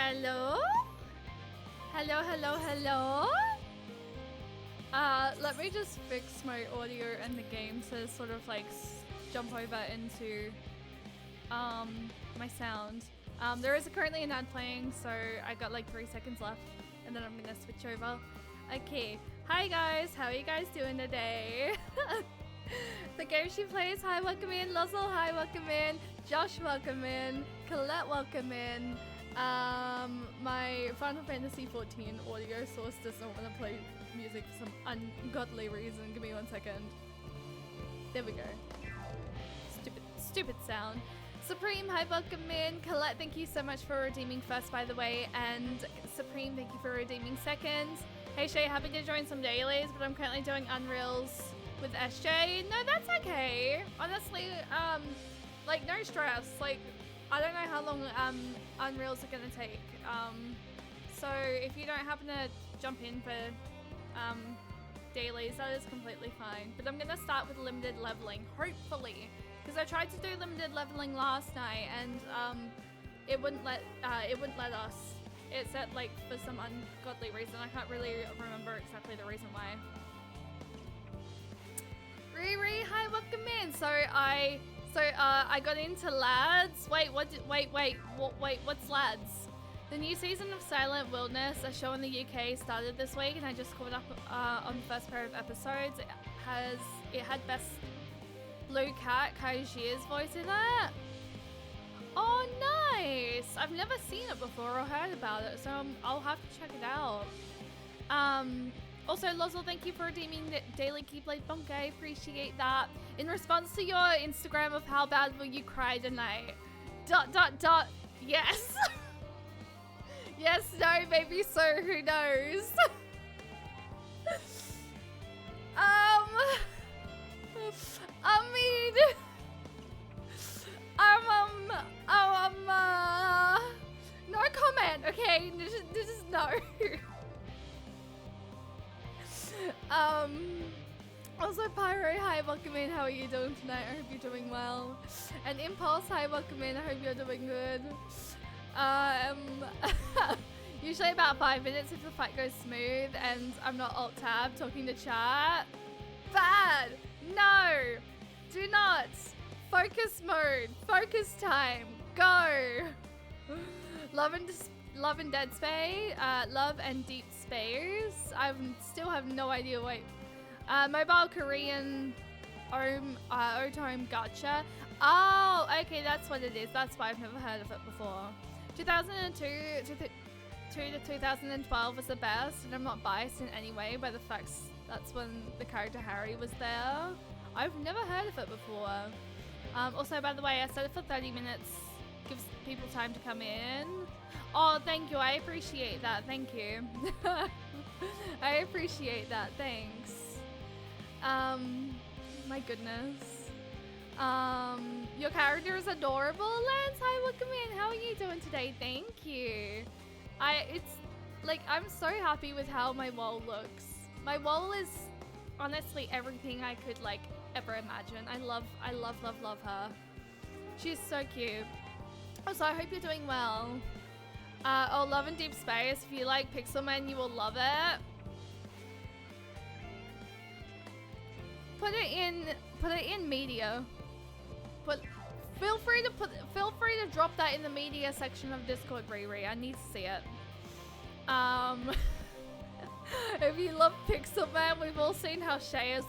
Hello? Hello, hello, hello? Let me just fix my audio and the game to sort of like jump over into my sound. There is currently an ad playing, so I got like 3 seconds left and then I'm gonna switch over. Okay, hi guys, how are you guys doing today? The game she plays, hi, welcome in. Luzzle, hi, welcome in. Josh, welcome in. Colette, welcome in. My Final Fantasy XIV audio source doesn't want to play music for some ungodly reason. Give me 1 second. There we go. Stupid sound. Supreme, hi, welcome in. Colette, thank you so much for redeeming first, by the way. And Supreme, thank you for redeeming second. Hey Shay, happy to join some dailies, but I'm currently doing Unreals with SJ. No, that's okay. Honestly, like no stress. Like, I don't know how long Unreals are gonna take. So if you don't happen to jump in for dailies, that is completely fine. But I'm gonna start with limited leveling, hopefully, because I tried to do limited leveling last night and it wouldn't let us. It said like for some ungodly reason. I can't really remember exactly the reason why. Riri, hi, welcome in. So I got into Lads. Wait, what's Lads? The new season of Silent Wilderness, a show in the UK, started this week, and I just caught up on the first pair of episodes. It had Best Blue Cat Kaijir's voice in it. Oh, nice! I've never seen it before or heard about it, so I'll have to check it out. Also, Lozzle, thank you for redeeming the Daily Keyblade Bunk. I appreciate that. In response to your Instagram of how bad will you cry tonight? ... Yes. Yes, no, maybe so, who knows? I mean... no comment, okay? This is no. Also Pyro, hi, welcome in. How are you doing tonight? I hope you're doing well. And Impulse, hi, welcome in. I hope you're doing good. Usually about 5 minutes if the fight goes smooth and I'm not alt-tab talking to chat. Bad! No! Do not! Focus mode. Focus time. Go! Love and Dead Space. Love and Deep Space. I still have no idea. Wait. Mobile Korean Otome Gacha. Oh, okay, that's what it is. That's why I've never heard of it before. 2002 to 2012 was the best, and I'm not biased in any way by the fact that's when the character Harry was there. I've never heard of it before. Also, by the way, I set it for 30 minutes. Gives people time to come in. Oh, thank you. I appreciate that. Thank you. I appreciate that. Thanks. My goodness. Your character is adorable. Lance, hi, welcome in. How are you doing today? Thank you. It's like, I'm so happy with how my wall looks. My wall is honestly everything I could like ever imagine. I love her. She's so cute. Also, I hope you're doing well. Oh, Love and Deep Space. If you like Pixelman, you will love it. Put it in media. Feel free to drop that in the media section of Discord, Riri. I need to see it. If you love Pixelman, we've all seen how Shay is.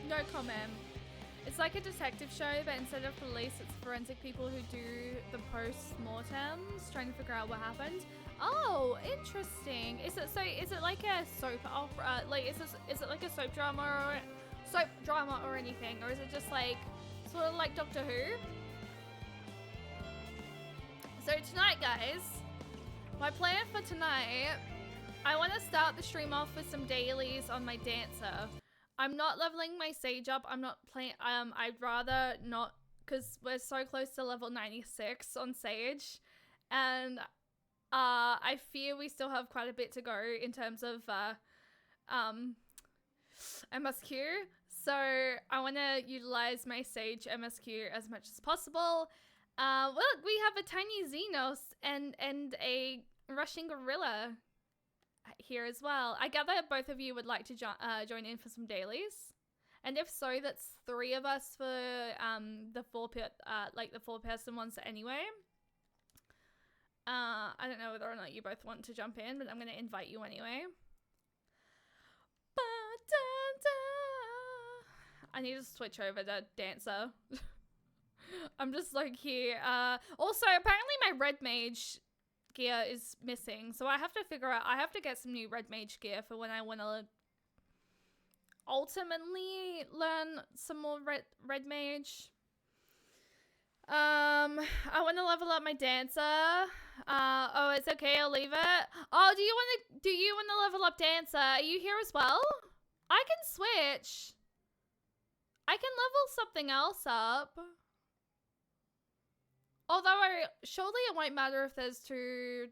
No comment. It's like a detective show, but instead of police, it's forensic people who do the post-mortems, trying to figure out what happened. Oh, interesting. Is it like a soap opera? Like, is it like a soap drama or anything, or is it just like sort of like Doctor Who? So tonight, guys, my plan for tonight, I want to start the stream off with some dailies on my dancer. I'm not leveling my Sage up. I'm not playing. I'd rather not, because we're so close to level 96 on Sage, and I fear we still have quite a bit to go in terms of MSQ. So I want to utilize my Sage MSQ as much as possible. Look, we have a tiny Xenos and a rushing gorilla here as well. I gather both of you would like to join in for some dailies, and if so, that's 3 of us for the 4-person ones anyway. I don't know whether or not you both want to jump in, but I'm gonna invite you anyway. I need to switch over to dancer. I'm just like here. Also, apparently my red mage gear is missing, so I have to figure out. I have to get some new red mage gear for when I want to ultimately learn some more red mage. I want to level up my dancer. Oh, it's okay. I'll leave it. Oh, do you want to level up dancer? Are you here as well? I can switch. I can level something else up. Although surely it won't matter if there's two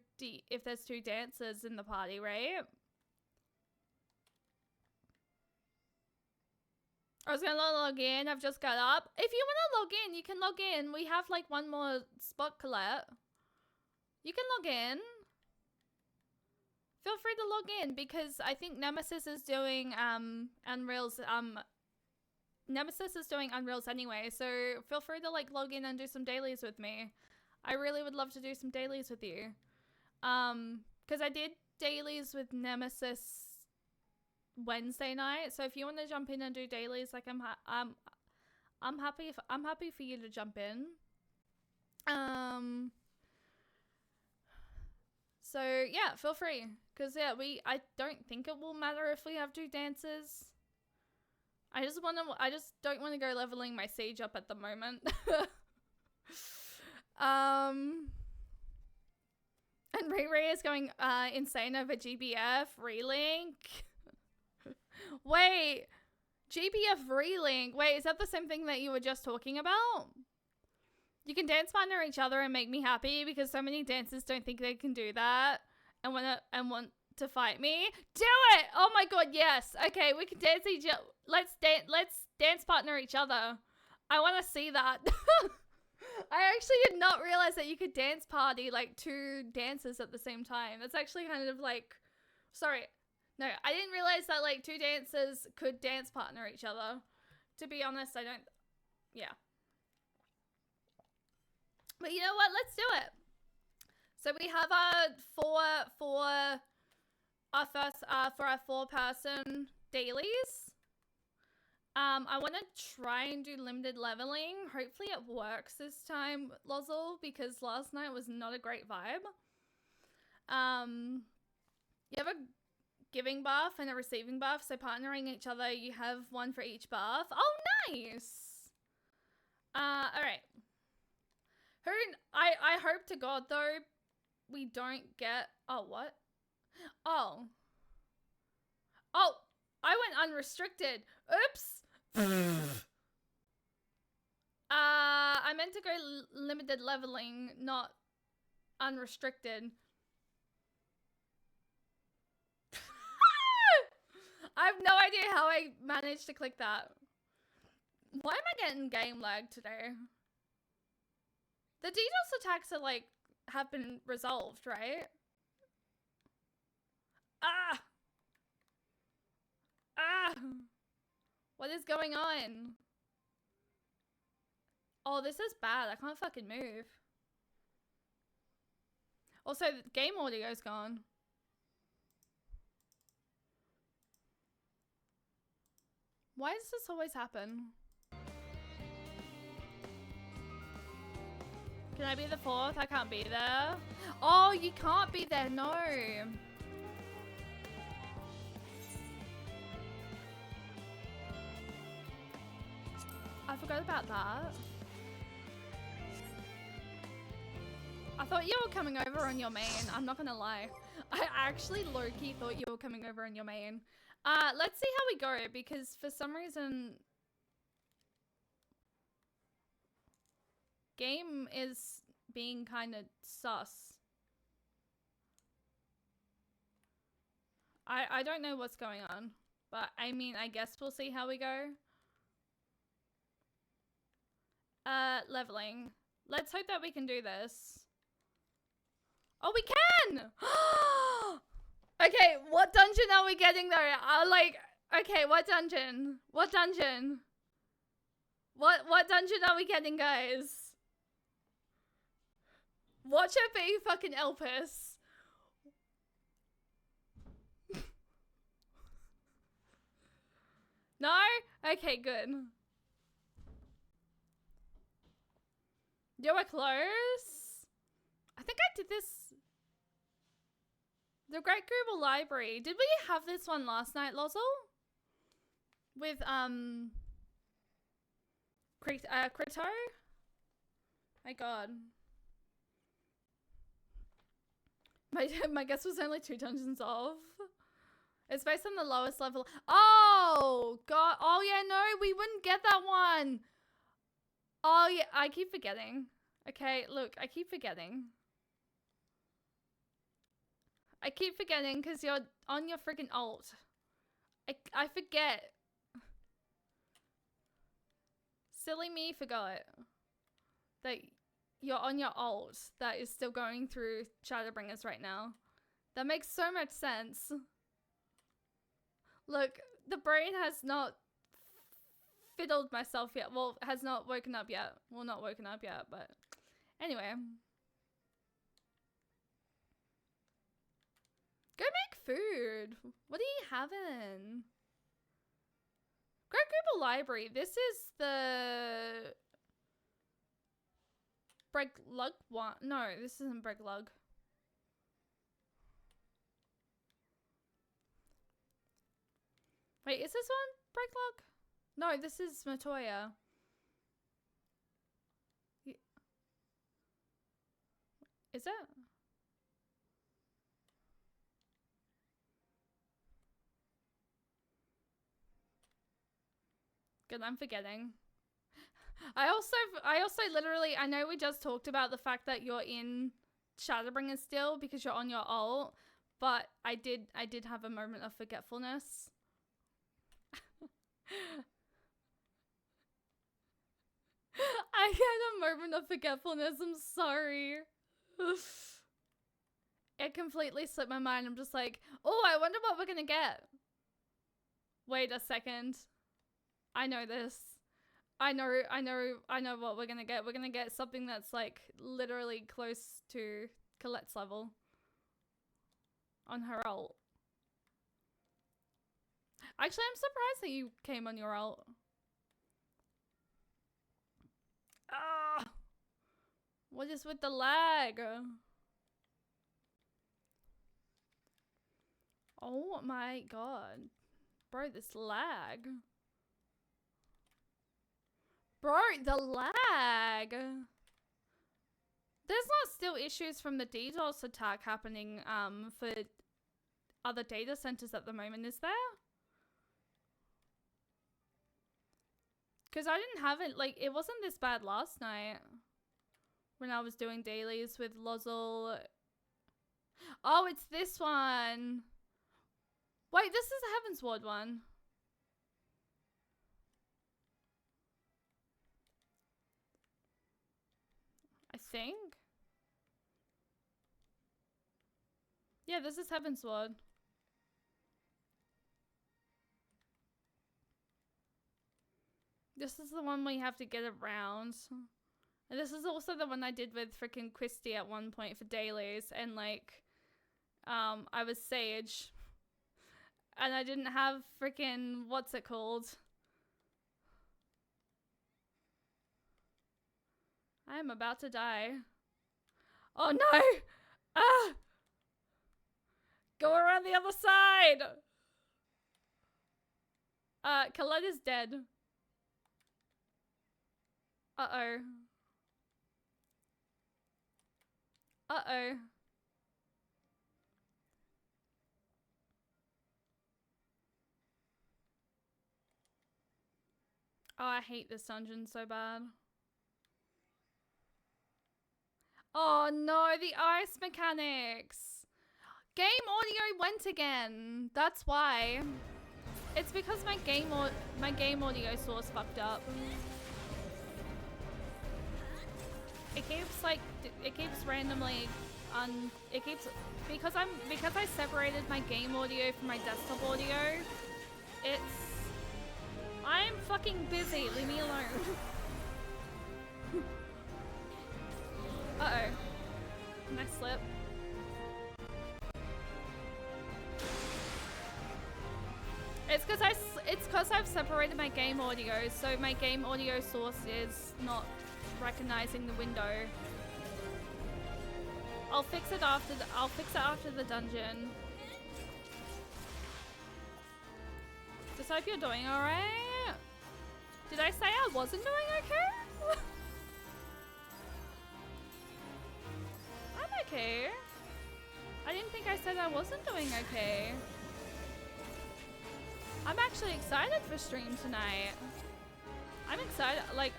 dancers in the party, right? I was gonna log in. I've just got up. If you want to log in, you can log in. We have like one more spot, Colette. You can log in. Feel free to log in because I think Nemesis is doing Unreal's Nemesis is doing Unreal's anyway, so feel free to like log in and do some dailies with me. I really would love to do some dailies with you. Because I did dailies with Nemesis Wednesday night, so if you want to jump in and do dailies, like I'm happy for you to jump in. So yeah, feel free. Because yeah, I don't think it will matter if we have 2 dancers. I just don't want to go leveling my Sage up at the moment. And Ray is going insane over GBF relink. Wait, GBF relink. Wait, is that the same thing that you were just talking about? You can dance partner each other and make me happy because so many dancers don't think they can do that and want to fight me. Do it! Oh my god, yes. Okay, we can dance each other. Let's dance partner each other. I want to see that. I actually did not realize that you could dance party like 2 dancers at the same time. That's actually kind of like, sorry. No, I didn't realize that like 2 dancers could dance partner each other. To be honest, I don't, yeah. But you know what? Let's do it. So we have our 4-person dailies. I want to try and do limited leveling. Hopefully it works this time, Lozzle, because last night was not a great vibe. You have a giving buff and a receiving buff, so partnering each other, you have one for each buff. Oh, nice! Alright. I hope to God, though, we don't get... Oh, what? Oh. Oh, I went unrestricted. Oops! I meant to go limited leveling, not unrestricted. I have no idea how I managed to click that. Why am I getting game lag today? The DDoS attacks are like, have been resolved, right? Ah! Ah! What is going on? Oh, this is bad. I can't fucking move. Also, the game audio's gone. Why does this always happen? Can I be the 4th? I can't be there. Oh, you can't be there. No. I forgot about that. I thought you were coming over on your main. I'm not gonna lie. I actually low-key thought you were coming over on your main. Let's see how we go, because for some reason... game is being kind of sus. I don't know what's going on. But, I mean, I guess we'll see how we go. Leveling. Let's hope that we can do this. Oh, we can! Okay, what dungeon are we getting though? Okay, what dungeon? What dungeon? What dungeon are we getting, guys? Watch it be fucking Elpis. No? Okay, good. You were close? I think I did this. The Great Google Library. Did we have this one last night, Lozzle? With, Crito? My god. My guess was only 2 dungeons off. It's based on the lowest level. Oh, god. Oh, yeah, no, we wouldn't get that one. Oh, yeah, I keep forgetting. Okay, look, I keep forgetting. I keep forgetting because you're on your freaking alt. I forget. Silly me forgot that you're on your alt that is still going through Shadowbringers right now. That makes so much sense. Look, the brain has not fiddled myself yet. Well, has not woken up yet. Well, not woken up yet, but anyway. Go make food. What are you having? Great Google Library. This is the Breglug one. No, this isn't Breglug. Wait, is this one Breglug? No, this is Matoya. Is it? Good, I'm forgetting. I also literally, I know we just talked about the fact that you're in Shadowbringers still because you're on your alt, but I did have a moment of forgetfulness. I had a moment of forgetfulness, I'm sorry. It completely slipped my mind. I'm just like, oh, I wonder what we're gonna get. Wait a second. I know this. I know what we're gonna get. We're gonna get something that's like literally close to Colette's level on her ult. Actually, I'm surprised that you came on your ult. Ah, what is with the lag? Oh my god. Bro, this lag. Bro, the lag. There's not still issues from the DDoS attack happening for other data centers at the moment, is there? Because I didn't have it, like, it wasn't this bad last night when I was doing dailies with Lozzle. Oh, it's this one. Wait, this is the Heavensward one. I think. Yeah, this is Heavensward. This is the one we have to get around. And this is also the one I did with freaking Christy at one point for dailies. And like, I was Sage. And I didn't have freaking, what's it called? I am about to die. Oh no! Ah! Go around the other side! Colette is dead. Uh-oh. Uh-oh. Oh, I hate this dungeon so bad. Oh no, the ice mechanics. Game audio went again. That's why. It's because my game audio source fucked up. it keeps like it keeps randomly because I separated my game audio from my desktop audio. I'm fucking busy. Leave me alone. Uh-oh. Nice slip. It's cause I've separated my game audio, so my game audio source is not recognizing the window. I'll fix it after the dungeon. Just hope you're doing alright. Did I say I wasn't doing okay? I'm okay. I didn't think I said I wasn't doing okay. I'm actually excited for stream tonight. I'm excited, like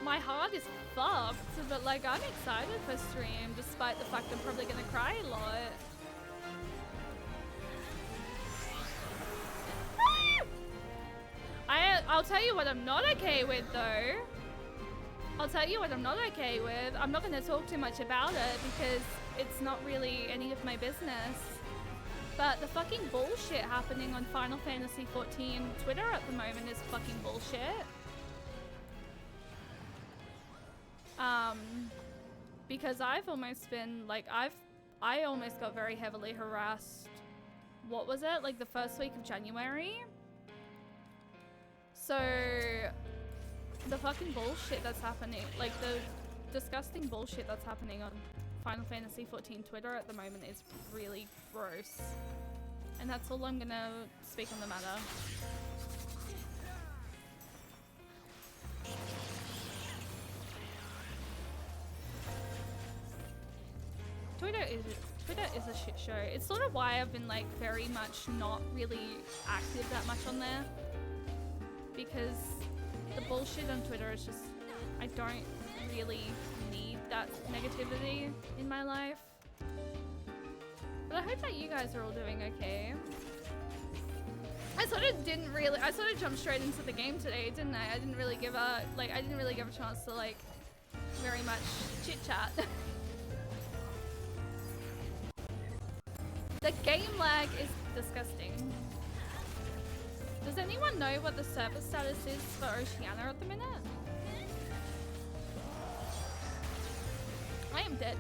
my heart is fucked, but like I'm excited for stream despite the fact I'm probably gonna cry a lot. I'll tell you what I'm not okay with though. I'll tell you what I'm not okay with. I'm not gonna talk too much about it because it's not really any of my business. But the fucking bullshit happening on Final Fantasy XIV Twitter at the moment is fucking bullshit. Because I've almost been like I almost got very heavily harassed. What was it? Like the first week of January? So the fucking bullshit that's happening, like the disgusting bullshit that's happening on Final Fantasy XIV Twitter at the moment is really gross. And that's all I'm gonna speak on the matter. Twitter is a shit show. It's sort of why I've been like very much not really active that much on there. Because the bullshit on Twitter is just, I don't really need that negativity in my life. But I hope that you guys are all doing okay. I sort of jumped straight into the game today, didn't I? I didn't really give a chance to like very much chit chat. The game lag is disgusting. Does anyone know what the server status is for Oceania at the minute? I am dead.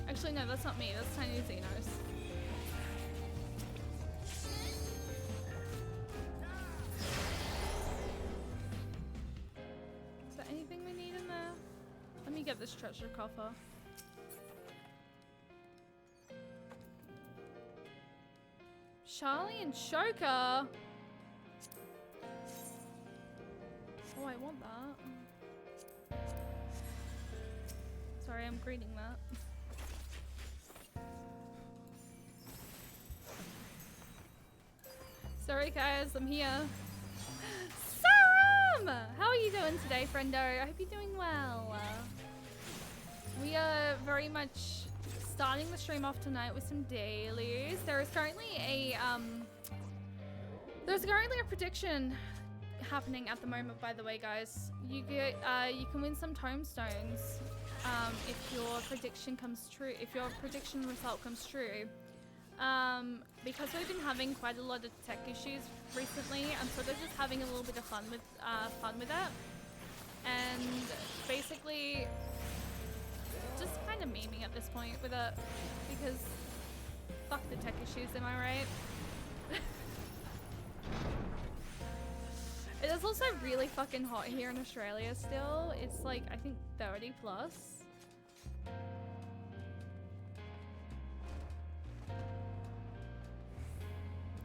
Actually, no, that's not me. That's Tiny Xenos. Is there anything we need in there? Let me get this treasure coffer. Charlie and Shoka. Oh, I want that. Sorry, I'm greeting that. Sorry guys, I'm here. Sarum! How are you doing today, friendo? I hope you're doing well. We are very much starting the stream off tonight with some dailies. There is currently a prediction happening at the moment, by the way, guys. You can win some tomestones if your prediction comes true, if your prediction result comes true. Because we've been having quite a lot of tech issues recently, I'm sort of just having a little bit of fun with it, and basically just kind of memeing at this point with it, because fuck the tech issues, am I right? It is also really fucking hot here in Australia still. It's like, I think 30 plus.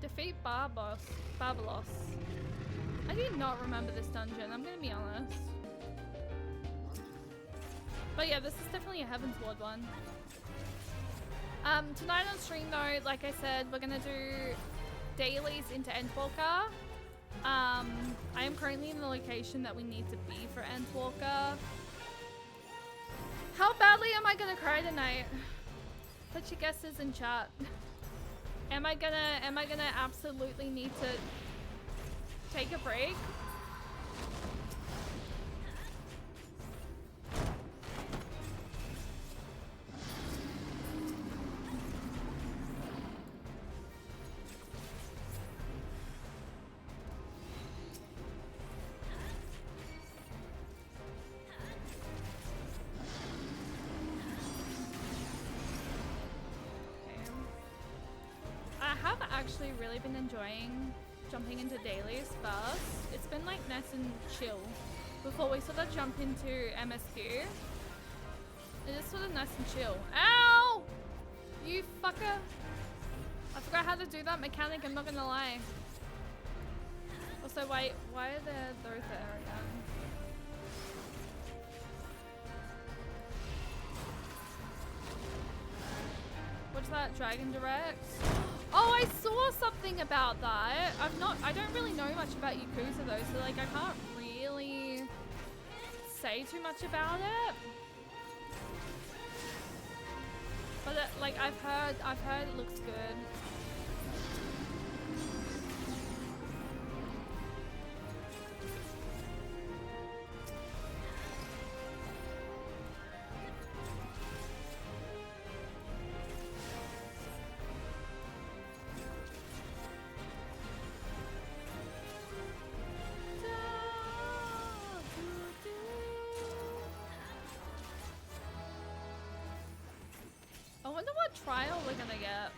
Defeat Barbalos. I do not remember this dungeon, I'm gonna be honest. But yeah, this is definitely a Heaven's Ward one. Tonight on stream though, like I said, we're gonna do dailies into Endwalker. I am currently in the location that we need to be for Endwalker. How badly am I gonna cry tonight? Put your guesses in chat. Am I gonna absolutely need to take a break? actually really been enjoying jumping into dailies first. It's been like nice and chill before we sort of jump into MSQ. It is sort of nice and chill. Ow! You fucker. I forgot how to do that mechanic, I'm not gonna lie. Also, wait, why are there those there again? What's that? Dragon Direct? Oh, I saw something about that. I don't really know much about Yakuza though, so like I can't really say too much about it. But like I've heard it looks good. I wonder what trial we're gonna get.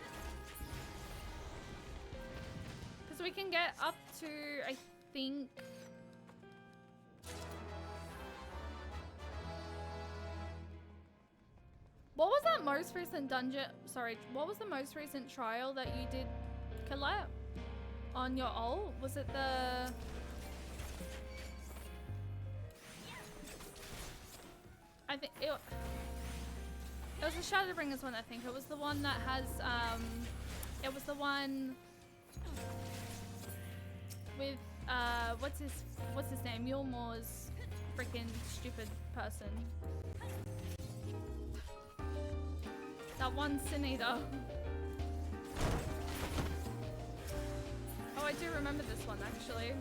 Because we can get up to, I think... What was that most recent dungeon? Sorry, what was the most recent trial that you did collect on your ult? Was it the... I think it was the Shadowbringers one, I think. It was the one that has, it was the one with, what's his name? Yulmore's freaking stupid person. That one Sin Eater. Oh, I do remember this one, actually.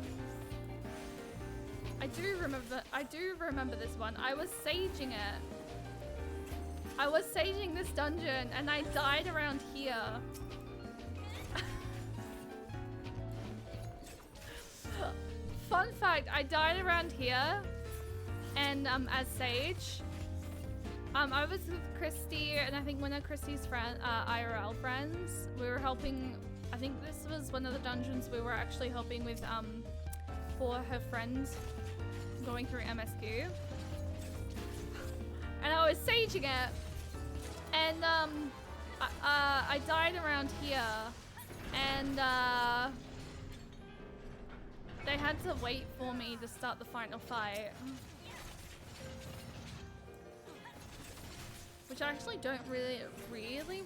I do remember this one. I was saging it. I was saging this dungeon and I died around here. Fun fact, I died around here and as Sage. I was with Christy and I think one of Christy's friend, IRL friends. We were helping, I think this was one of the dungeons we were actually helping with for her friends going through MSQ. And I was saging it, and I died around here, and they had to wait for me to start the final fight. Which I actually don't really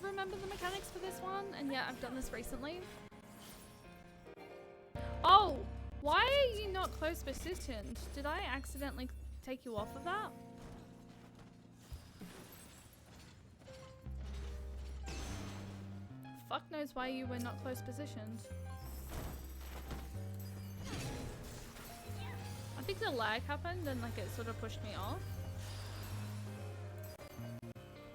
remember the mechanics for this one, and yet I've done this recently. Oh! Why are you not close positioned? Did I accidentally take you off of that? Fuck knows why you were not close positioned. I think the lag happened and like it sort of pushed me off.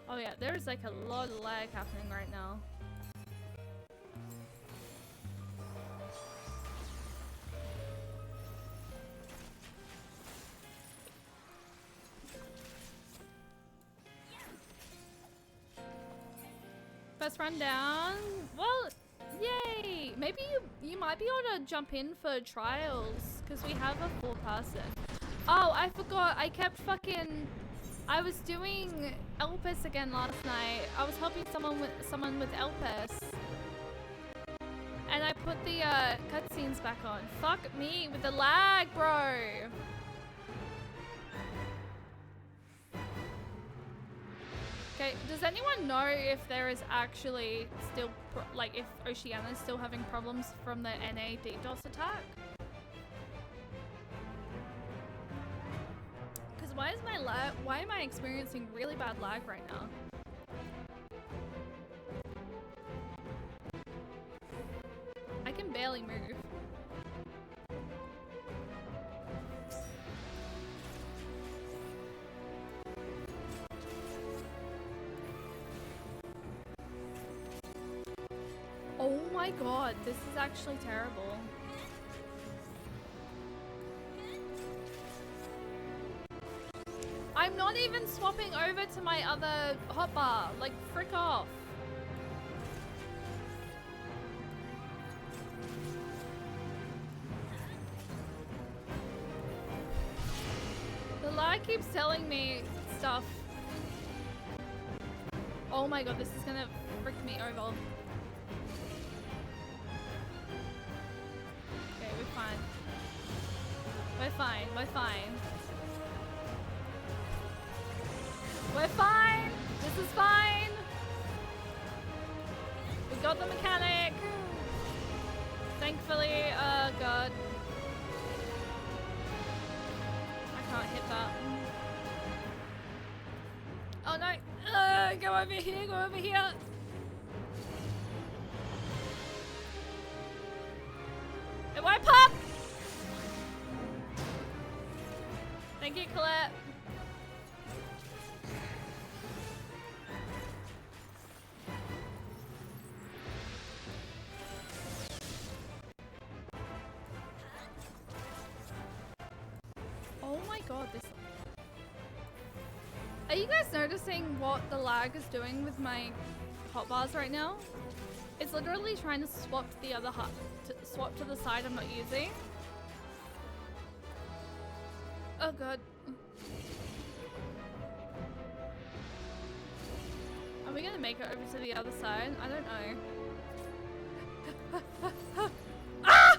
Oh yeah, there's like a lot of lag happening right now. First run down. Well, yay! Maybe you might be able to jump in for trials because we have a full person. Oh, I forgot. I kept fucking. I was doing Elpis again last night. I was helping someone with Elpis, and I put the cutscenes back on. Fuck me with the lag, bro. Okay, does anyone know if there is actually still, like, if Oceania is still having problems from the NA DDoS attack? Because why am I experiencing really bad lag right now? I can barely move. Oh my god, this is actually terrible. I'm not even swapping over to my other hotbar. Like, frick off. guy keeps telling me stuff. Oh my god, this is gonna frick me over. Okay, we're fine. We're fine, we're fine. We're fine! This is fine! We got the mechanic! Thankfully, god. I can't hit that. Oh no! Go over here, go over here! It won't pop! Thank you, Colette. Oh my god, this... Are you guys noticing what the lag is doing with my hotbars right now? It's literally trying to swap to the other swap to the side I'm not using. Oh god. Are we gonna make it over to the other side? I don't know. Ah!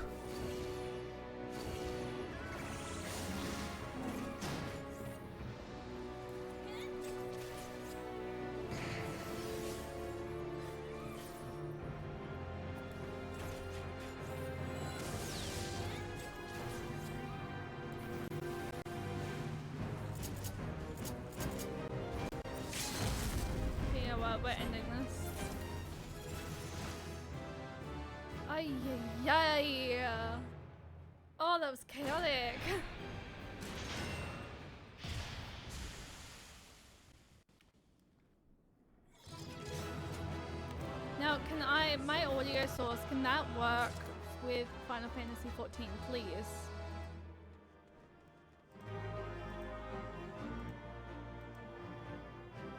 We're ending this. Ay, ay, ay. Oh, that was chaotic. Now, my audio source, can that work with Final Fantasy XIV, please?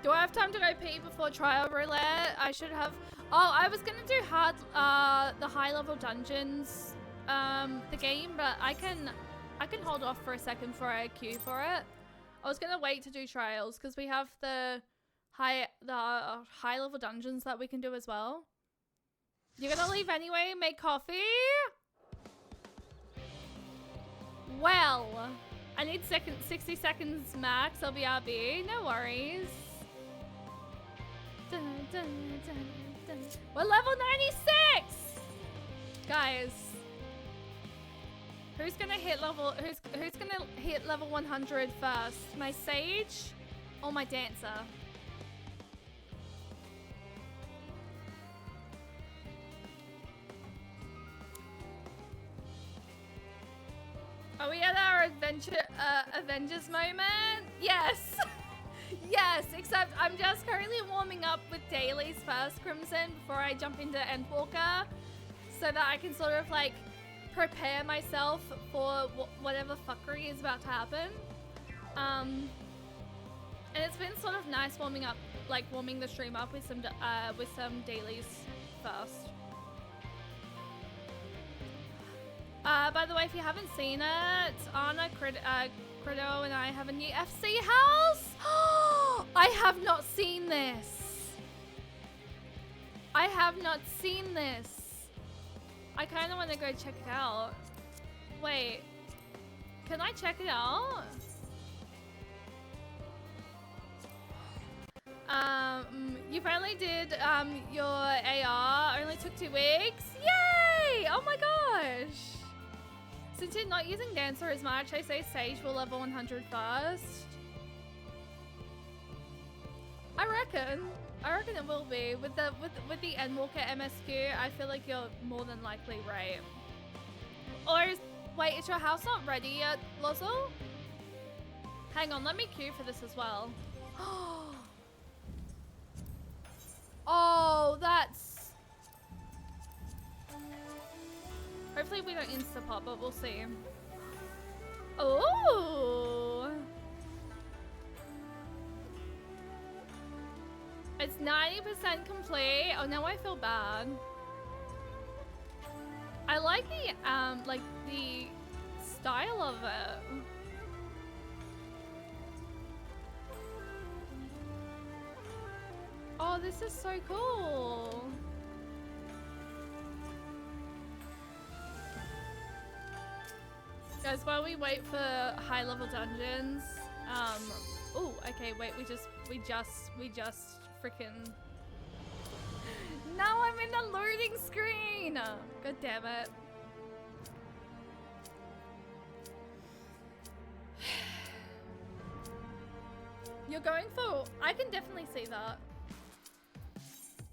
Do I have time to go pee before trial roulette? I should have. Oh, I was gonna do the high level dungeons, the game, but I can hold off for a second before I queue for it. I was gonna wait to do trials because we have the high level dungeons that we can do as well. You're gonna leave anyway? Make coffee? Well, I need 60 seconds max. I'll be RB. No worries. Dun, dun, dun, dun. We're level 96! Guys. Who's gonna hit level 100 first? My sage or my dancer? Are we at our Avengers moment? Yes! Yes, except I'm just currently warming up with dailies first, Crimson, before I jump into Endwalker, so that I can sort of like prepare myself for whatever fuckery is about to happen. And it's been sort of nice warming the stream up with some dailies first. By the way, if you haven't seen it, Anna Credo and I have a new FC house. I have not seen this. I have not seen this. I kind of want to go check it out. Wait, can I check it out? You finally did your AR. Only took 2 weeks. Yay! Oh my gosh. Since you're not using Dancer as much, I say Sage will level 100 first. I reckon it will be. With the Endwalker MSQ, I feel like you're more than likely right. Or wait, is your house not ready yet, Lozzle? Hang on, let me queue for this as well. Oh, that's... Hopefully we don't insta-pop, but we'll see. Oh! It's 90% complete. Oh, now I feel bad. I like the style of it. Oh, this is so cool. Guys, while we wait for high level dungeons, oh, okay, wait, we just freaking. Now I'm in the loading screen! God damn it. You're going for, I can definitely see that.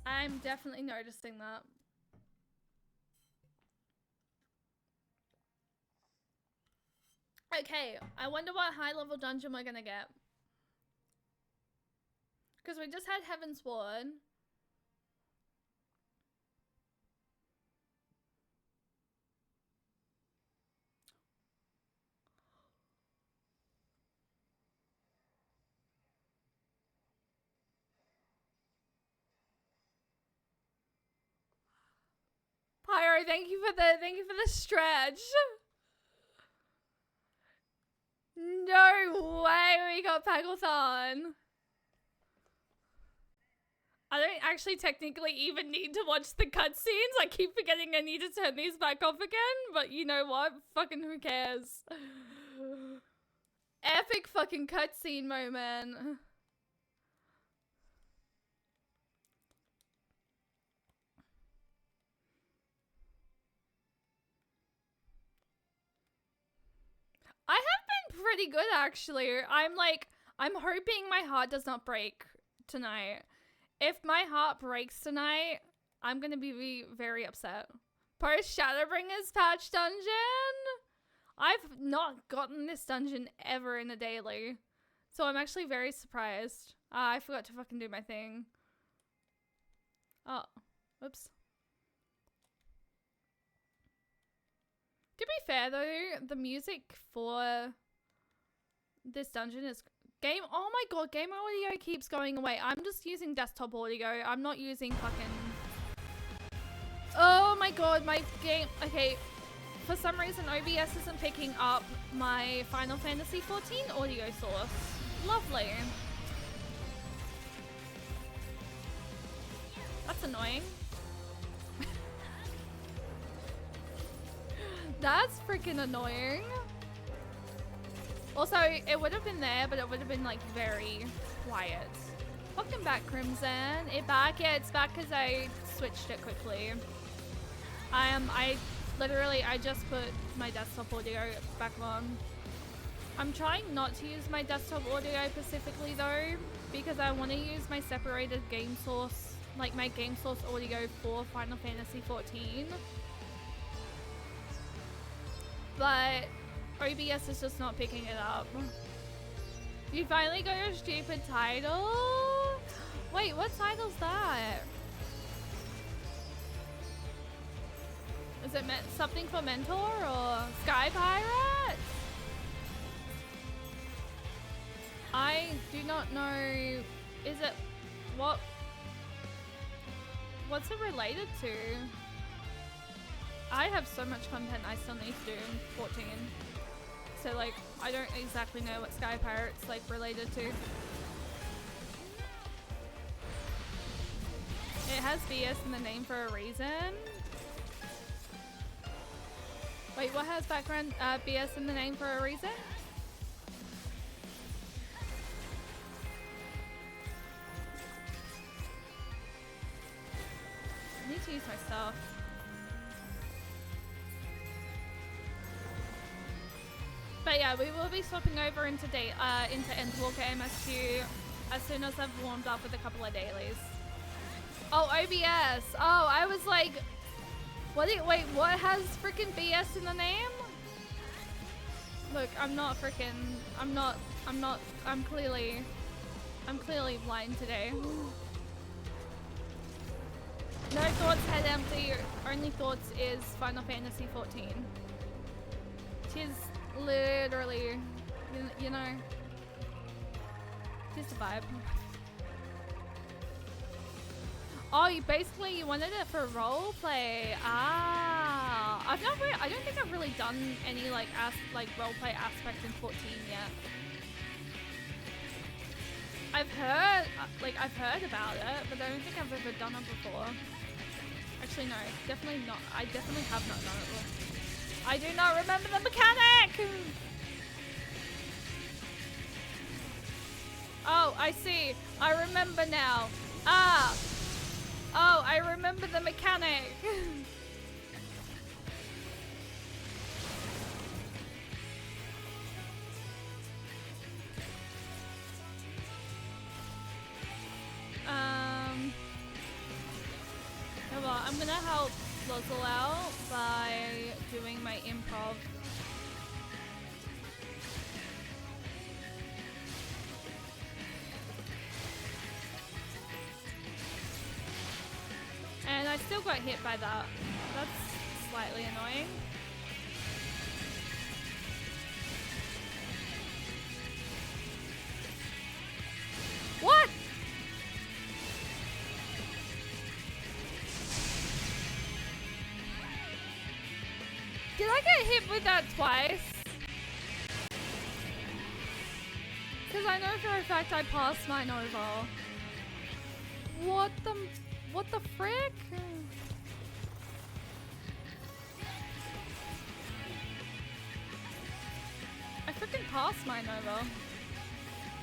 I'm definitely noticing that. Okay, I wonder what high level dungeon we're gonna get. Because we just had Heaven's Ward. Pyro, thank you for the stretch. No way we got Pagglethon. I don't actually technically even need to watch the cutscenes. I keep forgetting I need to turn these back off again, but you know what? Fucking who cares? Epic fucking cutscene moment. I have been pretty good actually. I'm hoping my heart does not break tonight. If my heart breaks tonight, I'm gonna be very upset. Post Shadowbringers patch dungeon? I've not gotten this dungeon ever in a daily. So I'm actually very surprised. I forgot to fucking do my thing. Oh, oops. To be fair though, the music for this dungeon is game. Oh my god, game audio keeps going away. I'm just using desktop audio. I'm not using fucking. Oh my god, my game. Okay, for some reason OBS isn't picking up my Final Fantasy XIV audio source. Lovely. That's annoying. That's freaking annoying. Also, it would have been there, but it would have been like very quiet. Welcome back, Crimson. It's back because I switched it quickly. I just put my desktop audio back on. I'm trying not to use my desktop audio specifically though, because I want to use my separated game source, like my game source audio for Final Fantasy XIV. But OBS is just not picking it up. You finally got your stupid title? Wait, what title's that? Is it something for Mentor or Sky Pirate? I do not know. Is it what's it related to? I have so much content I still need to do in 14. So like, I don't exactly know what Sky Pirate's like related to. It has BS in the name for a reason. Wait, what has background BS in the name for a reason? I need to use my stuff. But yeah, we will be swapping over into Endwalker MSQ as soon as I've warmed up with a couple of dailies. Oh, OBS. Oh, I was like, wait, what has freaking BS in the name? Look, I'm clearly blind today. No thoughts, head empty. Only thoughts is Final Fantasy XIV. Tis literally, you know, tis the vibe. Oh, you wanted it for role play. Ah, I don't think I've really done any like role play aspect in 14 yet. I've heard about it, but I don't think I've ever done it before. Actually, no, definitely not. I definitely have not done it before. I do not remember the mechanic! Oh, I see. I remember now. Ah! Oh, I remember the mechanic. Well, I'm gonna help Lozel out by doing my improv. And I still got hit by that. That's slightly annoying. What? Did I get hit with that twice? Because I know for a fact I passed mine over. What the frick? I freaking passed mine over.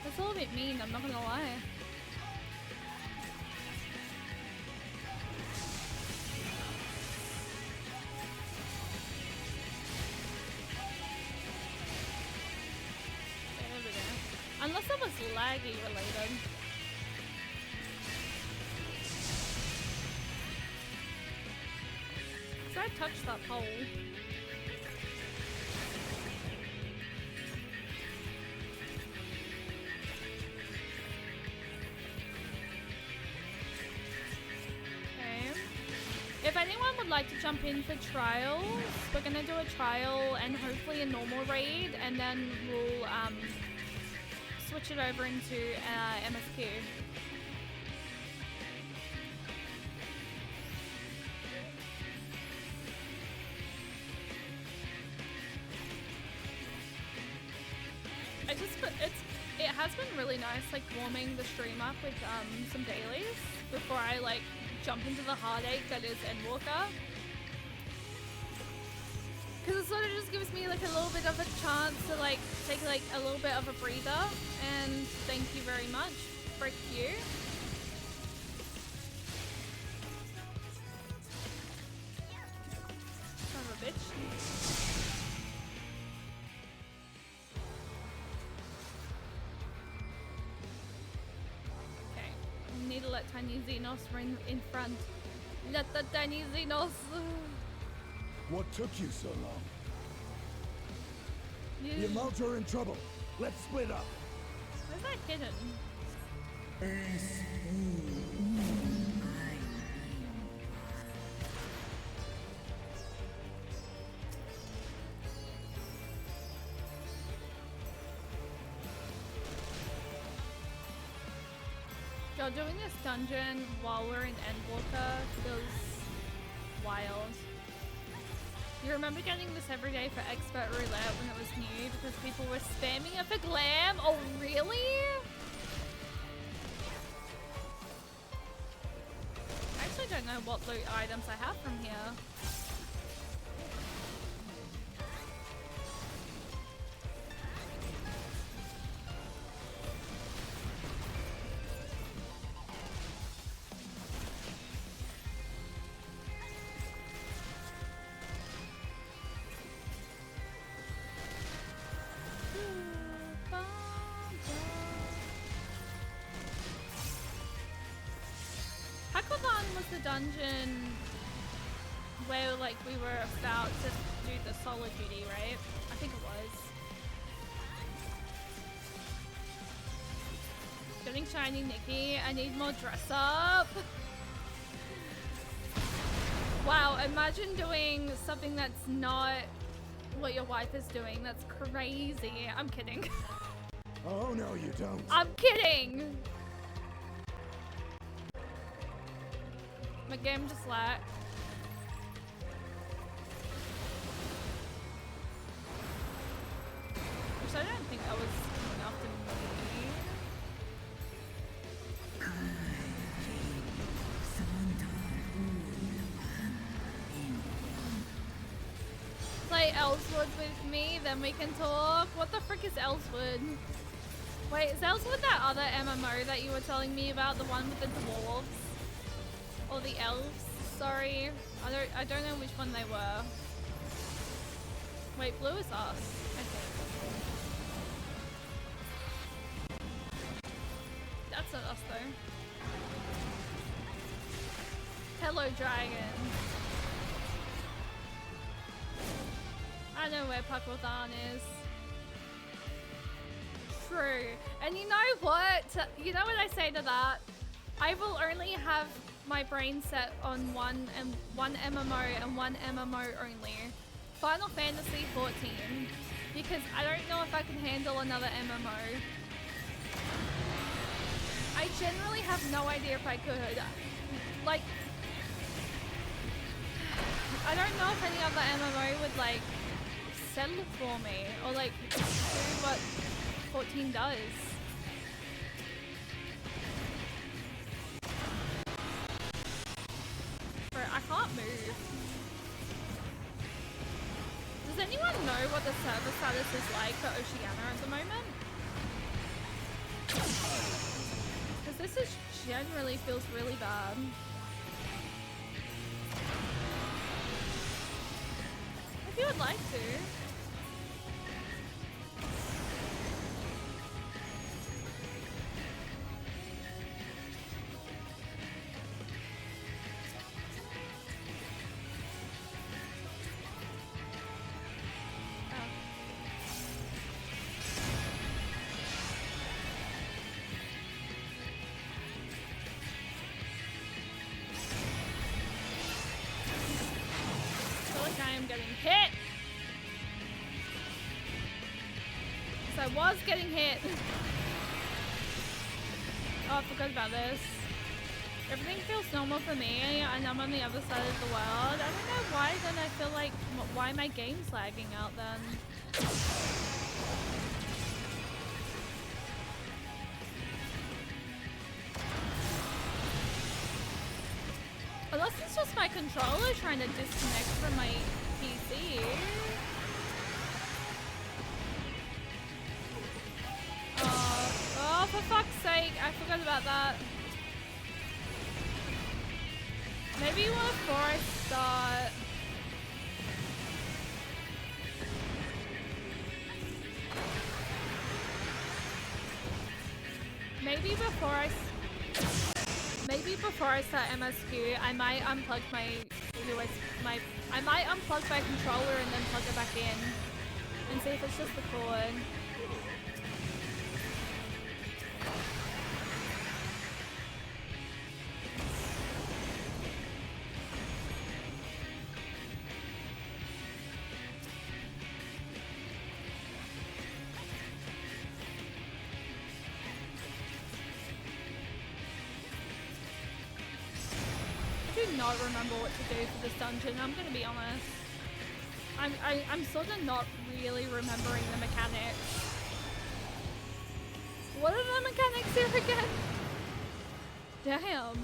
That's a little bit mean, I'm not gonna lie. There we go. Unless it was laggy related. So I touched that pole. If anyone would like to jump in for trials, we're gonna do a trial and hopefully a normal raid, and then we'll switch it over into MSQ. It has been really nice, like warming the stream up with some dailies before I like jump into the heartache that is Endwalker. Because it sort of just gives me like a little bit of a chance to like take like a little bit of a breather, and thank you very much. Frick you. Son of a bitch. Need to let tiny Xenos run in front. Let the tiny Xenos. What took you so long? Yeah. The Amalts are in trouble. Let's split up. Where's that hidden? Yo, doing this dungeon while we're in Endwalker feels wild. You remember getting this every day for Expert Roulette when it was new because people were spamming it for glam? Oh, really? I actually don't know what loot items I have from here. The dungeon where like we were about to do the solo duty, right? I think it was. Getting shiny Nikki. I need more dress up. Wow, imagine doing something that's not what your wife is doing. That's crazy. I'm kidding. Oh no, you don't. I'm kidding. My game just lagged. Which I don't think that was coming after me. play Ellswood with me, then we can talk. What the frick is Ellswood? Wait, is Ellswood that other MMO that you were telling me about? The one with the dwarves? Or the elves? Sorry. I don't know which one they were. Wait, blue is us. Okay. That's not us though. Hello, dragon. I know where Pucklethan is. True. And you know what? You know what I say to that? I will only have my brain set on one MMO and one MMO only. Final Fantasy XIV. Because I don't know if I can handle another MMO. I generally have no idea if I could. Like, I don't know if any other MMO would like settle for me or like do what 14 does. Bro, I can't move. Does anyone know what the server status is like for Oceania at the moment? Because this is generally feels really bad. If you would like to. I was getting hit. Oh, I forgot about this. Everything feels normal for me and I'm on the other side of the world. I don't know why then I feel like, why my game's lagging out then? Unless it's just my controller trying to disconnect from my PC. Oh, for fuck's sake, I forgot about that. Maybe before I start... Maybe before I start MSQ, I might unplug I might unplug my controller and then plug it back in and see if it's just the cord. Not remember what to do for this dungeon, I'm gonna be honest. I'm sort of not really remembering the mechanics. What are the mechanics here again? Damn.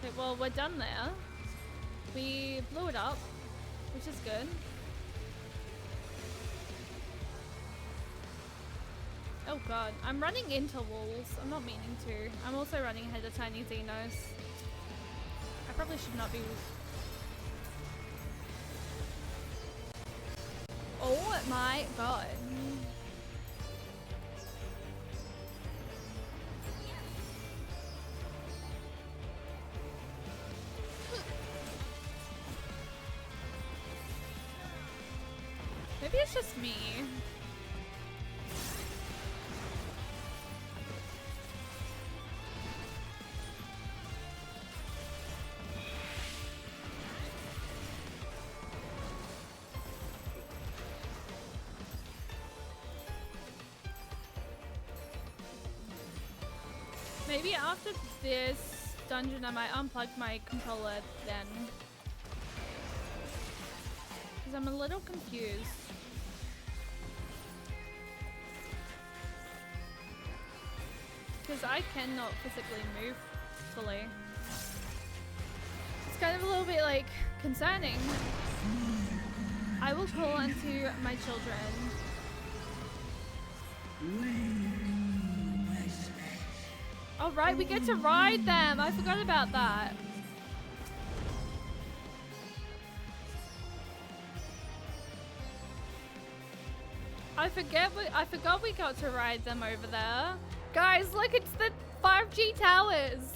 Okay, well, we're done there. We blew it up, which is good. Oh god, I'm running into walls. I'm not meaning to. I'm also running ahead of Tiny Xenos. I probably should not be. Oh my god. Maybe it's just me. Maybe after this dungeon I might unplug my controller then. Because I'm a little confused. Because I cannot physically move fully. It's kind of a little bit like concerning. I will call unto my children. All right, we get to ride them. I forgot about that. I forgot we got to ride them over there. Guys, look, it's the 5G towers.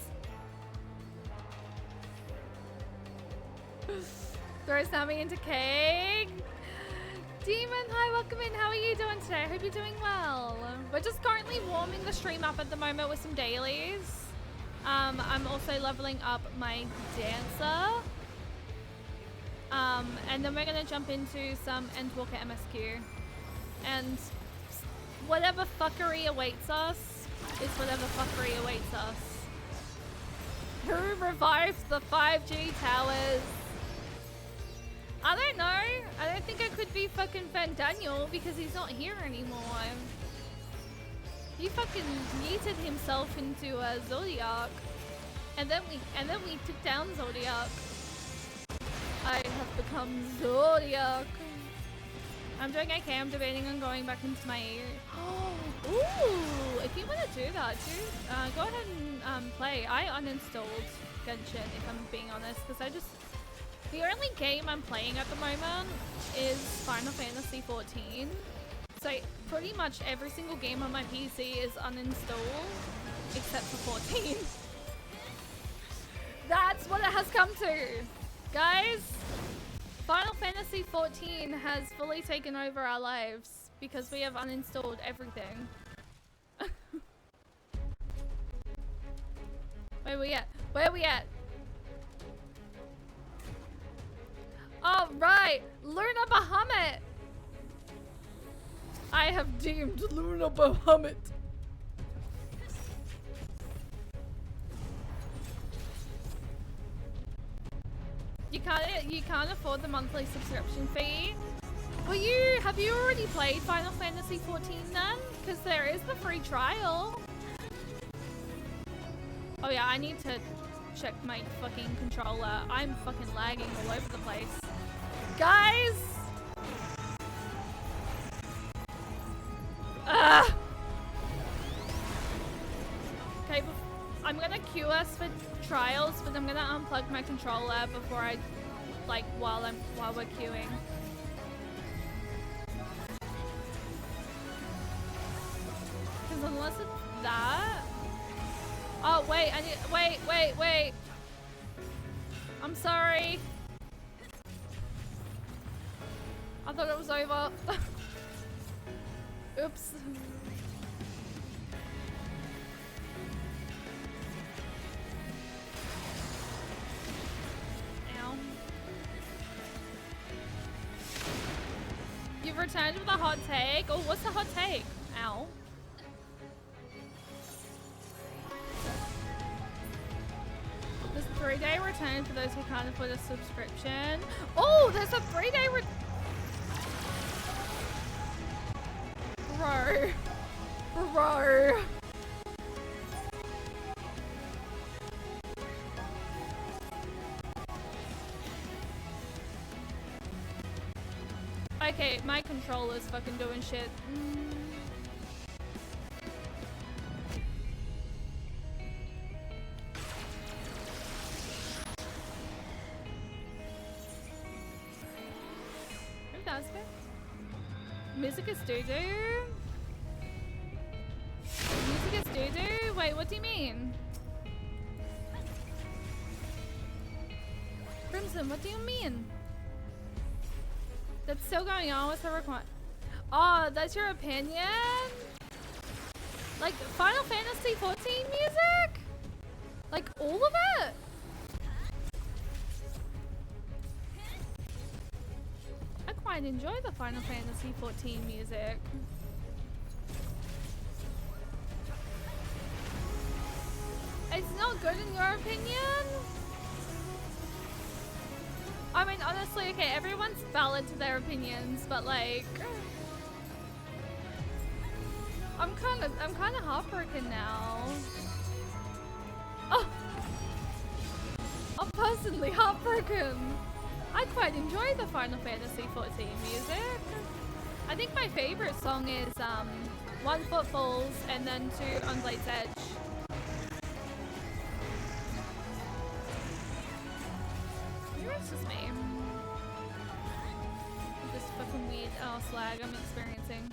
Throw Sammy into cake. Demon, hi, welcome in. How are you doing today? I hope you're doing well. We're just currently warming the stream up at the moment with some dailies. I'm also leveling up my dancer. And then we're gonna jump into some Endwalker MSQ. And whatever fuckery awaits us is whatever fuckery awaits us. Who revived the 5G towers? I don't know. I don't think it could be fucking Van Daniel because he's not here anymore. He fucking yeeted himself into a Zodiac, and then we took down Zodiac. I have become Zodiac. I'm doing okay. I'm debating on going back into my ooh, if you want to do that, dude, go ahead and play. I uninstalled Genshin, if I'm being honest, because the only game I'm playing at the moment is Final Fantasy XIV. So pretty much every single game on my PC is uninstalled, except for 14. That's what it has come to. Guys, Final Fantasy XIV has fully taken over our lives because we have uninstalled everything. Where are we at? Where are we at? Oh, right! Luna Bahamut! I have deemed Luna Bahamut. You can't afford the monthly subscription fee. Have you already played Final Fantasy XIV then? Because there is the free trial. Oh yeah, I need to check my fucking controller. I'm fucking lagging all over the place. Guys! Okay, I'm gonna queue us for trials, but I'm gonna unplug my controller before I, while we're queuing. Because unless it's that. Oh wait, wait. I'm sorry. I thought it was over. Oops. Ow. You've returned with a hot take? Oh, what's the hot take? Ow. There's a 3-day return for those who can't afford a subscription. Oh, there's a 3-day Bro. Okay, my controller's fucking doing shit. Who does it? Music is doo-doo? Music is doo-doo? Wait, what do you mean? Crimson, what do you mean? That's still going on with the requirement. Oh, that's your opinion? Like Final Fantasy XIV music? Like all of it? I quite enjoy the Final Fantasy XIV music. It's not good in your opinion? I mean, honestly, okay, everyone's valid to their opinions, but like, I'm kind of heartbroken now. Oh, I'm personally heartbroken. I quite enjoy the Final Fantasy XIV music. I think my favorite song is One Foot Falls and then Two on Blade's Edge. Maybe it's just me. This fucking weird ass lag I'm experiencing.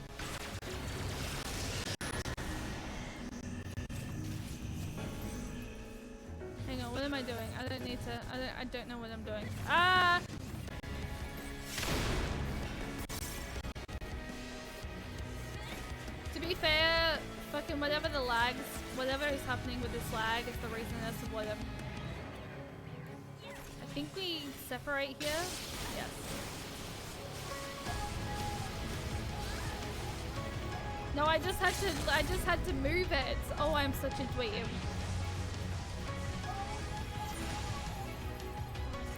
Hang on, what am I doing? I don't need to. I don't know what I'm doing. Ah! To be fair, fucking whatever the lags, whatever is happening with this lag is the reason as to what I'm. I think we separate here. Yes. No, I just had to move it. Oh, I'm such a dweeb.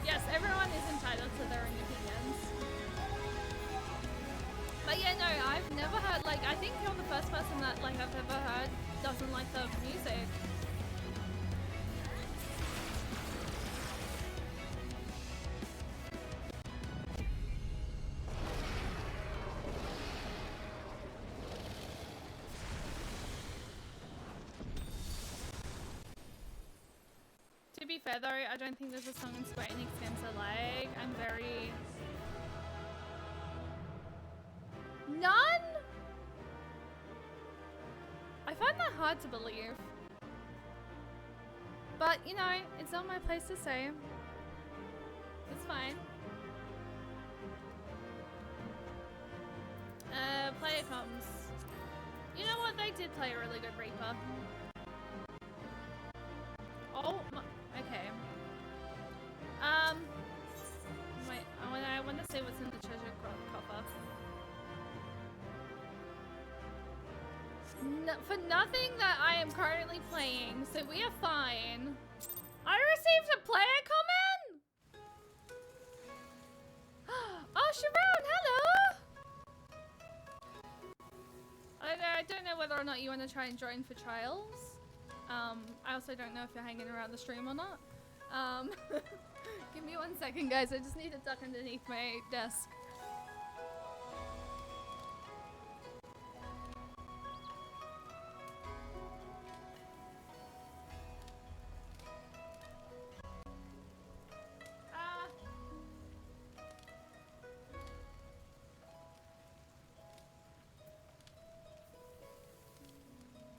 Yes, everyone is entitled to their own opinions. But yeah, no, I've never heard, like, I think you're the first person that, like, I've ever heard doesn't like the music. To be fair though, I don't think there's a song in Square Enix games I like. I'm very... None? I find that hard to believe. But, you know, it's not my place to say. It's fine. Player comes. You know what? They did play a really good Reaper. Oh, okay. Wait, I want to see what's in the treasure coffer. No, for nothing that I am currently playing, so we are fine. I received a player comment! Oh, Sharon, hello! I don't know whether or not you want to try and join for trials. I also don't know if you're hanging around the stream or not. Give me 1 second, guys. I just need to duck underneath my desk.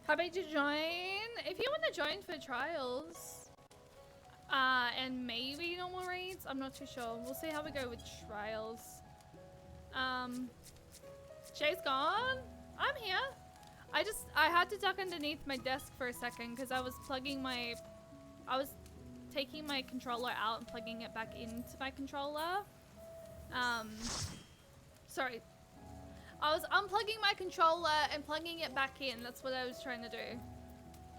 Happy to join. If you want to join for trials, and maybe normal raids, I'm not too sure. We'll see how we go with trials. Jay's gone. I'm here. I had to duck underneath my desk for a second because I was taking my controller out and plugging it back into my controller. Sorry. I was unplugging my controller and plugging it back in. That's what I was trying to do.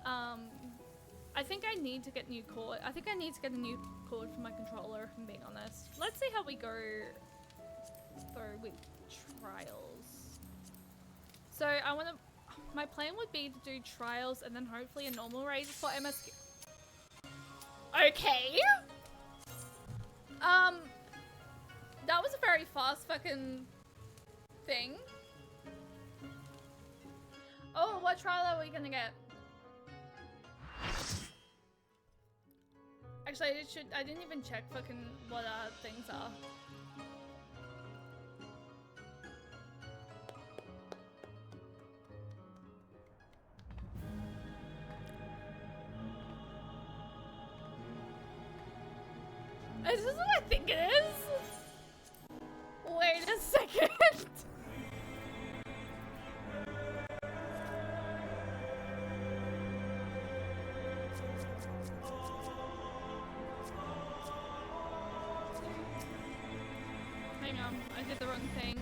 I think I need to get new cord. I think I need to get a new cord for my controller, if I'm being honest. Let's see how we go through with trials. So I want to... My plan would be to do trials and then hopefully a normal raid for MSQ. Okay! That was a very fast fucking... thing. Oh, what trial are we gonna get? Actually, I didn't even check fucking what things are. Is this what I think it is? Wait a second. I did the wrong thing.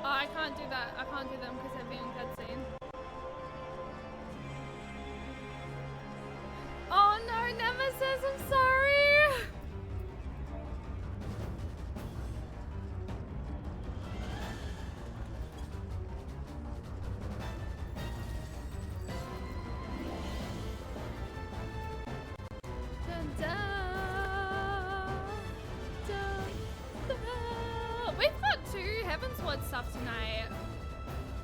Oh, I can't do that. I can't do them because they're being cutscene. Oh no, Nemesis, I'm sorry! Dun, dun. Heavensward stuff tonight.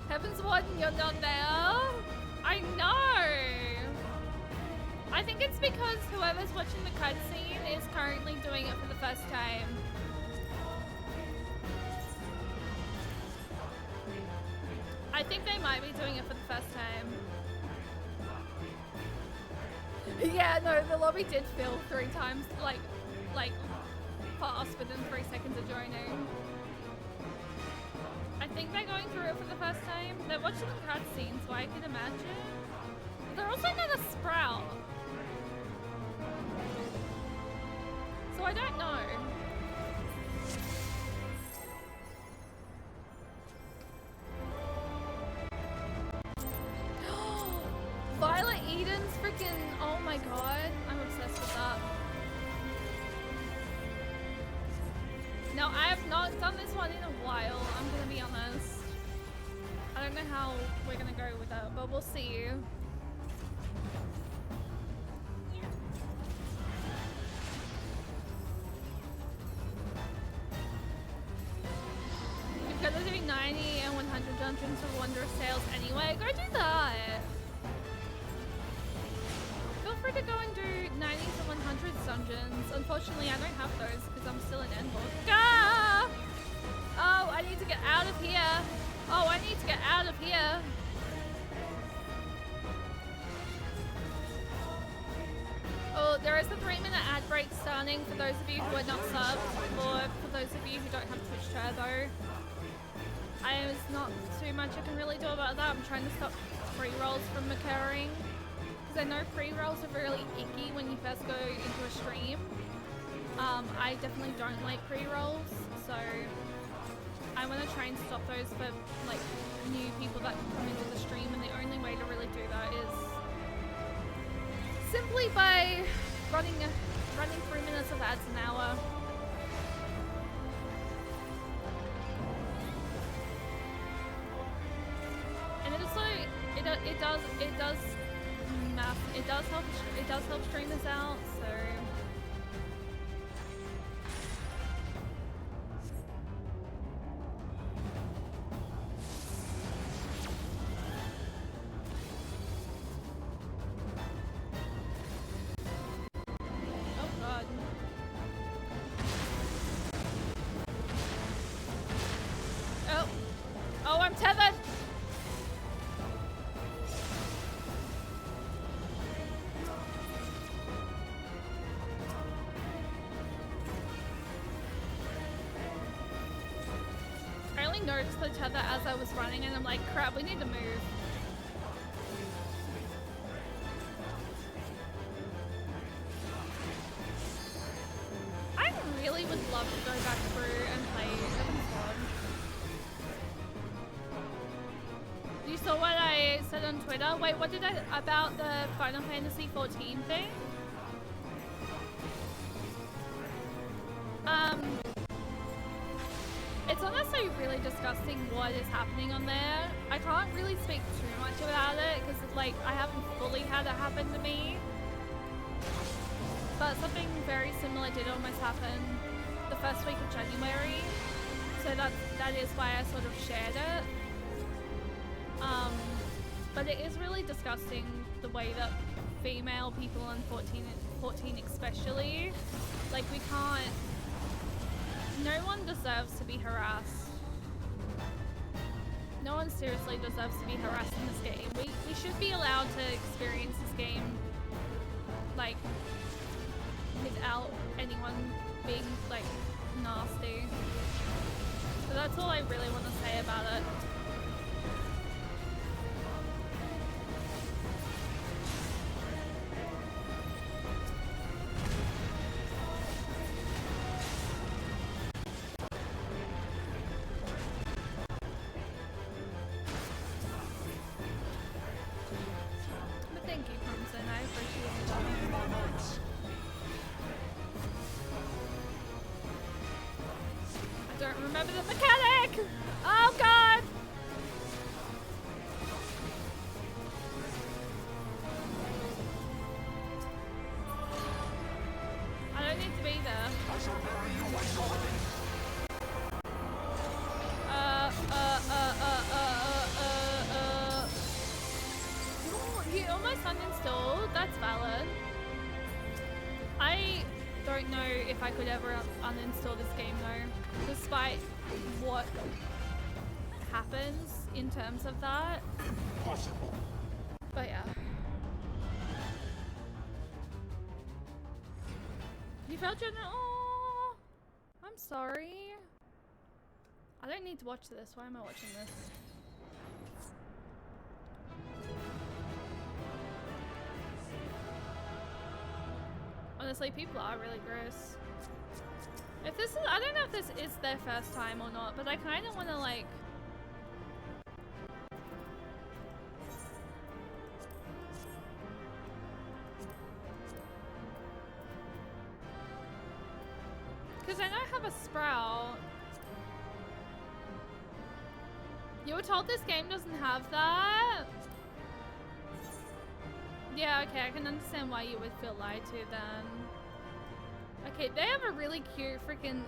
Heavensward and you're not there? I know! I think it's because whoever's watching the cutscene is currently doing it for the first time. I think they might be doing it for the first time. Yeah, no, the lobby did fill 3 times, like fast within 3 seconds of joining. I think they're going through it for the first time. They're watching the cutscene, so I can imagine. They're also not a sprout. So I don't know. Violet Eden's freaking, oh my god, I'm obsessed with that. Now, I have not done this one in a while, I'm gonna be honest. I don't know how we're gonna go with that, but we'll see. You've got to do 90 and 100 dungeons for Wondrous Tales anyway. Go do that! Feel free to go and do 90s and 100s dungeons. Unfortunately, I don't have those because I'm still in Endwalker. Ah! Oh, I need to get out of here. Oh, I need to get out of here. Oh, there is a 3-minute ad break starting for those of you who are not subbed, or for those of you who don't have Twitch Turbo. There's not too much I can really do about that. I'm trying to stop pre-rolls from occurring. Because I know pre-rolls are really icky when you first go into a stream. I definitely don't like pre-rolls, so I want to try and stop those for like new people that come into the stream, and the only way to really do that is simply by running 3 minutes of ads an hour. And it also it does help streamers out, so oh god. Oh, I'm tethered. Noticed the tether as I was running, and I'm like, crap, we need to move. I really would love to go back through and play Heavensward. You saw what I said on Twitter? Wait, what did I about the Final Fantasy XIV thing? It's honestly really disgusting what is happening on there. I can't really speak too much about it because like I haven't fully had it happen to me. But something very similar did almost happen the first week of January. So that is why I sort of shared it. But it is really disgusting the way that female people on 14 especially, like we can't. No one deserves to be harassed. No one seriously deserves to be harassed in this game. We should be allowed to experience this game like without anyone being like nasty. So that's all I really want to say about it. Remember the mechanic! Oh god! I don't need to be there. don't know if I could ever uninstall this game though, despite what happens in terms of that. Possible. But yeah. You felt your oh, I'm sorry. I don't need to watch this. Why am I watching this? Honestly, people are really gross. If this is, I don't know if this is their first time or not, but I kind of want to like. Because I know I have a sprout. You were told this game doesn't have that? Yeah, okay, I can understand why you would feel lied to then. Okay, they have a really cute freaking,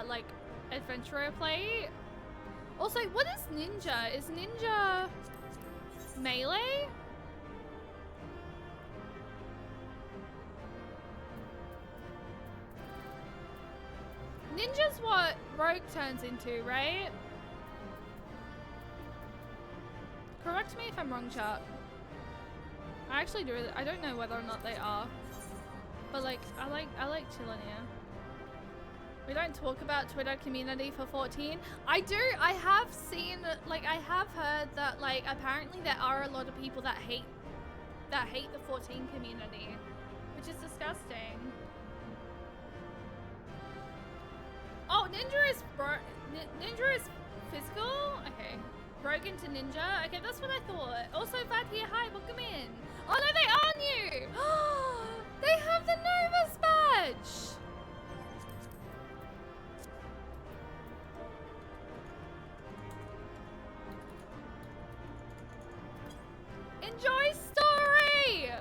like, adventurer plate. Also, what is ninja? Is ninja melee? Ninja's what rogue turns into, right? Correct me if I'm wrong, chat. I actually do. I don't know whether or not they are, but like, I like chilling here. We don't talk about Twitter community for 14. I do. I have seen, like, I have heard that, like, apparently there are a lot of people that hate the 14 community, which is disgusting. Oh, ninja is ninja is physical. Okay. Rogue into ninja. Okay, that's what I thought. Also, Vad here. Hi, welcome in. Oh no, they are new. They have the Novus badge. Enjoy story.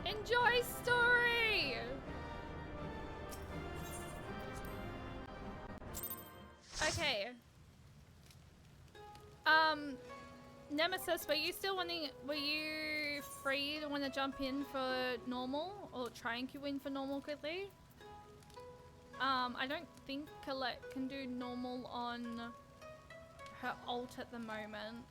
Enjoy story! Okay. Nemesis, were you free to want to jump in for normal? Or try and queue in for normal quickly? I don't think Colette can do normal on her ult at the moment.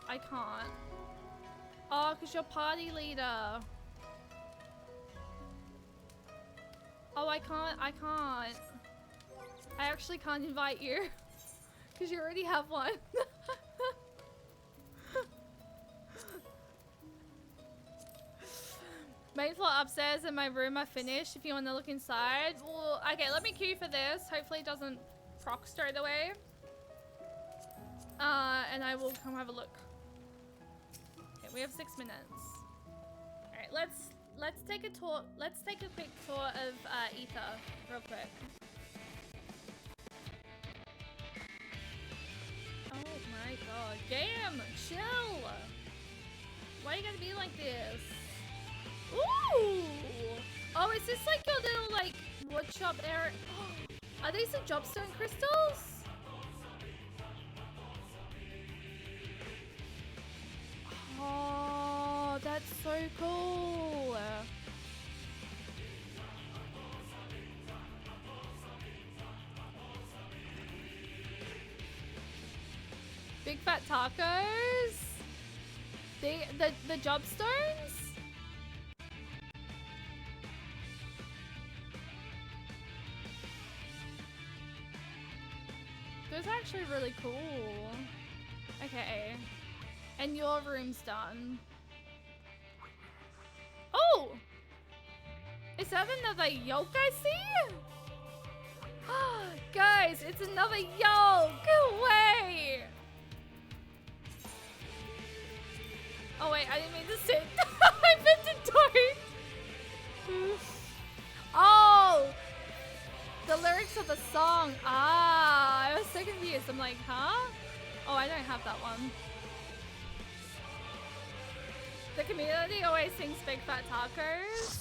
I can't. Oh, because you're party leader. Oh, I can't. I actually can't invite you. Because you already have one. Main floor upstairs and my room are finished if you want to look inside. Well, okay, let me queue for this. Hopefully it doesn't proc straight away. And I will come have a look. Okay, we have 6 minutes. Alright, let's take a tour. Let's take a quick tour of Ether real quick. Oh my god. Game! Chill! Why you gotta be like this? Ooh! Oh, is this like your little like woodshop area? Are these the Jobstone crystals? Oh, that's so cool. Big fat tacos? The Jobstones? Those are actually really cool. Okay. And your room's done. Oh! Is that another yolk I see? Guys, it's another yolk! Go away! Oh wait, I didn't mean to sit. I meant to don't. Oh! The lyrics of the song. Ah, I was so confused. I'm like, huh? Oh, I don't have that one. The community always sings Big Fat Tacos.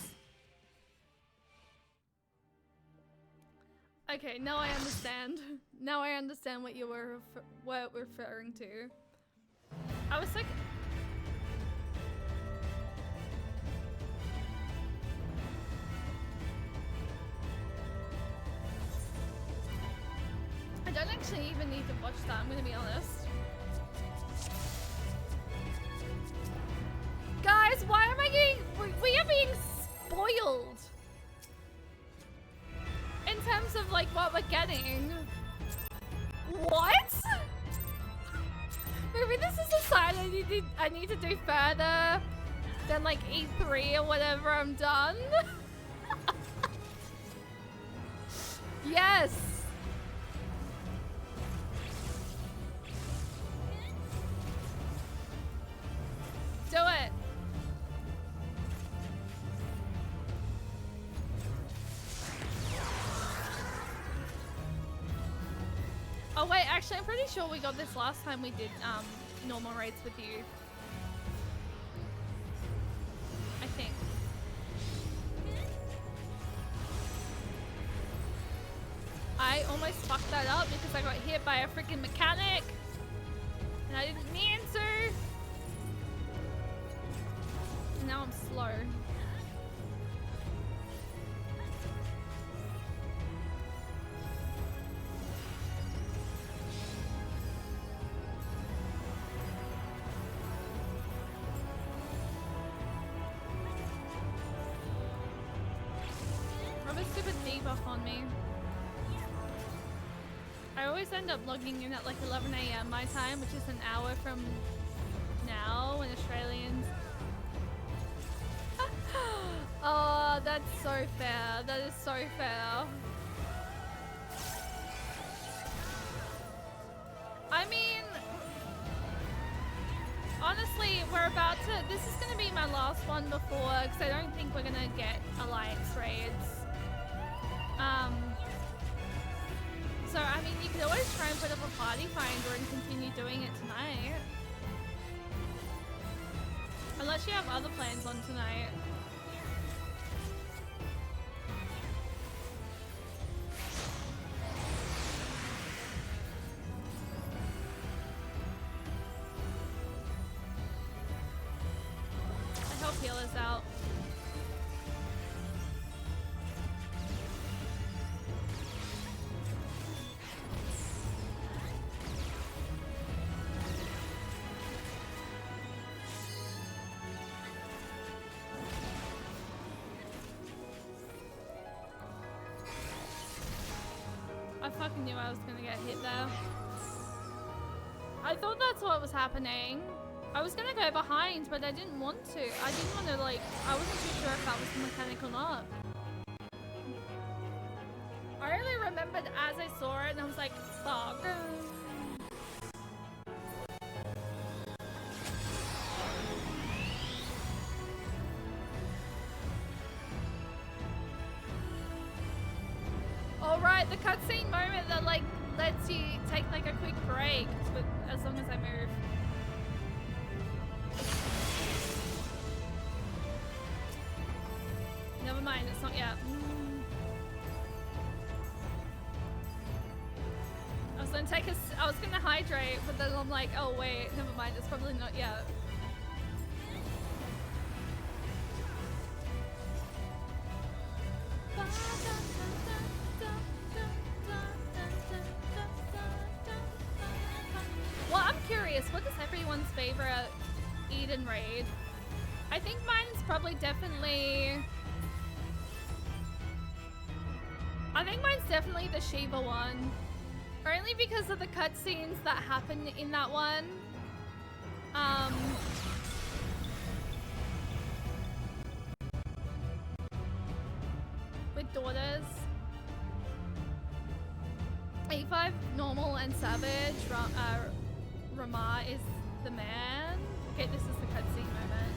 Okay, now I understand. Now I understand what you were referring to. I was like... I don't actually even need to watch that, I'm gonna be honest. Guys, why am I getting... We are being spoiled. In terms of like what we're getting. What? Maybe this is a sign I need to do further than like E3 or whatever. I'm done. Yes. Do it. Oh wait, actually I'm pretty sure we got this last time we did normal raids with you. I think. I almost fucked that up because I got hit by a freaking mechanic and I didn't mean to. And now I'm slow. Debuff on me. I always end up logging in at like 11 AM my time, which is an hour from now in Australians. Oh, that's so fair. That is so fair. I mean, honestly, we're about to... This is going to be my last one before, because I don't think we're going to get Alliance raids. So, I mean, you could always try and put up a party finder and continue doing it tonight. Unless you have other plans on tonight. I hope healer's out. I fucking knew I was gonna get hit there. I thought that's what was happening. I was gonna go behind, but I didn't want to. I didn't want to, like, I wasn't too sure if that was the mechanic or not. I only remembered as I saw it and I was like, fuck. Alright, the cutscene moment that like lets you take like a quick break, but as long as I move. Never mind, it's not yet. I was gonna hydrate, but then I'm like, oh wait, never mind, it's probably not yet. Well, I'm curious, what is everyone's favorite Eden raid? I think mine's probably definitely... I think mine's definitely the Shiva one. Only because of the cutscenes that happen in that one. With daughters. A5, normal and savage. Rama is the man. Okay, this is the cutscene moment.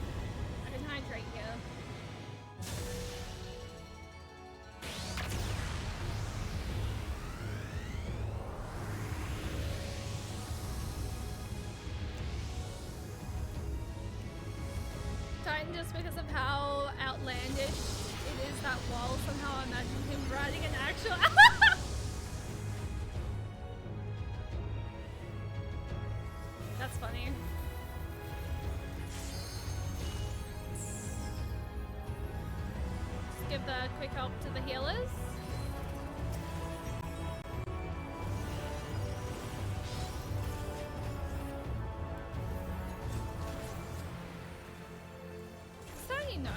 I can hydrate here. just because of how outlandish it is, that wall. Somehow I imagine him riding an actual... That's funny. Just give the quick help to the healers. So you know.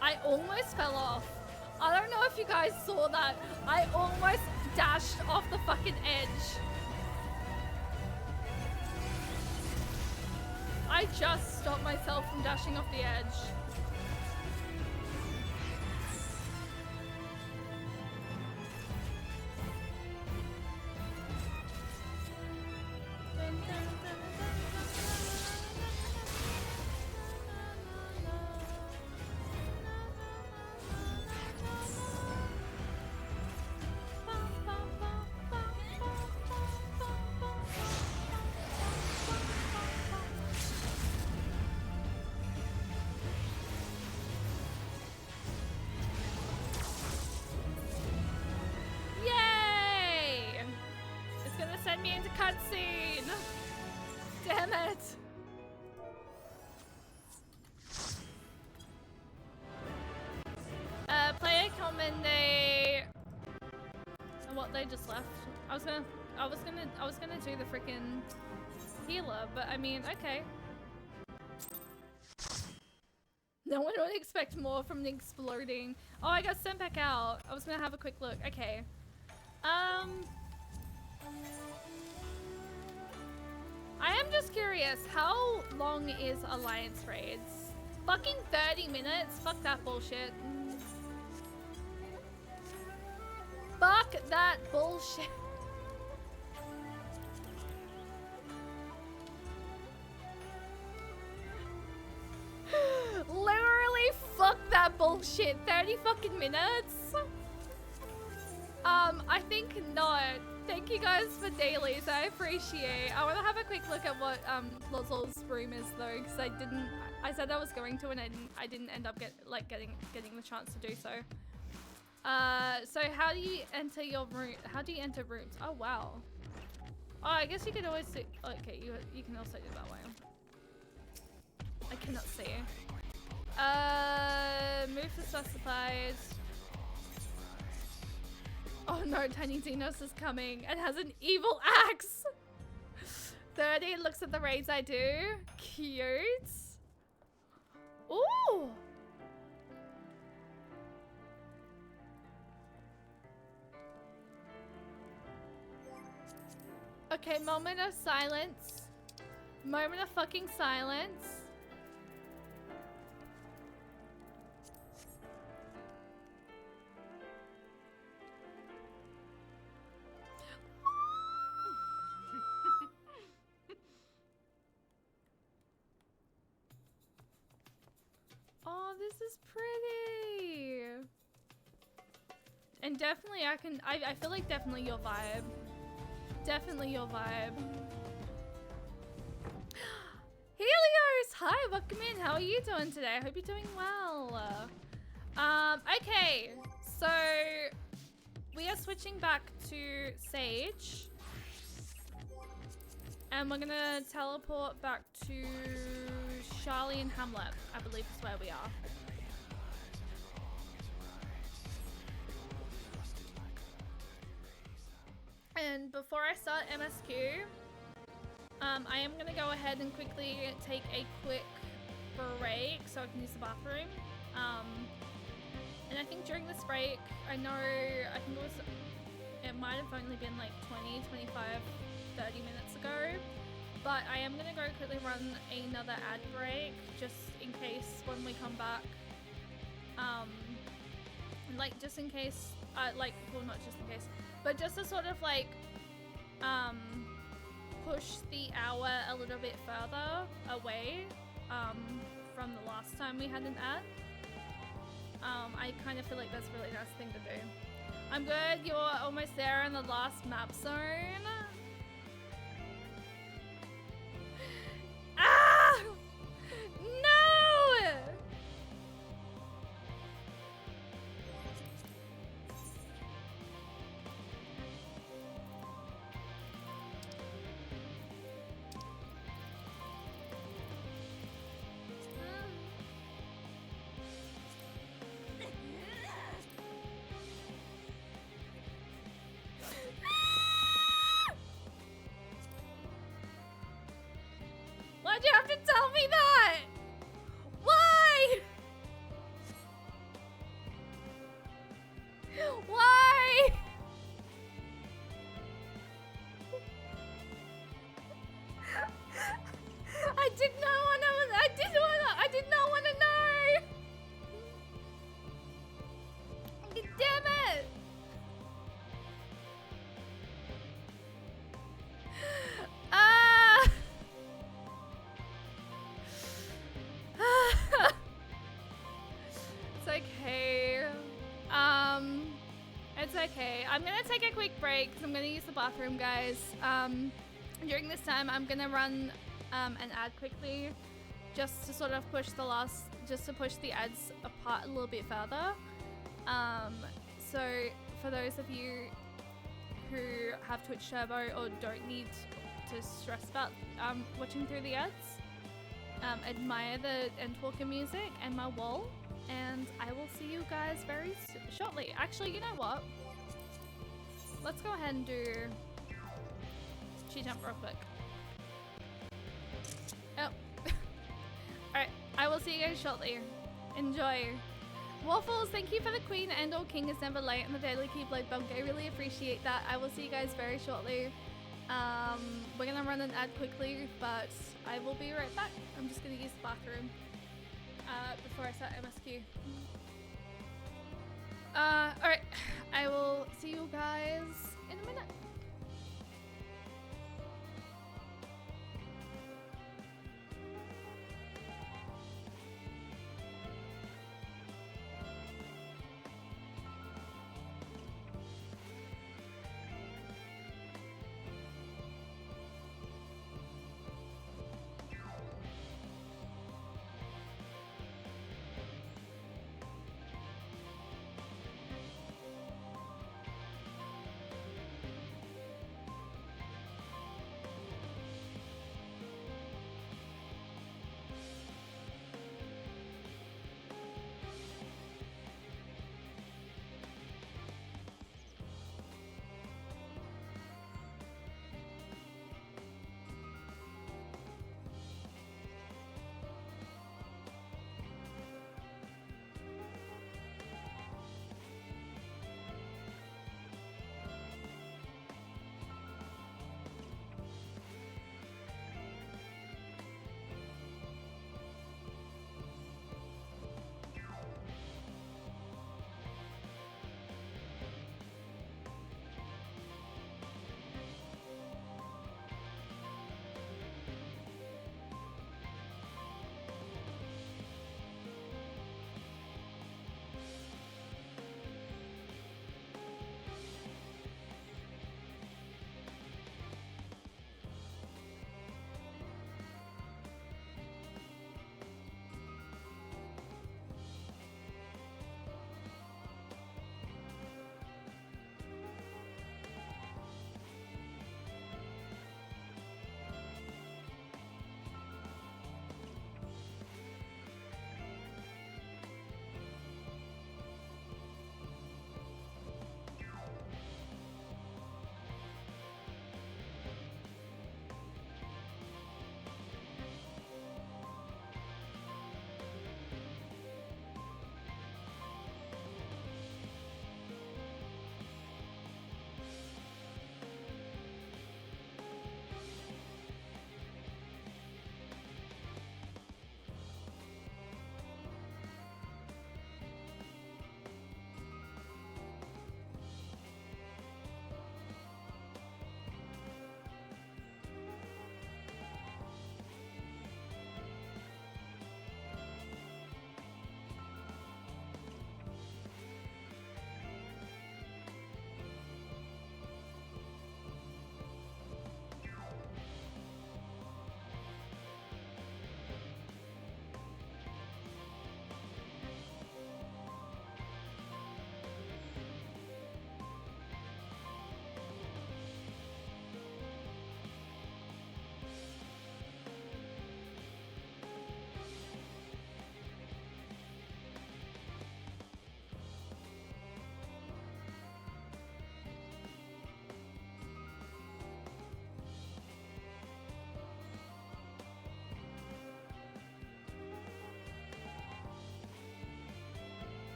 I almost fell off. I don't know if you guys saw that. I almost dashed off the fucking edge. I just stopped myself from dashing off the edge. Just left. I was gonna do the freaking healer, but I mean, okay. No one would expect more from the exploding. Oh, I got sent back out. I was gonna have a quick look. Okay. I am just curious, how long is Alliance raids? Fucking 30 minutes? Fuck that bullshit. Fuck that bullshit. Literally, fuck that bullshit. 30 fucking minutes? I think not. Thank you guys for dailies. I appreciate. I want to have a quick look at what Lozol's room is though, because I said I was going to, and I didn't end up getting the chance to do so. So how do you enter your room? How do you enter rooms? Oh wow. Oh, I guess you could always do. Okay, you can also do that way. I cannot see. Move to specified. Oh no, Tiny Dinos is coming and has an evil axe. 30 looks at the raids I do. Cute. Ooh. Okay, moment of silence. Moment of fucking silence. Oh, this is pretty. And definitely I feel like definitely your vibe. Definitely your vibe. Helios! Hi, welcome in. How are you doing today? I hope you're doing well. Okay, so we are switching back to Sage. And we're gonna teleport back to Charlie and Hamlet, I believe is where we are. And before I start MSQ, I am going to go ahead and quickly take a quick break so I can use the bathroom. And I think during this break, I think it might have only been like 20, 25, 30 minutes ago. But I am going to go quickly run another ad break just in case when we come back. Like just in case, well not just in case, but just to sort of like push the hour a little bit further away from the last time we had an ad. I kind of feel like that's a really nice thing to do. I'm good. You're almost there in the last map zone. Ah! No! Why'd you have to tell me that? Why? Why? I did not want to. I did not want to know. Damn it! Ah! It's okay. It's okay. I'm gonna take a quick break because I'm gonna use the bathroom, guys. During this time, I'm gonna run an ad quickly, just to sort of push the ads apart a little bit further. So for those of you who have Twitch Turbo or don't need to stress about watching through the ads, admire the Endwalker music and my wall, and I will see you guys very shortly. Actually, you know what? Let's go ahead and do cheat jump real quick. Oh. Alright, I will see you guys shortly. Enjoy. Waffles, thank you for the Queen and or King is never late in the Daily Keyblade bunk. I really appreciate that. I will see you guys very shortly. We're gonna run an ad quickly, but I will be right back. I'm just gonna use the bathroom before I start MSQ. Alright, I will see you guys in a minute.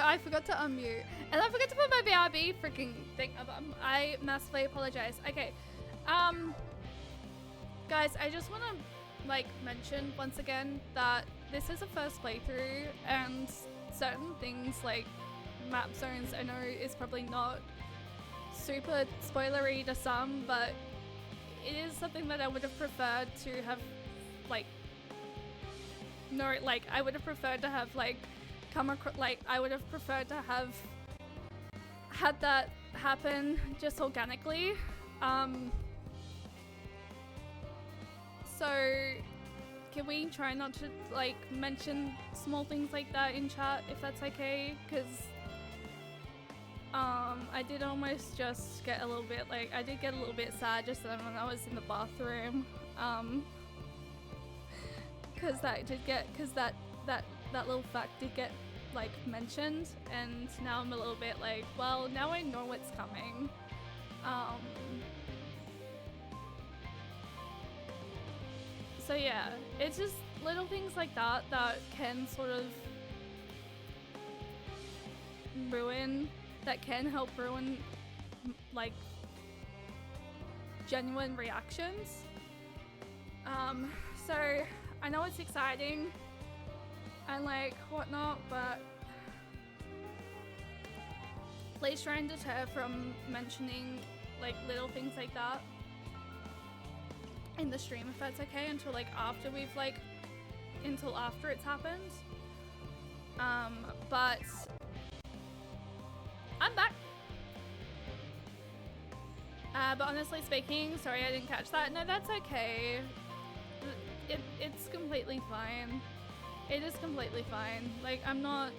I forgot to unmute. And I forgot to put my BRB freaking thing up. I massively apologize. Okay. Guys, I just want to like mention once again that this is a first playthrough and certain things like map zones I know is probably not super spoilery to some, but it is something that I would have preferred to have like I would have preferred to have like come across, like I would have preferred to have had that happen just organically. So can we try not to like mention small things like that in chat if that's okay? Because I did almost just get a little bit like I did get a little bit sad just then when I was in the bathroom. Because that little fact did get like mentioned, and now I'm a little bit like, well, now I know what's coming. So yeah, it's just little things like that that can sort of help ruin like genuine reactions. So I know it's exciting and like whatnot, but please try and deter from mentioning like little things like that in the stream if that's okay until after it's happened. But I'm back. But honestly speaking, sorry I didn't catch that. No, that's okay. It's completely fine. It is completely fine. Like, I'm not...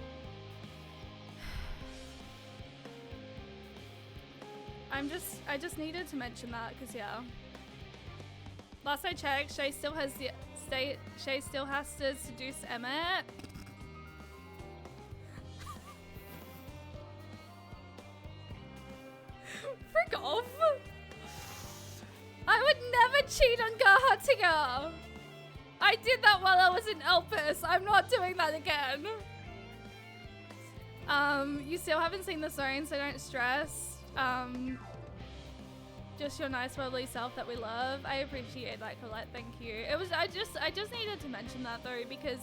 I just needed to mention that, because yeah. Last I checked, Shay still has to seduce Emmett. Frick off! I would never cheat on Garhatiga! I did that while I was in Elpis. I'm not doing that again. You still haven't seen the zone, so don't stress. Just your nice, bubbly self that we love. I appreciate that, Colette. Thank you. I just needed to mention that though, because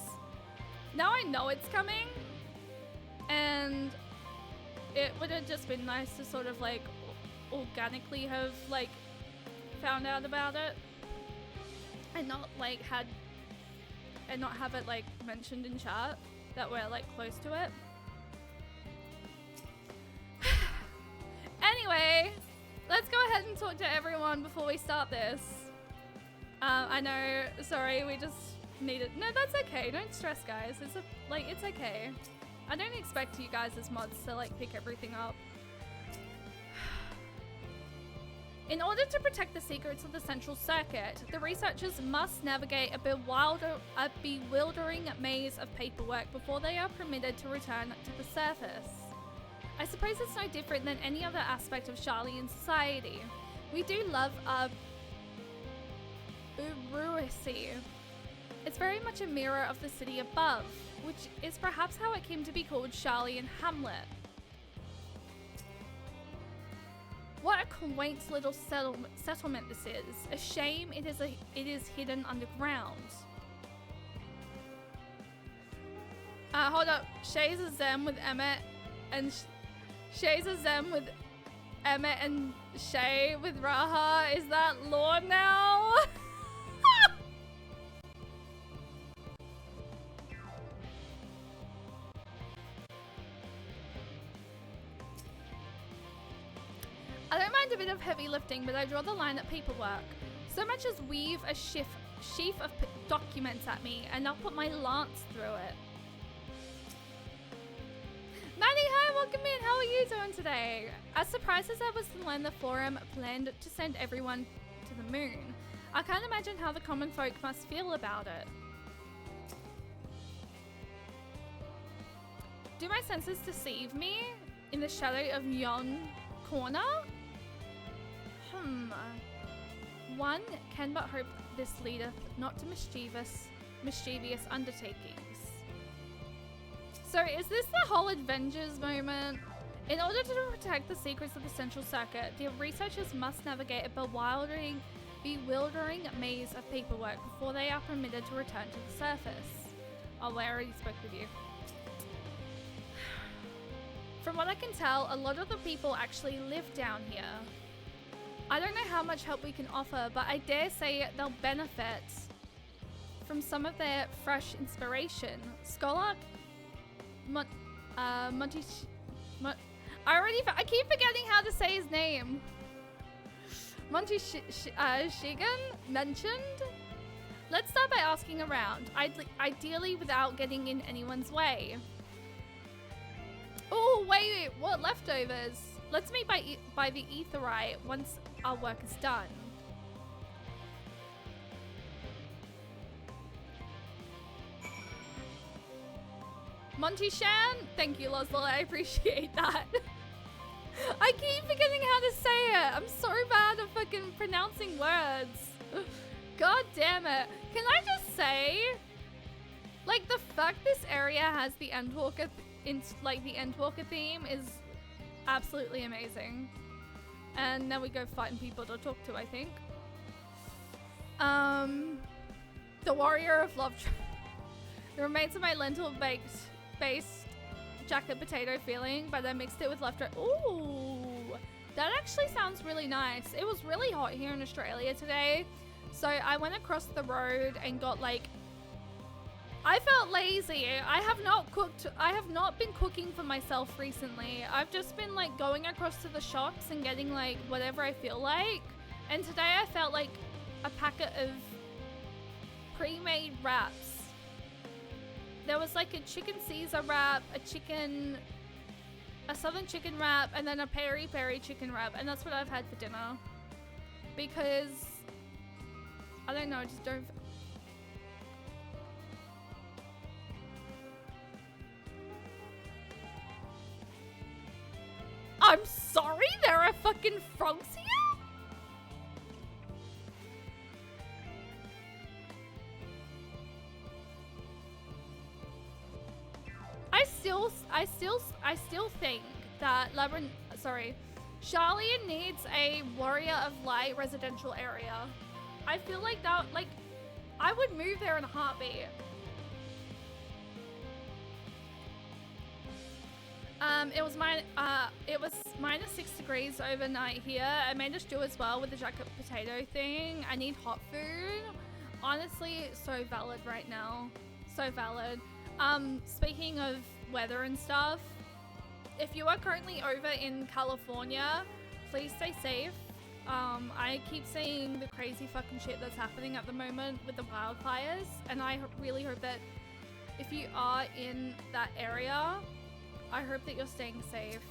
now I know it's coming, and it would have just been nice to sort of like organically have like found out about it, and not have it like mentioned in chat that we're like close to it. Anyway, let's go ahead and talk to everyone before we start this. I know, sorry, we just needed. No, that's okay. Don't stress, guys. It's okay. I don't expect you guys as mods to like pick everything up. In order to protect the secrets of the central circuit, the researchers must navigate a bewildering maze of paperwork before they are permitted to return to the surface. I suppose it's no different than any other aspect of Sharlayan society. We do love our bureaucracy. It's very much a mirror of the city above, which is perhaps how it came to be called Sharlayan Hamlet. What a quaint little settlement this is. A shame it is hidden underground. Hold up. Shay's a Zem with Emmett and Shay's a Zem with Emmett and Shay with Raha. Is that lore now? I don't mind a bit of heavy lifting, but I draw the line at paperwork. So much as weave a sheaf of documents at me, and I'll put my lance through it. Maddie, hi, welcome in. How are you doing today? As surprised as I was to learn the forum planned to send everyone to the moon, I can't imagine how the common folk must feel about it. Do my senses deceive me in the shadow of yon corner? One can but hope this leadeth not to mischievous undertakings. So is this the whole Avengers moment? In order to protect the secrets of the Central Circuit, the researchers must navigate a bewildering maze of paperwork before they are permitted to return to the surface. Oh, I already spoke with you. From what I can tell, a lot of the people actually live down here. I don't know how much help we can offer, but I dare say they'll benefit from some of their fresh inspiration. Scholar I keep forgetting how to say his name. Monty Shigan mentioned. Let's start by asking around, ideally without getting in anyone's way. Oh, wait, what leftovers? Let's meet by the Etherite once our work is done. Monty Shan, thank you, Loslo. I appreciate that. I keep forgetting how to say it. I'm so bad at fucking pronouncing words. God damn it. Can I just say, like, the fact this area has the Endwalker, the Endwalker theme is absolutely amazing. And now we go fighting people to talk to, I think. The Warrior of Love. The remains of my lentil-based jacket potato filling, but I mixed it with leftover. Ooh, that actually sounds really nice. It was really hot here in Australia today, so I went across the road and got like. I felt lazy. I have not been cooking for myself recently. I've just been like going across to the shops and getting like whatever I feel like. And today I felt like a packet of pre-made wraps. There was like a chicken Caesar wrap, a southern chicken wrap, and then a peri peri chicken wrap, and that's what I've had for dinner. Because I don't know, just don't. I'm sorry, there are fucking frogs here? I still think that Charlian needs a Warrior of Light residential area. I feel like that, like, I would move there in a heartbeat. It was -6 degrees overnight here. I made a stew as well with the jacket potato thing. I need hot food. Honestly, so valid right now. So valid. Speaking of weather and stuff, if you are currently over in California, please stay safe. I keep seeing the crazy fucking shit that's happening at the moment with the wildfires, and I really hope that if you are in that area, I hope that you're staying safe.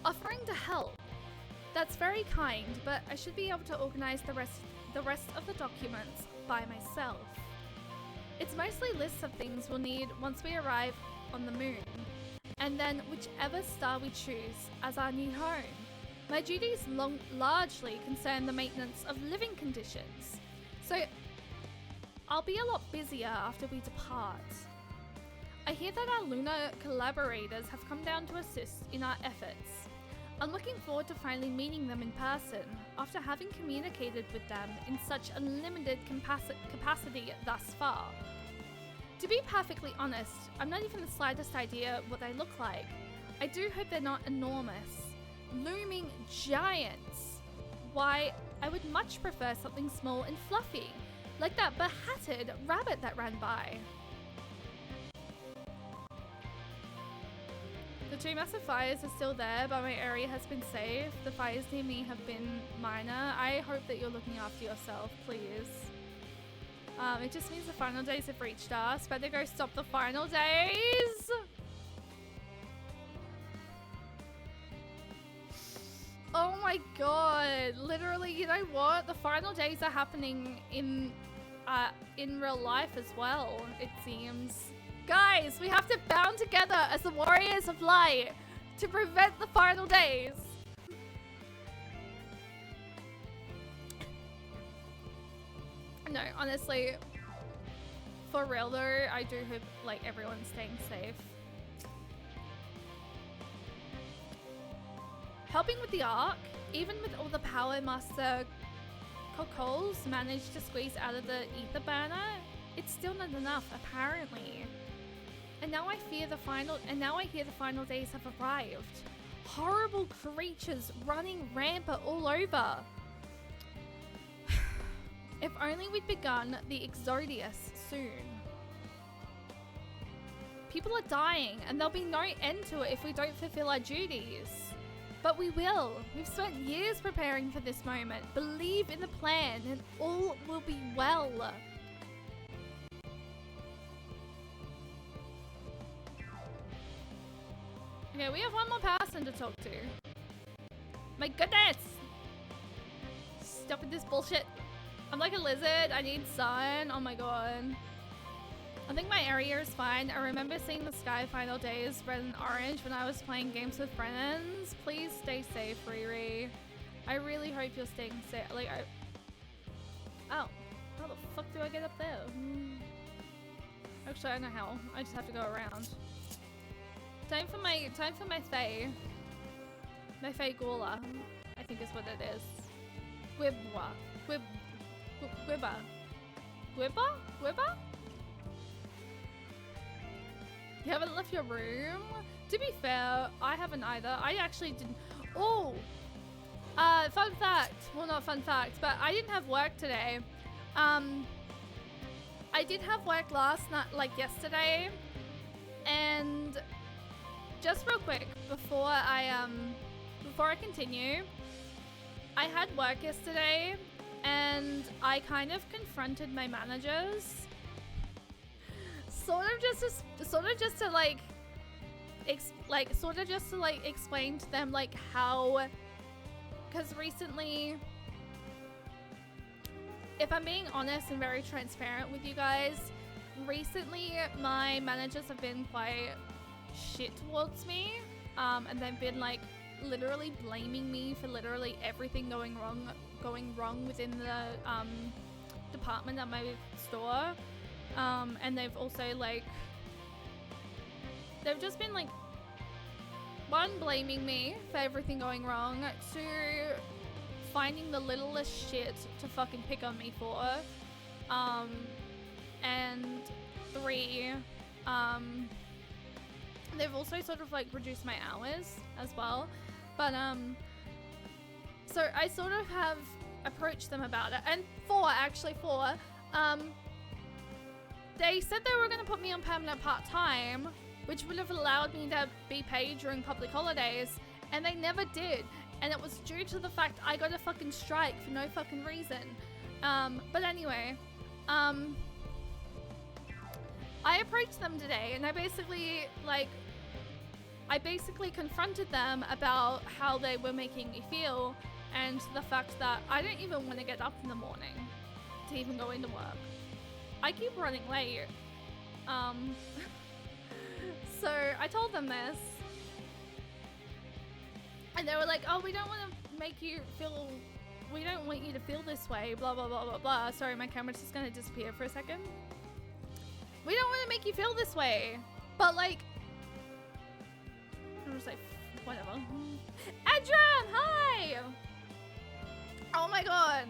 Offering to help. That's very kind, but I should be able to organize the rest of the documents by myself. It's mostly lists of things we'll need once we arrive on the moon, and then whichever star we choose as our new home. My duties largely concern the maintenance of living conditions, so I'll be a lot busier after we depart. I hear that our lunar collaborators have come down to assist in our efforts. I'm looking forward to finally meeting them in person after having communicated with them in such a limited capacity thus far. To be perfectly honest, I'm not even the slightest idea what they look like. I do hope they're not enormous, looming giants. Why, I would much prefer something small and fluffy, like that behatted rabbit that ran by. The two massive fires are still there, but my area has been safe. The fires near me have been minor. I hope that you're looking after yourself, please. It just means the final days have reached us. Better go stop the final days! Oh my god. Literally, you know what? The final days are happening in real life as well, it seems. Guys, we have to band together as the Warriors of Light to prevent the final days. No, honestly, For real though, I do hope like everyone's staying safe. Helping with the arc, even with all the Power Master Cocols managed to squeeze out of the ether banner, it's still not enough, apparently. And now I hear the final days have arrived. Horrible creatures running rampant all over. If only we'd begun the Exodius soon. People are dying, and there'll be no end to it if we don't fulfill our duties. But we will. We've spent years preparing for this moment. Believe in the plan, and all will be well. Okay, we have one more person to talk to. My goodness! Stop with this bullshit. I'm like a lizard. I need sun. Oh my god. I think my area is fine. I remember seeing the sky final days red and orange when I was playing games with friends. Please stay safe, Riri. I really hope you're staying safe. Like, oh, how the fuck do I get up there? Actually, I don't know how. I just have to go around. Time for my Fae. My Fae Gula, I think is what it is. Gwibwa. Gwibba. You haven't left your room? To be fair, I haven't either. I actually didn't. Oh! Fun fact. Well, not fun fact, but I didn't have work today. I did have work last night, like yesterday. And just real quick, before I continue, I had work yesterday and I kind of confronted my managers. Sort of just to explain to them like how, because recently, if I'm being honest and very transparent with you guys, recently my managers have been quite shit towards me, and they've been like literally blaming me for literally everything going wrong within the department at my store. And they've also like, they've just been like, one, blaming me for everything going wrong, two, finding the littlest shit to fucking pick on me for, and three, they've also sort of like reduced my hours as well. But so I sort of have approached them about it, and four, they said they were going to put me on permanent part-time, which would have allowed me to be paid during public holidays, and they never did. And it was due to the fact I got a fucking strike for no fucking reason. But anyway, I approached them today, and I basically confronted them about how they were making me feel, and the fact that I don't even want to get up in the morning to even go into work. I keep running late. So I told them this, and they were like, oh, we don't want you to feel this way, blah, blah, blah, blah, blah. Sorry, my camera's just gonna disappear for a second. We don't want to make you feel this way, but like, I'm just like, whatever. Adrian, hi! Oh my god.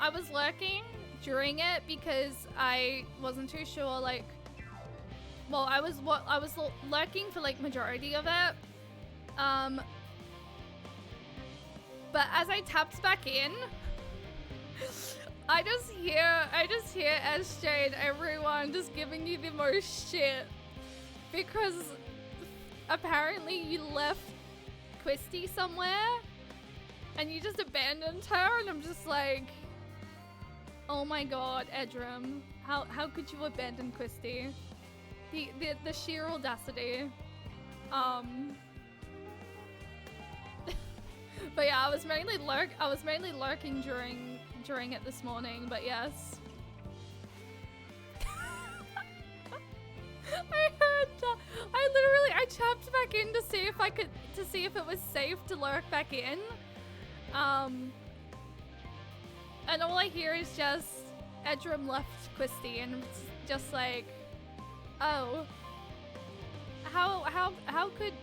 I was lurking during it because I wasn't too sure, like, well, I was lurking for like majority of it, but as I tapped back in, I just hear SJ and everyone just giving you the most shit because apparently you left Christy somewhere and you just abandoned her, and I'm just like, oh my god, Edram, how could you abandon Christy? The sheer audacity. But yeah, I was mainly lurking during it this morning, but yes. I heard that. I tapped back in to see if it was safe to lurk back in. And all I hear is just Edrum left Quisty, and it's just like, oh, how could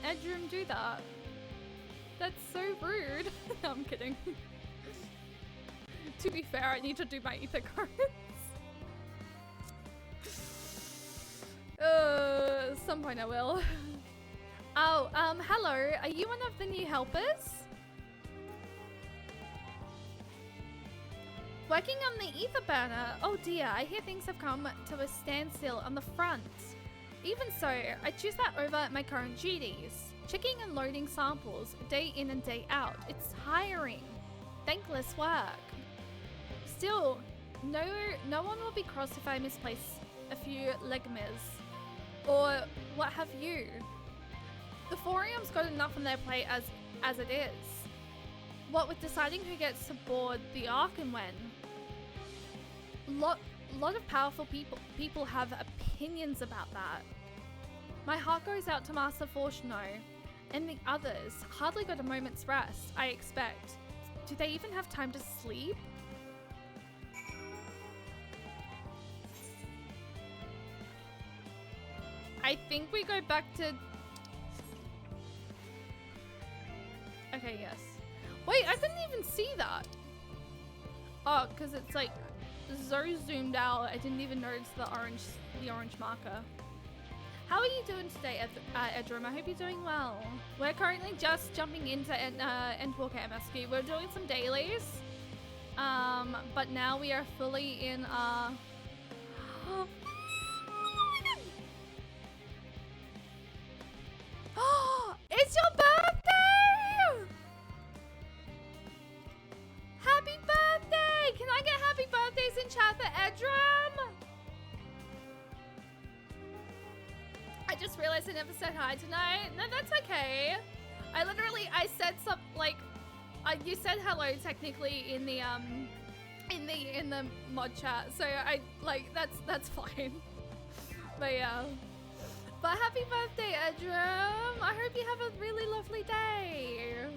Edrum do that? That's so rude. No, I'm kidding. To be fair, I need to do my ether cards. Some point I will. Oh, hello. Are you one of the new helpers? Working on the ether burner. Oh dear, I hear things have come to a standstill on the front. Even so, I choose that over my current duties. Checking and loading samples day in and day out. It's tiring. Thankless work. Still, no one will be cross if I misplace a few legmas. Or what have you. The Forum's got enough on their plate as it is. What with deciding who gets to board the Ark and when. Lot of powerful people have opinions about that. My heart goes out to Master Fortuno and the others. Hardly got a moment's rest, I expect. Do they even have time to sleep? I think we go back to... Okay, yes. Wait, I couldn't even see that. Oh, because it's like so zoomed out. I didn't even notice the orange marker. How are you doing today, Edrum? I hope you're doing well. We're currently just jumping into Endwalker MSQ. We're doing some dailies. But now we are fully in it's your birthday! Happy birthday! Can I get happy birthdays in chat for Edrum? I just realized I never said hi tonight. No, that's okay. I said some like, you said hello technically in the mod chat, so I like that's fine. But yeah. But happy birthday, Edrum! I hope you have a really lovely day.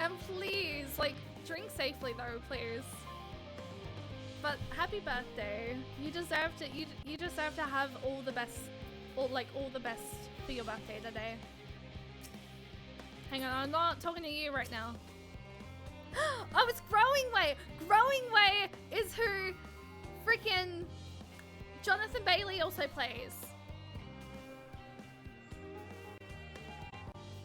And please, like, drink safely though, please. But happy birthday! You deserve to. You deserve to have all the best, all the best for your birthday today. Hang on, I'm not talking to you right now. Oh, it's Growing Way. Growing Way is who freaking Jonathan Bailey also plays.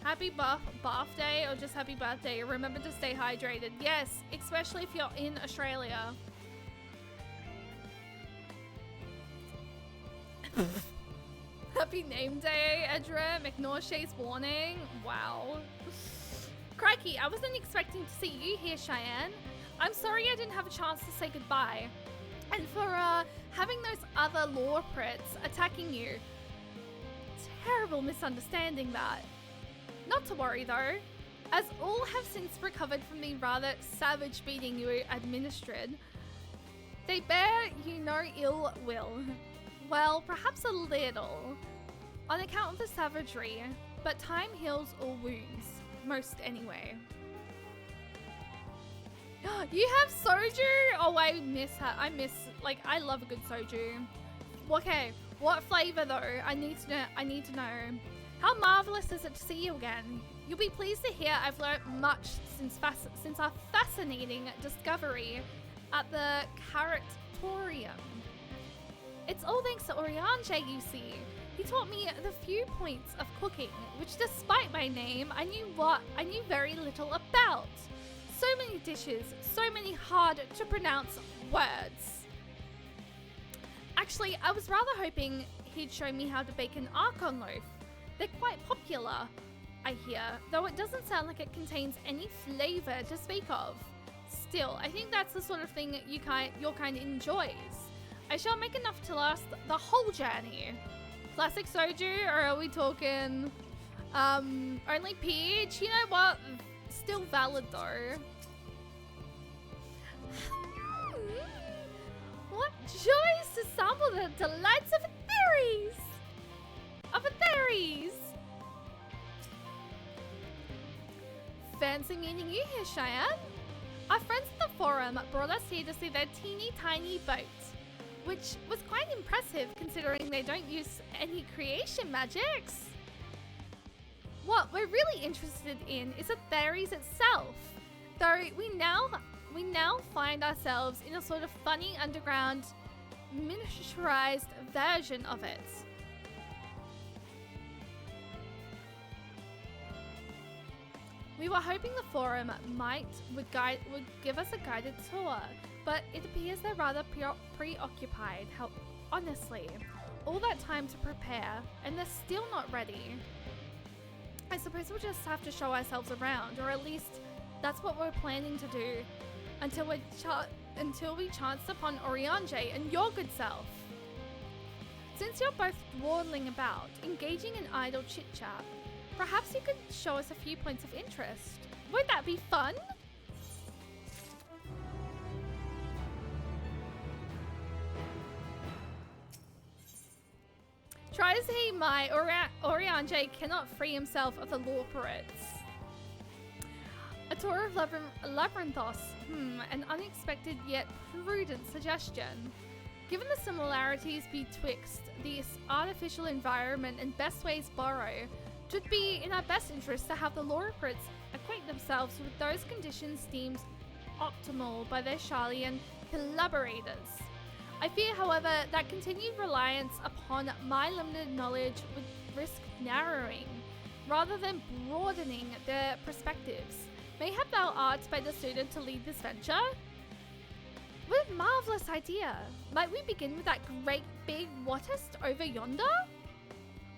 Happy birthday or just happy birthday. Remember to stay hydrated. Yes, especially if you're in Australia. Happy name day, Edrum. Ignore Shay's warning. Wow. Crikey, I wasn't expecting to see you here, Cheyenne. I'm sorry I didn't have a chance to say goodbye. And for having those other law prits attacking you. Terrible misunderstanding that. Not to worry though, as all have since recovered from the rather savage beating you administered. They bear you no ill will. Well, perhaps a little, on account of the savagery, but time heals all wounds. Most anyway. You have soju? Oh, I miss her. I love a good soju. Okay, what flavor though? I need to know. How marvelous is it to see you again? You'll be pleased to hear I've learnt much since our fascinating discovery at the Caratorium. It's all thanks to Oriange, you see. He taught me the few points of cooking, which despite my name, I knew very little about. So many dishes, so many hard to pronounce words. Actually, I was rather hoping he'd show me how to bake an Archon loaf. They're quite popular, I hear, though it doesn't sound like it contains any flavor to speak of. Still, I think that's the sort of thing your kind enjoys. I shall make enough to last the whole journey. Classic soju, or are we talking only peach? You know what? Still valid though. What joys to sample the delights of theories! fancy meeting you here, Cheyenne. Our friends at the forum brought us here to see their teeny tiny boat, which was quite impressive considering they don't use any creation magics. What we're really interested in is the theories itself, though we now find ourselves in a sort of funny underground miniaturized version of it. We were hoping the forum would give us a guided tour, but it appears they're rather preoccupied. How honestly, all that time to prepare and they're still not ready. I suppose we'll just have to show ourselves around, or at least that's what we're planning to do until we chanced upon Oriange and your good self. Since you're both dawdling about, engaging in idle chit-chat, perhaps you could show us a few points of interest. Would that be fun? Try as he might, Oriange cannot free himself of the Lawpirates. A tour of Labyrinthos, an unexpected yet prudent suggestion. Given the similarities betwixt this artificial environment and Bestway's Burrow, it would be in our best interest to have the Lawpirates acquaint themselves with those conditions deemed optimal by their Sharlayan collaborators. I fear, however, that continued reliance upon my limited knowledge would risk narrowing, rather than broadening their perspectives. Mayhap thou art better suited to lead this venture? What a marvelous idea! Might we begin with that great big watest over yonder?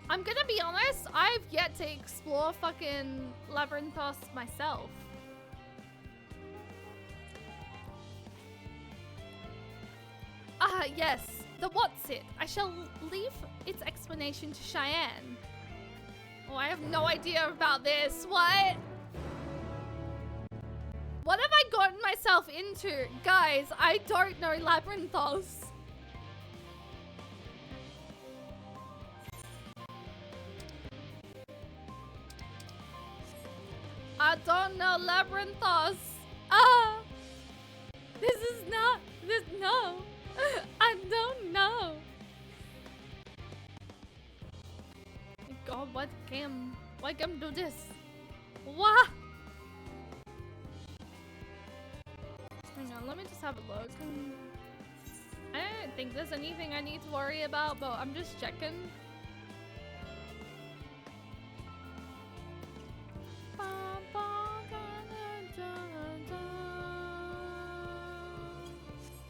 I'm gonna be honest, I've yet to explore fucking Labyrinthos myself. Ah, yes, the what's it. I shall leave its explanation to Cheyenne. Oh, I have no idea about this. What? What have I gotten myself into? Guys, I don't know Labyrinthos. I don't know Labyrinthos. Ah! No. I don't know. God, why can do this? What? Hang on, let me just have a look. I don't think there's anything I need to worry about, but I'm just checking. I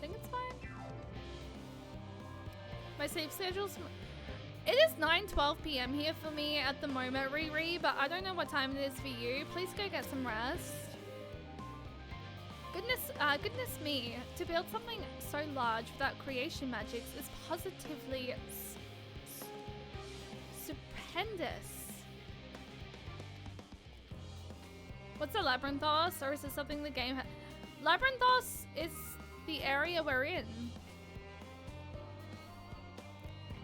think it's fine. My sleep schedule's... It is 9:12 p.m. here for me at the moment, Riri, but I don't know what time it is for you. Please go get some rest. Goodness me, to build something so large without creation magics is positively stupendous. What's a Labyrinthos, or is it something the game Labyrinthos is the area we're in.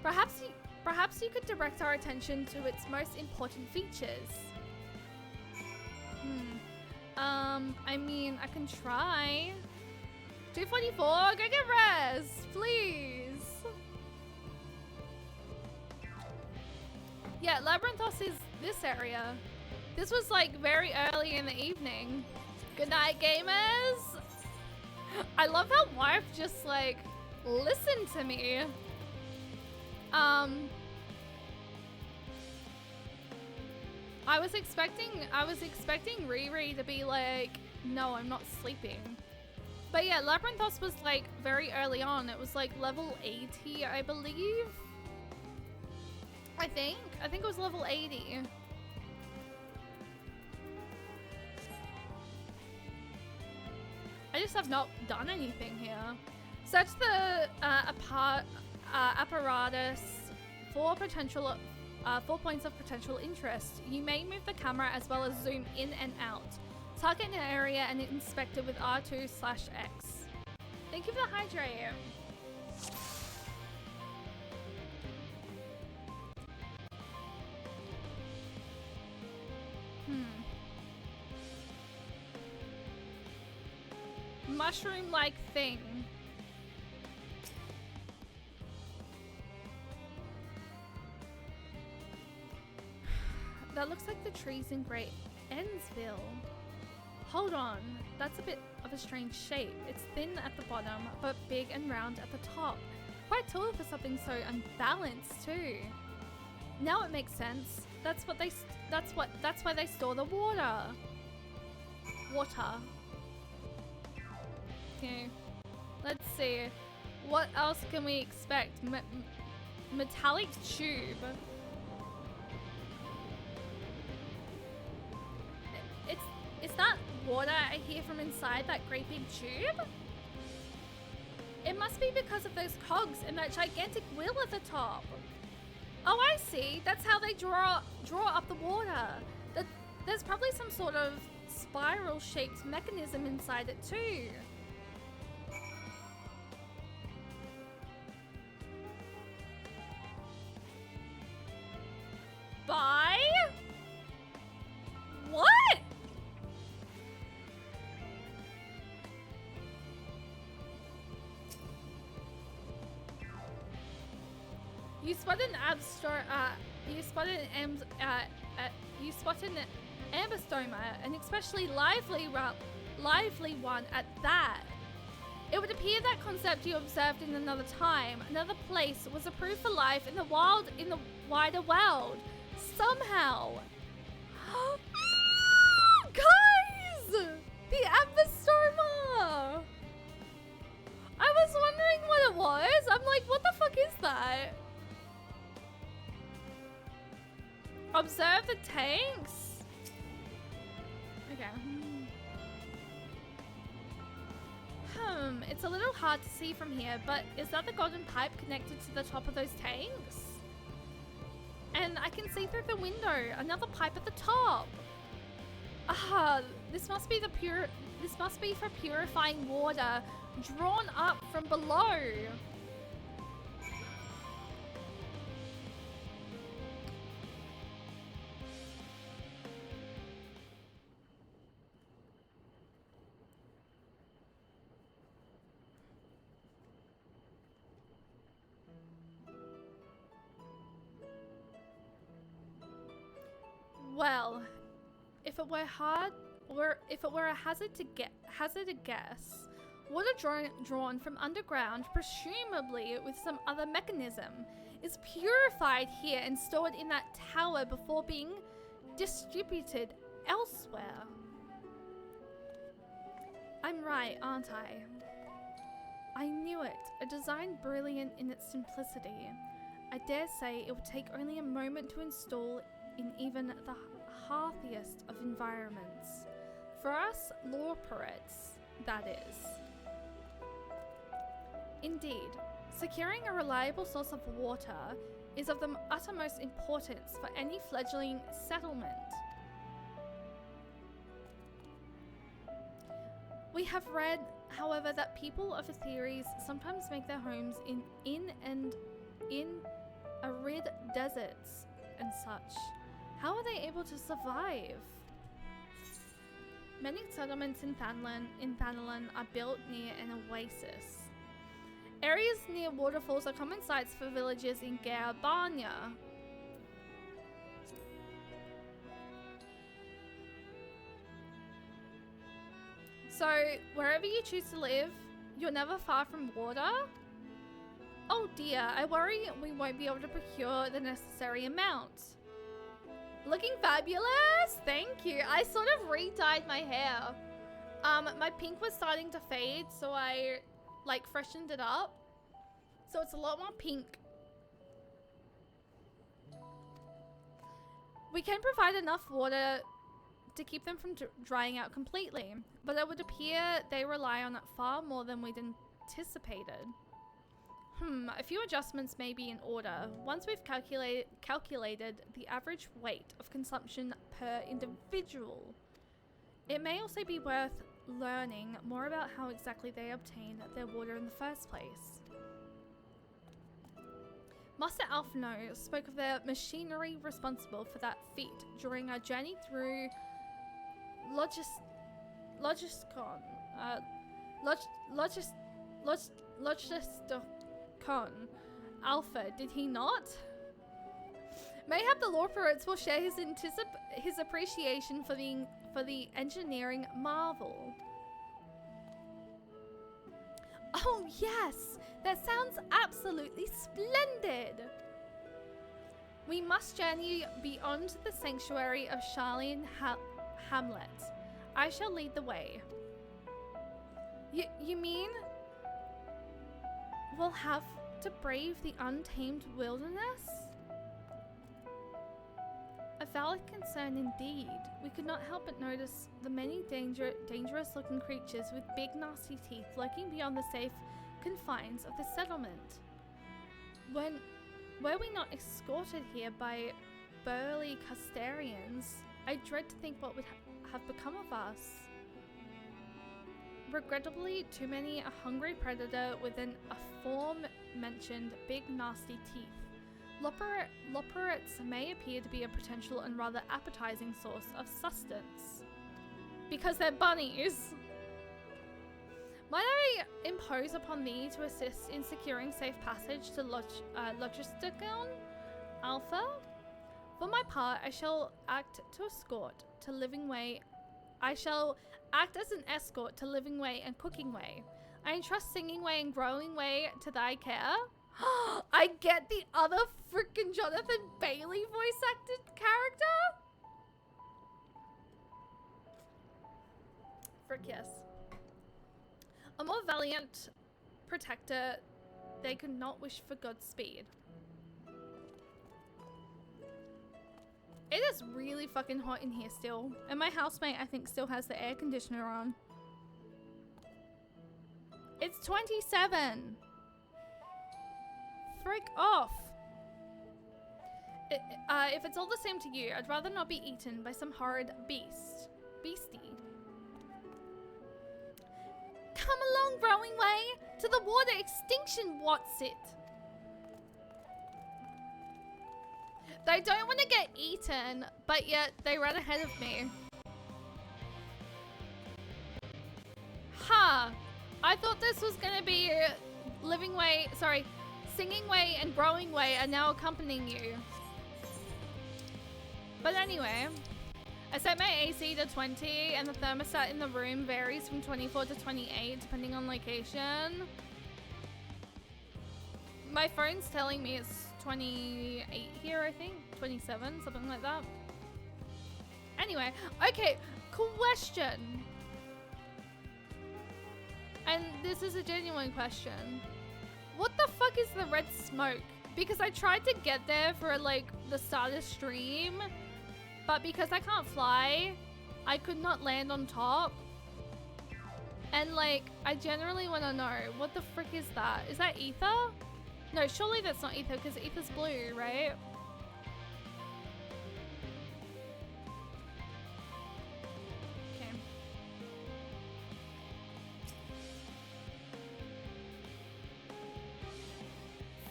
Perhaps you could direct our attention to its most important features. I mean, I can try. 244, go get rest, please. Yeah, Labyrinthos is this area. This was like very early in the evening. Good night, gamers. I love how wife just like listened to me. I was expecting Riri to be like, no, I'm not sleeping. But yeah, Labyrinthos was like very early on. It was like level 80, I believe. I think it was level 80. I just have not done anything here. Search the apparatus for potential 4 points of potential interest. You may move the camera as well as zoom in and out. Target an area and inspect it with R2/X. Thank you for the hydrate. mushroom-like thing. That looks like the trees in Great Ennsville. Hold on, that's a bit of a strange shape. It's thin at the bottom, but big and round at the top. Quite tall for something so unbalanced too. Now it makes sense. That's why they store the water. Okay. Let's see. What else can we expect? Metallic tube. It's not water I hear from inside that great big tube. It must be because of those cogs and that gigantic wheel at the top. Oh, I see. That's how they draw up the water. There's probably some sort of spiral-shaped mechanism inside it too. Bye? What? You spot an ambostoma, an especially lively one at that. It would appear that concept you observed in another time, another place, was approved for life in the wider world. Somehow. Guys! The ambostoma! I was wondering what it was. I'm like, what the fuck is that? Observe the tanks. Okay. It's a little hard to see from here, but is that the golden pipe connected to the top of those tanks? And I can see through the window another pipe at the top. This must be for purifying water drawn up from below. Well, if it were a hazard to guess, water drawn from underground, presumably with some other mechanism, is purified here and stored in that tower before being distributed elsewhere. I'm right, aren't I? I knew it. A design brilliant in its simplicity. I dare say it would take only a moment to install in even the heartiest of environments. For us law poets, that is. Indeed, securing a reliable source of water is of the uttermost importance for any fledgling settlement. We have read, however, that people of Etheres sometimes make their homes in arid deserts and such. How are they able to survive? Many settlements in Thanalan are built near an oasis. Areas near waterfalls are common sites for villagers in Garbania. So, wherever you choose to live, you're never far from water? Oh dear, I worry we won't be able to procure the necessary amount. Looking fabulous! Thank you. I sort of re-dyed my hair. My pink was starting to fade, so I like freshened it up. So it's a lot more pink. We can provide enough water to keep them from drying out completely, but it would appear they rely on it far more than we'd anticipated. A few adjustments may be in order. Once we've calculated the average weight of consumption per individual, it may also be worth learning more about how exactly they obtain their water in the first place. Master Alphino spoke of the machinery responsible for that feat during our journey through Logiscon. Logisticon Alpha, did he not? Mayhap the law poets will share his appreciation for the engineering marvel. Oh yes, that sounds absolutely splendid. We must journey beyond the sanctuary of Charlene Hamlet. I shall lead the way. You mean we'll have to brave the untamed wilderness? A valid concern indeed. We could not help but notice the many dangerous looking creatures with big nasty teeth lurking beyond the safe confines of the settlement. Were we not escorted here by burly Custarians, I dread to think what would have become of us. Regrettably, too many a hungry predator with an aforementioned big nasty teeth. Loporets may appear to be a potential and rather appetizing source of sustenance. Because they're bunnies! Might I impose upon thee to assist in securing safe passage to Logisticon Alpha? For my part, I shall act as an escort to Living Way and Cooking Way. I entrust Singing Way and Growing Way to thy care. I get the other freaking Jonathan Bailey voice acted character? Frick yes. A more valiant protector, they could not wish for Godspeed. It is really fucking hot in here still. And my housemate, I think, still has the air conditioner on. It's 27. Frick off. If it's all the same to you, I'd rather not be eaten by some horrid beastie. Come along, Growing Way, to the water extinction, what's it? They don't want to get eaten, but yet they ran ahead of me. Ha! I thought this was gonna be Living Way, sorry, Singing Way and Growing Way are now accompanying you. But anyway, I set my AC to 20 and the thermostat in the room varies from 24 to 28 depending on location. My phone's telling me it's 28 here, I think. 27, something like that. Anyway, okay, question. And this is a genuine question. What the fuck is the red smoke? Because I tried to get there for like the start of stream, but because I can't fly, I could not land on top. And like, I generally want to know, what the frick is that? Is that ether? No, surely that's not ether because ether's blue, right? Okay.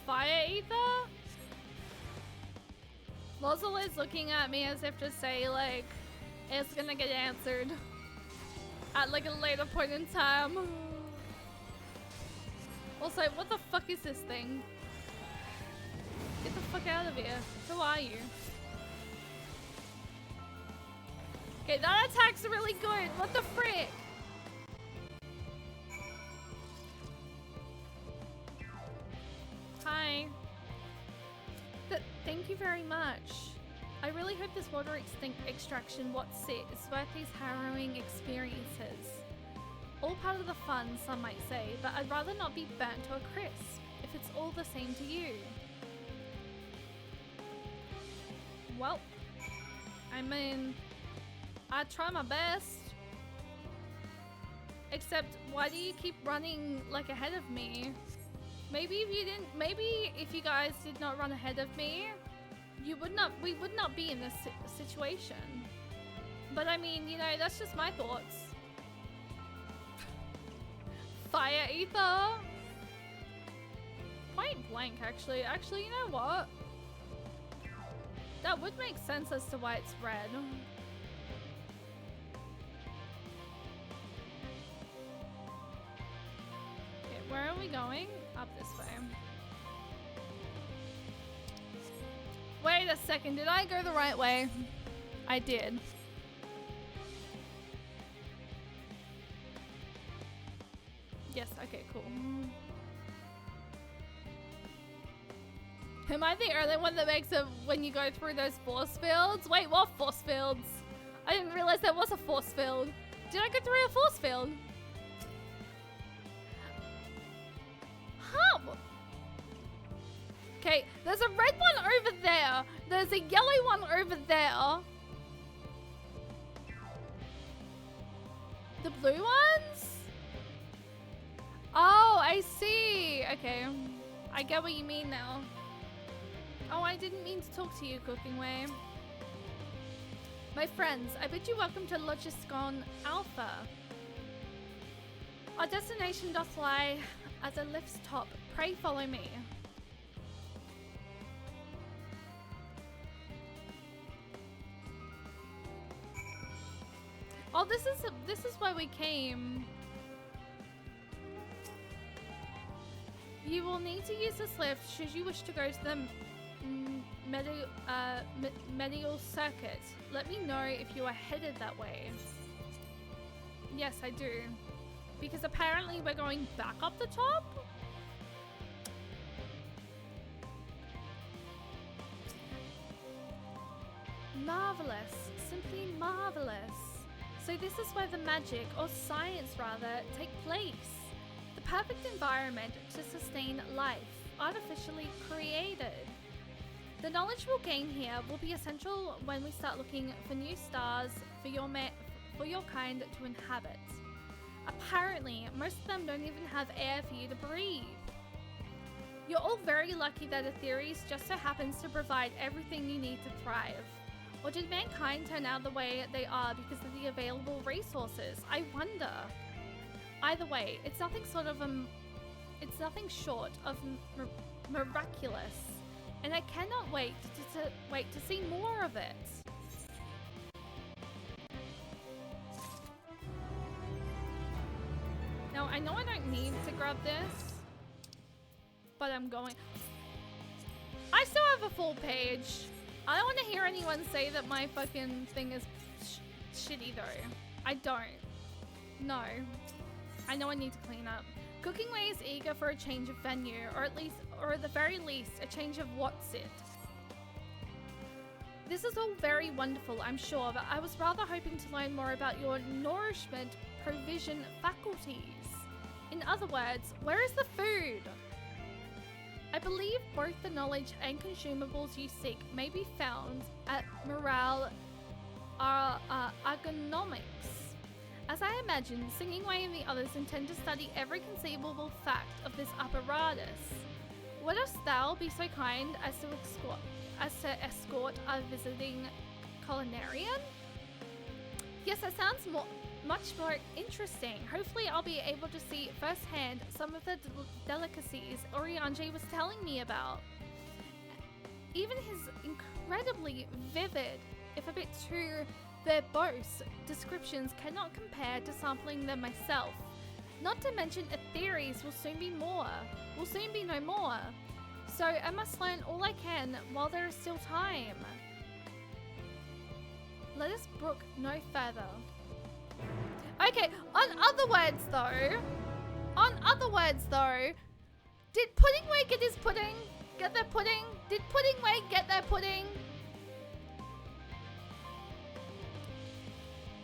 Fire ether? Lozel is looking at me as if to say, like, it's gonna get answered at like a later point in time. Also, what the fuck is this thing? Get the fuck out of here. Who are you? Okay, that attack's really good. What the frick? Hi. Thank you very much. I really hope this water extraction, what's it, is worth these harrowing experiences. All part of the fun, some might say, but I'd rather not be burnt to a crisp, if it's all the same to you. Well, I mean, I try my best. Except, why do you keep running, like, ahead of me? Maybe if you guys did not run ahead of me, we would not be in this situation. But I mean, you know, that's just my thoughts. Fire ether? Point blank, actually. Actually, you know what? That would make sense as to why it's red. we going? Up this way. Wait a second, did I go the right way? I did. Yes, okay, cool. Am I the only one that makes it when you go through those force fields? Wait, what force fields? I didn't realize there was a force field. Did I go through a force field? Huh? Okay, there's a red one over there. There's a yellow one over there. The blue ones? Oh, I see. Okay. I get what you mean now. Oh, I didn't mean to talk to you, Cooking Way. My friends, I bid you welcome to Logiscon Alpha. Our destination doth lie at the lift's top. Pray follow me. Oh, this is where we came. You will need to use this lift should you wish to go to the medial circuit. Let me know if you are headed that way. Yes, I do. Because apparently we're going back up the top? Marvelous. Simply marvelous. So this is where the magic, or science rather, take place. The perfect environment to sustain life, artificially created. The knowledge we'll gain here will be essential when we start looking for new stars for your kind to inhabit. Apparently, most of them don't even have air for you to breathe. You're all very lucky that Aetheres just so happens to provide everything you need to thrive. Or did mankind turn out the way they are because of the available resources? I wonder. Either way, it's nothing short of miraculous, and I cannot wait to see more of it. Now, I know I don't need to grab this, but I'm going. I still have a full page. I don't want to hear anyone say that my fucking thing is shitty though. I don't. No. I know I need to clean up. Cooking Way is eager for a change of venue, or at the very least, a change of what's it. This is all very wonderful, I'm sure, but I was rather hoping to learn more about your nourishment provision faculties. In other words, where is the food? I believe both the knowledge and consumables you seek may be found at Morale Ergonomics. As I imagine, Singing Way and the others intend to study every conceivable fact of this apparatus. Wouldst thou be so kind as to escort a visiting culinarian? Yes, that sounds much more interesting. Hopefully I'll be able to see firsthand some of the delicacies Orianji was telling me about. Even his incredibly vivid, if a bit too verbose, descriptions cannot compare to sampling them myself. Not to mention Aetheres will soon be no more. So I must learn all I can while there is still time. Let us brook no further. Okay, on other words though, did Pudding Way get his pudding? Get their pudding? Did Pudding Way get their pudding?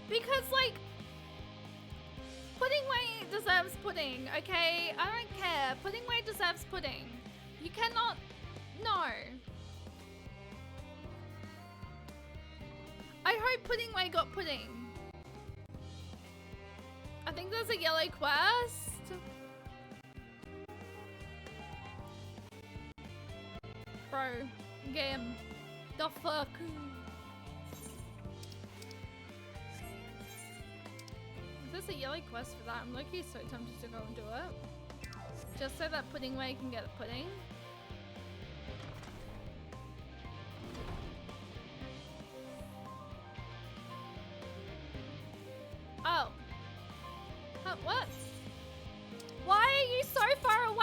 Because, like, Pudding Way deserves pudding, okay? I don't care. Pudding Way deserves pudding. You cannot... No. I hope Pudding Way got pudding. I think there's a yellow quest. Bro, game. The fuck? If there's a yellow quest for that, I'm lucky so tempted to go and do it. Just so that Pudding Way can get a pudding. Oh. Huh, what? Why are you so far away?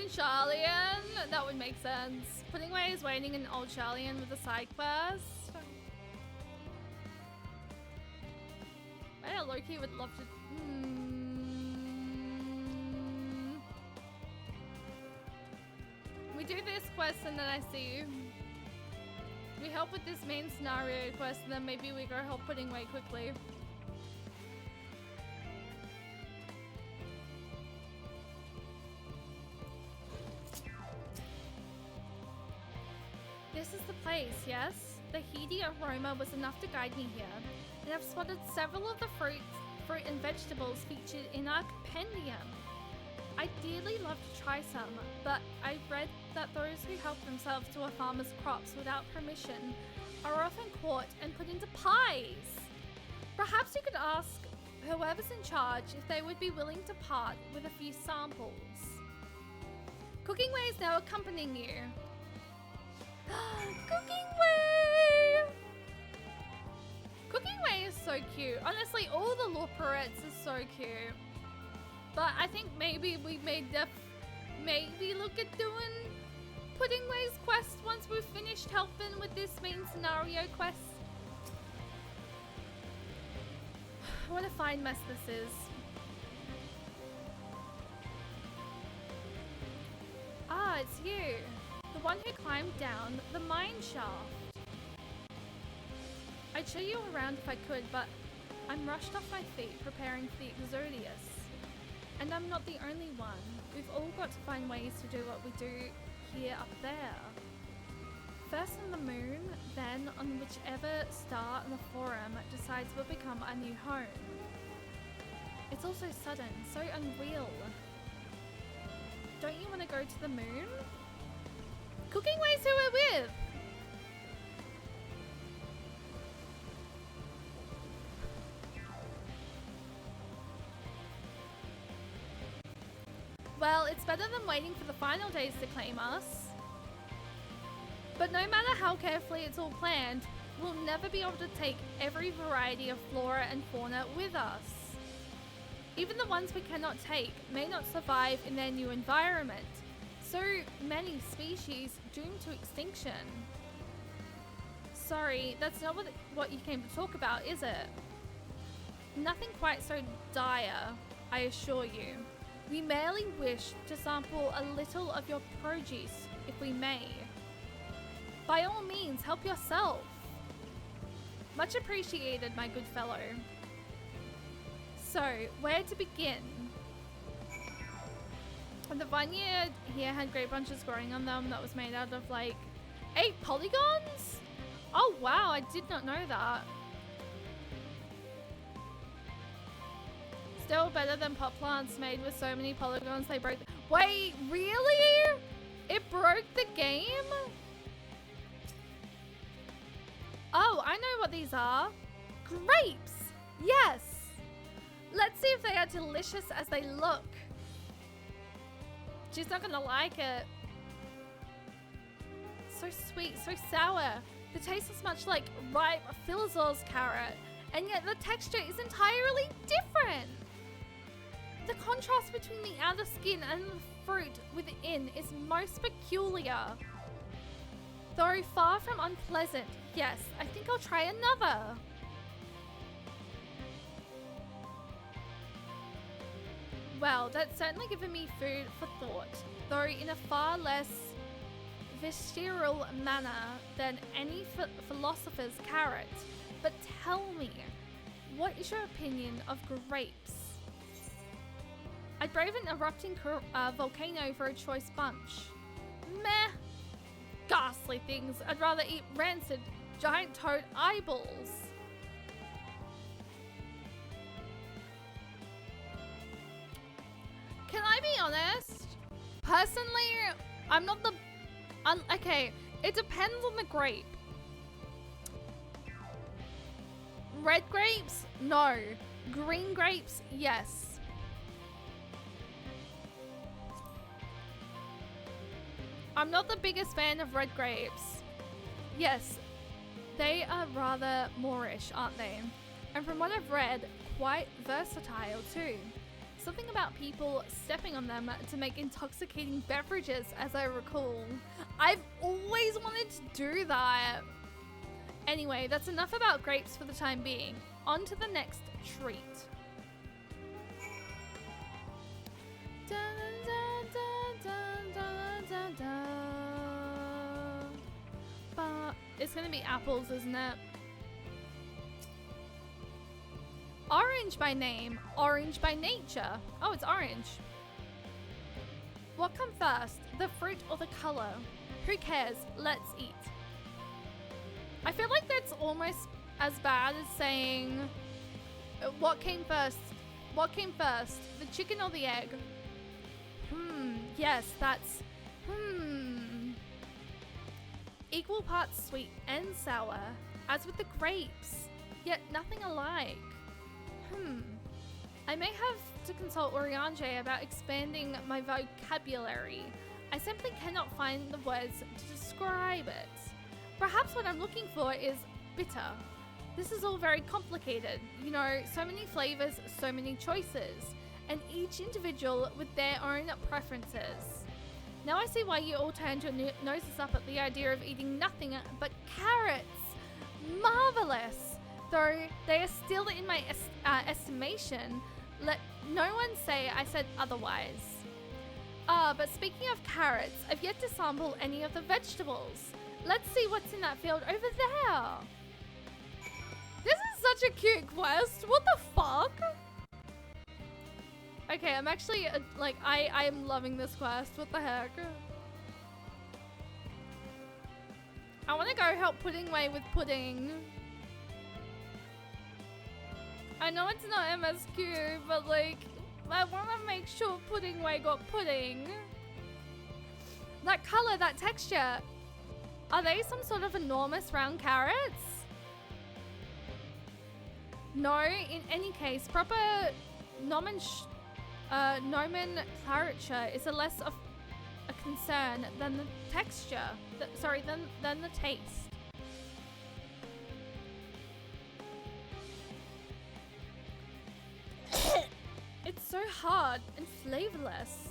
Charlian? That would make sense. Pudding Way is waiting in Old Charlian with a side quest. I know Loki would love to. We do this quest and then I see you. We help with this main scenario quest and then maybe we go help Pudding Way quickly. This is the place, yes? The heady aroma was enough to guide me here, and I've spotted several of the fruit and vegetables featured in our compendium. I'd dearly love to try some, but I've read that those who help themselves to a farmer's crops without permission are often caught and put into pies. Perhaps you could ask whoever's in charge if they would be willing to part with a few samples. Cooking Way is now accompanying you. Cooking Way! Cooking Way is so cute. Honestly, all the Loperettes are so cute. But I think maybe we may maybe look at doing Pudding Way's quest once we've finished helping with this main scenario quest. What a fine mess this is. Ah, it's you. The one who climbed down the mine shaft. I'd show you around if I could, but I'm rushed off my feet preparing for the Exodius. And I'm not the only one. We've all got to find ways to do what we do here up there. First on the moon, then on whichever star in the forum decides will become our new home. It's all so sudden, so unreal. Don't you want to go to the moon? Cooking Way's who we're with! Well, it's better than waiting for the final days to claim us. But no matter how carefully it's all planned, we'll never be able to take every variety of flora and fauna with us. Even the ones we cannot take may not survive in their new environment. So many species doomed to extinction. Sorry, that's not what you came to talk about, is it? Nothing quite so dire, I assure you. We merely wish to sample a little of your produce, if we may. By all means, help yourself. Much appreciated, my good fellow. So, where to begin? The vineyard here had grape bunches growing on them that was made out of like 8 polygons? Oh wow, I did not know that. Still better than pot plants made with so many polygons they broke. Wait, really? It broke the game? Oh, I know what these are. Grapes! Yes! Let's see if they are delicious as they look. She's not gonna like it. So sweet, so sour. The taste is much like ripe Philizor's carrot, and yet the texture is entirely different. The contrast between the outer skin and the fruit within is most peculiar. Though far from unpleasant, yes, I think I'll try another. Well, that's certainly given me food for thought, though in a far less visceral manner than any philosopher's carrot. But tell me, what is your opinion of grapes? I'd brave an erupting volcano for a choice bunch. Meh. Ghastly things. I'd rather eat rancid giant toad eyeballs. Can I be honest? Personally, I'm not the... okay, it depends on the grape. Red grapes? No. Green grapes? Yes. I'm not the biggest fan of red grapes. Yes, they are rather Moorish, aren't they? And from what I've read, quite versatile too. something about people stepping on them to make intoxicating beverages, as I recall. I've always wanted to do that. Anyway, that's enough about grapes for the time being. On to the next treat. Dun, dun, dun, dun, dun, dun, dun. But it's gonna be apples, isn't it? Orange by name, orange by nature. Oh, it's orange. What comes first, the fruit or the color? Who cares? Let's eat. I feel like that's almost as bad as saying, what came first? What came first, the chicken or the egg? Yes, that's, Equal parts sweet and sour, as with the grapes, yet nothing alike. I may have to consult Oriange about expanding my vocabulary. I simply cannot find the words to describe it. Perhaps what I'm looking for is bitter. This is all very complicated. You know, so many flavors, so many choices, and each individual with their own preferences. Now I see why you all turned your noses up at the idea of eating nothing but carrots. Marvelous! Though they are still in my estimation, let no one say I said otherwise. But speaking of carrots, I've yet to sample any of the vegetables. Let's see what's in that field over there. This is such a cute quest. What the fuck? Okay, I'm actually, I am loving this quest. What the heck? I want to go help Pudding Way with pudding. I know it's not MSQ, but like, I want to make sure Pudding Way got pudding. That color, that texture. Are they some sort of enormous round carrots? No, in any case, proper nomenclature is a less of a concern than the texture. Than the taste. It's so hard and flavorless.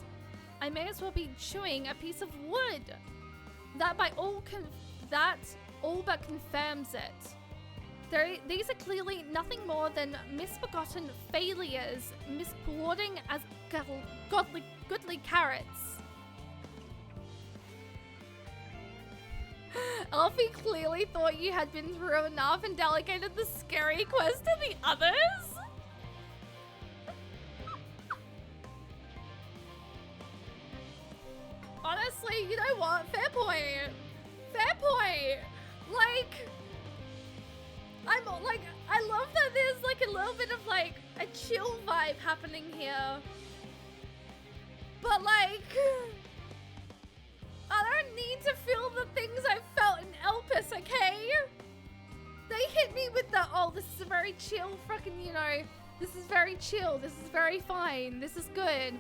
I may as well be chewing a piece of wood. That all but confirms it. These are clearly nothing more than misbegotten failures, misquoting as goodly carrots. Alfie clearly thought you had been through enough and delegated the scary quest to the others. Honestly, you know what? Fair point. Fair point. I love that there's like a little bit of like a chill vibe happening here. But like, I don't need to feel the things I felt in Elpis, okay? They hit me with the, oh, this is a very chill fucking, you know, this is very chill, this is very fine, this is good.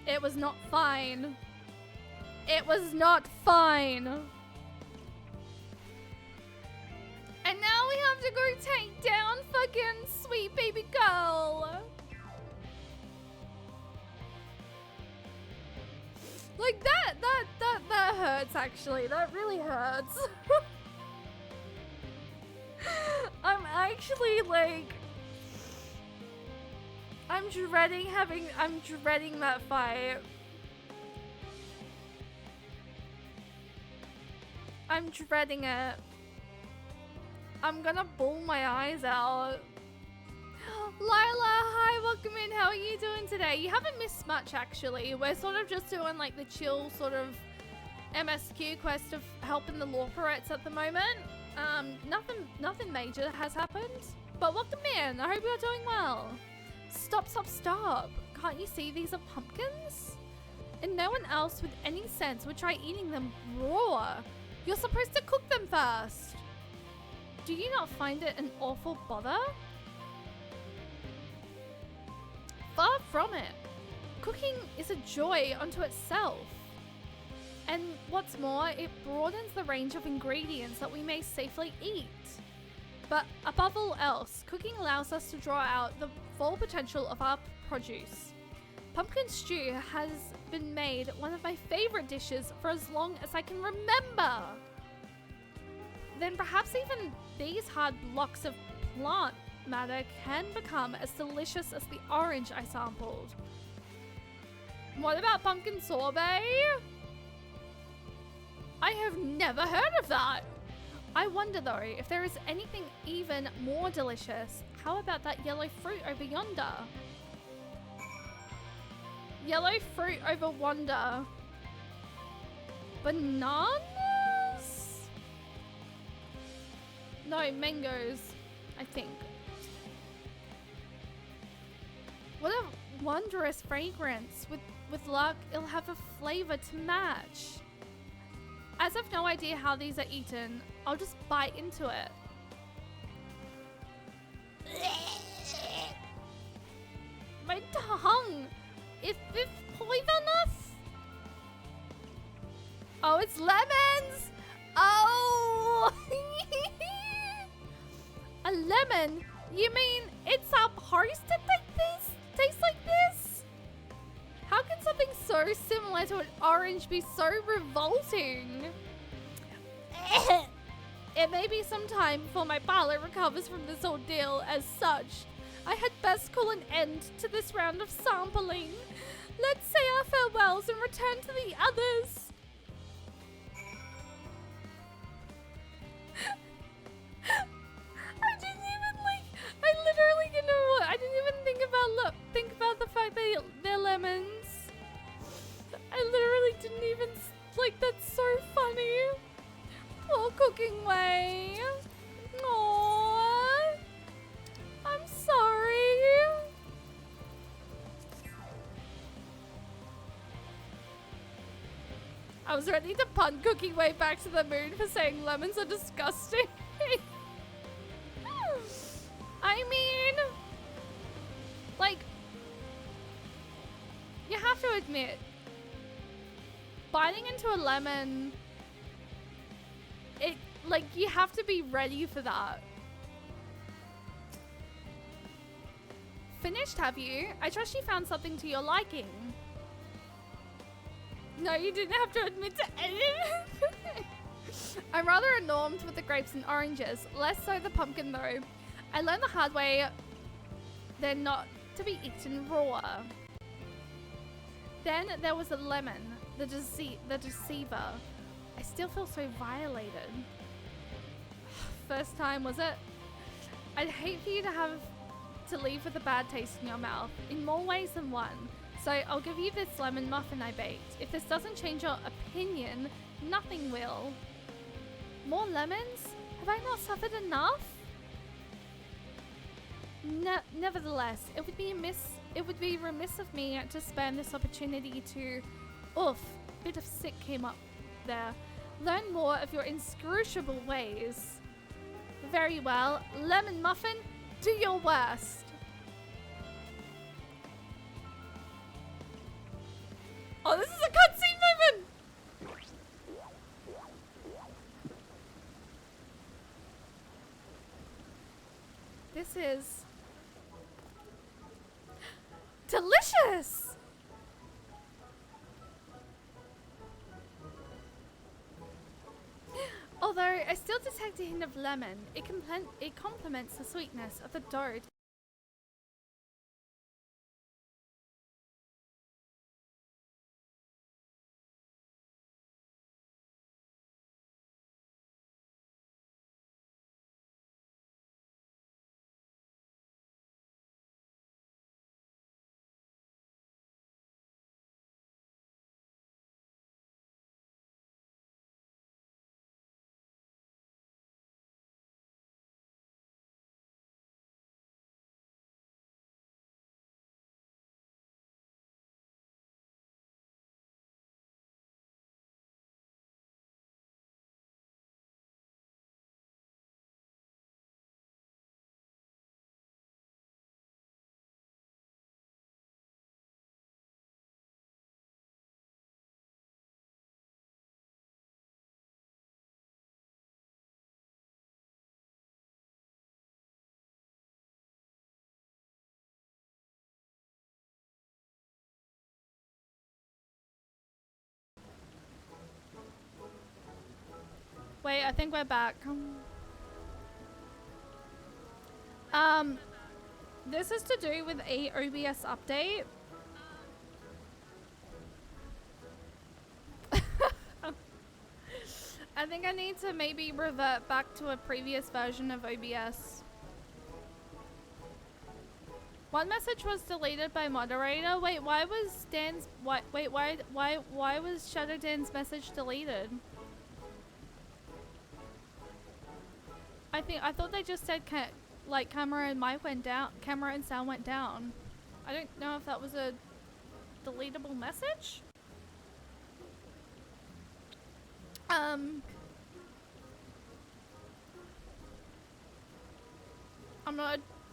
It was not fine. It was not fine. And now we have to go take down fucking sweet baby girl. Like that hurts actually. That really hurts. I'm actually like, I'm dreading that fight. I'm dreading it. I'm gonna bawl my eyes out. Lila, hi, welcome in. How are you doing today? You haven't missed much actually. We're sort of just doing like the chill sort of MSQ quest of helping the Lawperettes at the moment. Nothing major has happened. But welcome in. I hope you're doing well. Stop. Can't you see these are pumpkins? And no one else with any sense would try eating them raw. You're supposed to cook them first. Do you not find it an awful bother? Far from it. Cooking is a joy unto itself. And what's more, it broadens the range of ingredients that we may safely eat. But above all else, cooking allows us to draw out the full potential of our produce. Pumpkin stew has been made one of my favorite dishes for as long as I can remember. Then perhaps even these hard blocks of plant matter can become as delicious as the orange I sampled. What about pumpkin sorbet? I have never heard of that. I wonder though, if there is anything even more delicious. How about that yellow fruit over yonder? Yellow fruit over wonder. Bananas? No, mangoes, I think. What a wondrous fragrance. With luck, it'll have a flavor to match. As I've no idea how these are eaten, I'll just bite into it. My tongue! Is this poisonous? Oh, it's lemons! Oh! A lemon? You mean it's supposed to taste like this? How can something so similar to an orange be so revolting? It may be some time before my palate recovers from this ordeal. As such, I had best call an end to this round of sampling. Let's say our farewells and return to the others. I literally didn't know what. I didn't even think about the fact that they're lemons. I literally didn't even, that's so funny. Poor Cooking Way. Aww. I'm sorry. I was ready to punt Cooking Way back to the moon for saying lemons are disgusting. I mean, you have to admit, biting into a lemon, you have to be ready for that. Finished, have you? I trust you found something to your liking. No, you didn't have to admit to anything. I'm rather enamored with the grapes and oranges, less so the pumpkin though. I learned the hard way they're not to be eaten raw. Then there was the lemon, the deceiver. I still feel so violated. First time, was it? I'd hate for you to have to leave with a bad taste in your mouth, in more ways than one. So I'll give you this lemon muffin I baked. If this doesn't change your opinion, nothing will. More lemons? Have I not suffered enough? Nevertheless, it would be remiss of me to spam this opportunity to, bit of sick came up there, learn more of your inscrutable ways. Very well, lemon muffin, do your worst. Oh, this is a cutscene moment! This is delicious! Although I still detect a hint of lemon, it complements the sweetness of the dough Wait, I think we're back. This is to do with a OBS update. I think I need to maybe revert back to a previous version of OBS. One message was deleted by moderator. Wait, why was Dan's why was Shadow Dan's message deleted? I thought they just said like camera and mic went down, camera and sound went down. I don't know if that was a deletable message.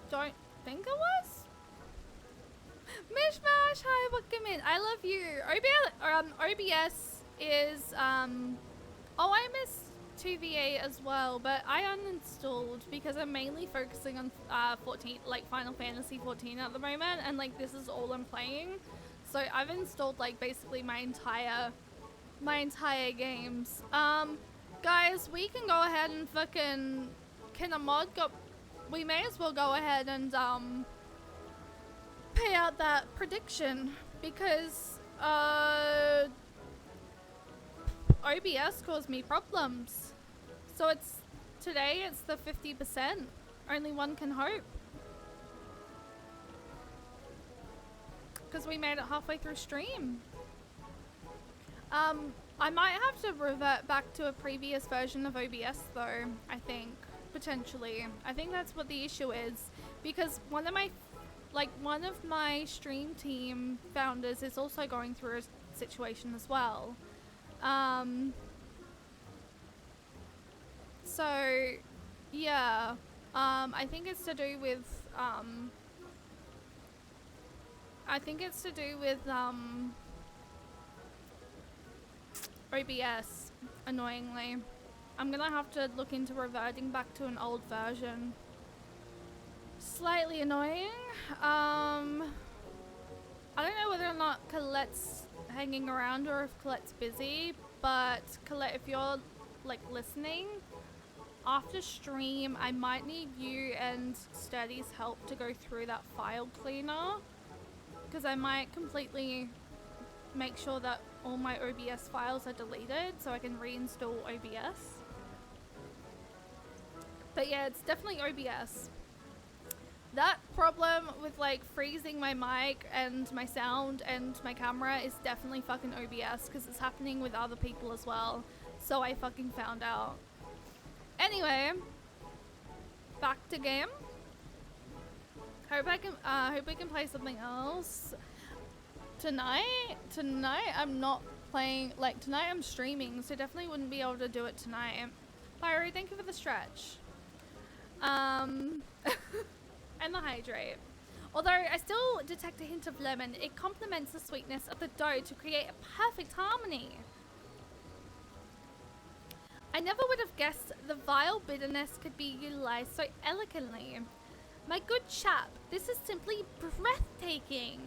Don't think it was. Mishmash, hi, welcome in. I love you. OBS is oh, I miss 2VA as well, but I uninstalled because I'm mainly focusing on 14, like Final Fantasy 14 at the moment, and like this is all I'm playing. So I've installed like basically my entire games. Guys, we can go ahead and fucking we may as well go ahead and pay out that prediction because OBS caused me problems. So today it's the 50%. Only one can hope. Because we made it halfway through stream. I might have to revert back to a previous version of OBS though, I think. Potentially. I think that's what the issue is. Because one of my stream team founders is also going through a situation as well. So yeah. I think it's to do with OBS, annoyingly. I'm gonna have to look into reverting back to an old version. Slightly annoying. I don't know whether or not Colette's hanging around or if Colette's busy, but Colette, if you're like listening, after stream I might need you and Sturdy's help to go through that file cleaner, because I might completely make sure that all my OBS files are deleted so I can reinstall OBS. But yeah, it's definitely OBS. That problem with like freezing my mic and my sound and my camera is definitely fucking OBS, because it's happening with other people as well. So I fucking found out. Anyway, back to game. Hope we can play something else. Tonight I'm not playing, like tonight I'm streaming, so definitely wouldn't be able to do it tonight. Byron, thank you for the stretch. And the hydrate. Although I still detect a hint of lemon, it complements the sweetness of the dough to create a perfect harmony. I never would have guessed the vile bitterness could be utilized so elegantly. My good chap, this is simply breathtaking.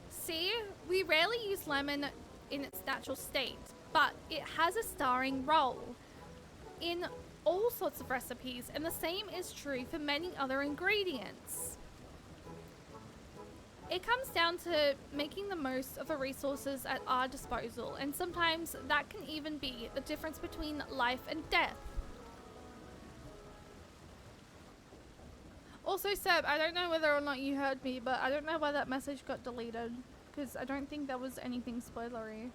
See, we rarely use lemon in its natural state, but it has a starring role in all sorts of recipes, and the same is true for many other ingredients. It comes down to making the most of the resources at our disposal, and sometimes that can even be the difference between life and death. Also, Seb, I don't know whether or not you heard me, but I don't know why that message got deleted, because I don't think there was anything spoilery.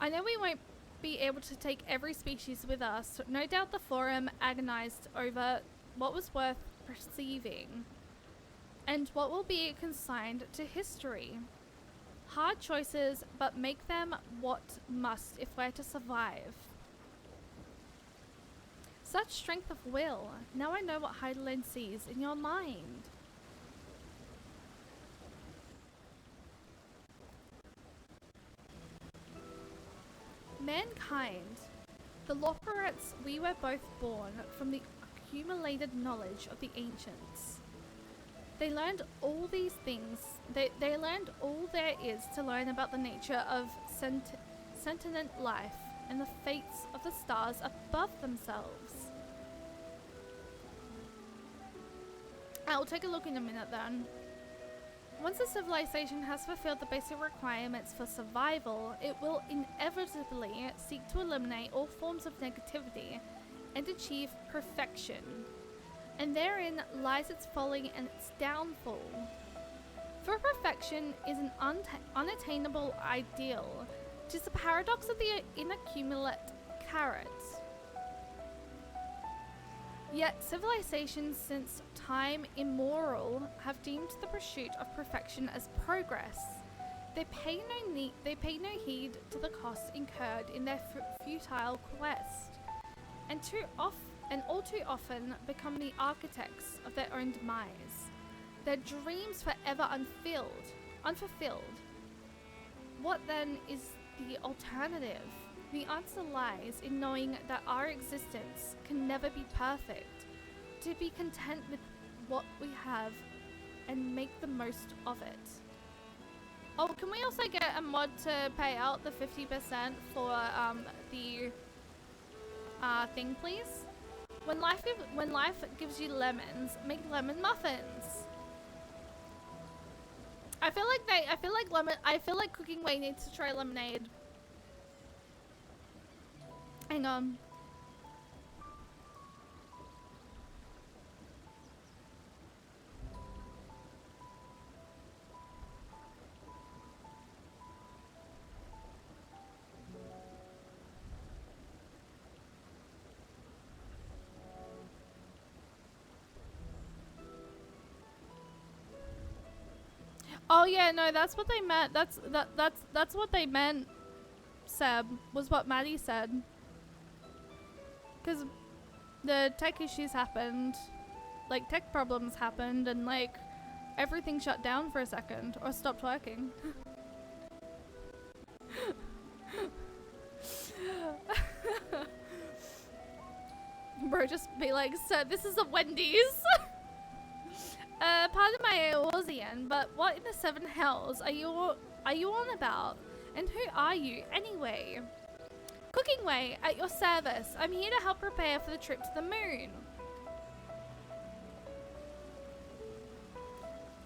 I know we won't be able to take every species with us. No doubt the forum agonized over what was worth perceiving and what will be consigned to history. Hard choices, but make them what must if we're to survive. Such strength of will. Now I know what Heidelin sees in your mind. Mankind. The Loporets, we were both born from the accumulated knowledge of the ancients. They learned all these things. They learned all there is to learn about the nature of sentient life. and the fates of the stars above themselves. I'll take a look in a minute then. Once a civilization has fulfilled the basic requirements for survival, it will inevitably seek to eliminate all forms of negativity and achieve perfection. And therein lies its folly and its downfall. For perfection is an unattainable ideal, which is the paradox of the inaccumulate carrot. Yet civilizations since time immemorial have deemed the pursuit of perfection as progress. They pay no heed to the costs incurred in their futile quest, and all too often become the architects of their own demise, their dreams forever unfulfilled. What then is the alternative? The answer lies in knowing that our existence can never be perfect, to be content with what we have and make the most of it. Oh, can we also get a mod to pay out the 50% for the thing, please? When life gives you lemons, make lemon muffins. I feel like Cooking Way needs to try lemonade. Hang on. Oh yeah, no, that's what they meant. That's what they meant. Seb, was what Maddie said. Because the tech issues happened, like tech problems happened, and like everything shut down for a second or stopped working. Bro, just be like, sir, this is a Wendy's. Pardon my Eorzean, but what in the seven hells are you on about? And who are you anyway? Cooking Way, at your service. I'm here to help prepare for the trip to the moon.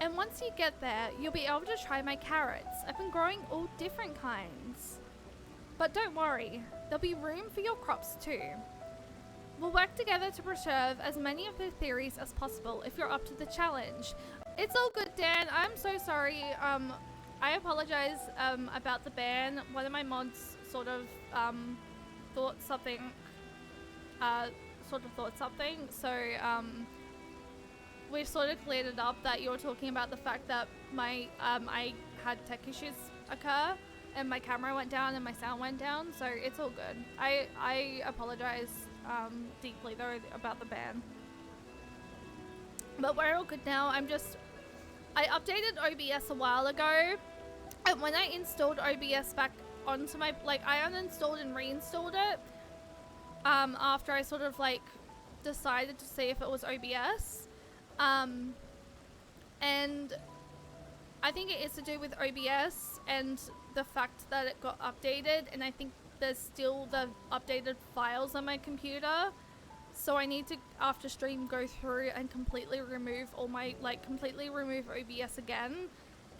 And once you get there, you'll be able to try my carrots. I've been growing all different kinds. But don't worry, there'll be room for your crops too. We'll work together to preserve as many of the theories as possible if you're up to the challenge. It's all good, Dan. I'm so sorry. I apologize about the ban. One of my mods sort of thought something. So we've sort of cleared it up that you're talking about the fact that my I had tech issues occur and my camera went down and my sound went down. So it's all good. I apologize deeply though about the ban. But we're all good now. I updated OBS a while ago, and when I installed OBS back onto my, I uninstalled and reinstalled it after I sort of decided to see if it was OBS, and I think it is to do with OBS and the fact that it got updated, and I think there's still the updated files on my computer, so I need to, after stream, go through and completely remove all my, completely remove OBS again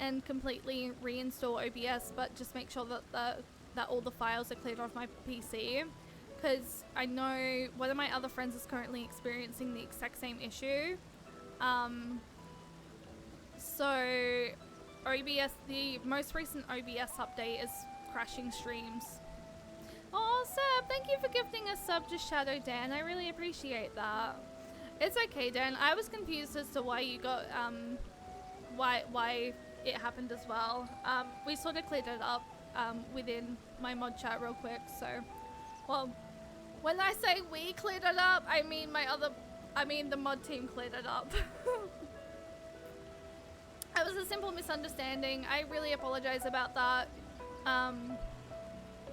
and completely reinstall OBS, but just make sure that that all the files are cleared off my PC, because I know one of my other friends is currently experiencing the exact same issue. So OBS, the most recent OBS update is crashing streams. Oh, Seb, thank you for gifting a sub to Shadow Dan. I really appreciate that. It's okay, Dan. I was confused as to why you got, why it happened as well. We sort of cleared it up within my mod chat real quick, so. Well, when I say we cleared it up, I mean the mod team cleared it up. It was a simple misunderstanding. I really apologize about that.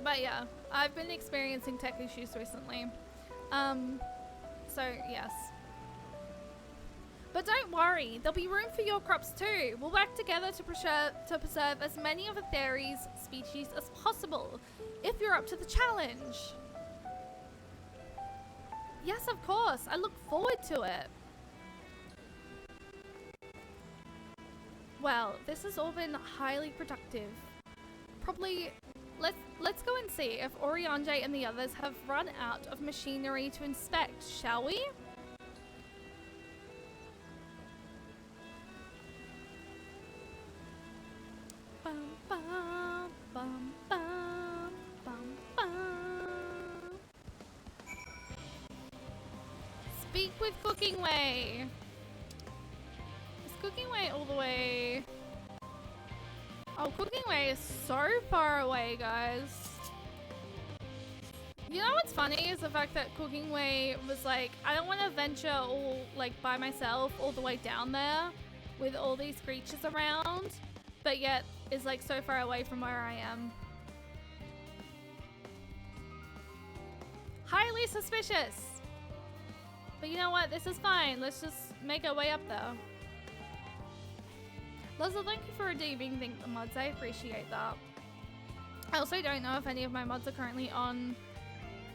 But yeah, I've been experiencing tech issues recently. So yes. But don't worry, there'll be room for your crops too. We'll work together to preserve as many of Aetheri's species as possible, if you're up to the challenge. Yes, of course. I look forward to it. Well, this has all been highly productive. Probably, let's go and see if Oriange and the others have run out of machinery to inspect, shall we? Bum, bum, bum, bum, bum, bum. Speak with Cooking Way. Is Cooking Way all the way? Oh, Cooking Way is so far away, guys. You know what's funny is the fact that Cooking Way was like, I don't want to venture all like by myself all the way down there with all these creatures around, but yet is like so far away from where I am. Highly suspicious. But you know what? This is fine. Let's just make our way up there. Leslie, thank you for redeeming the mods. I appreciate that. I also don't know if any of my mods are currently on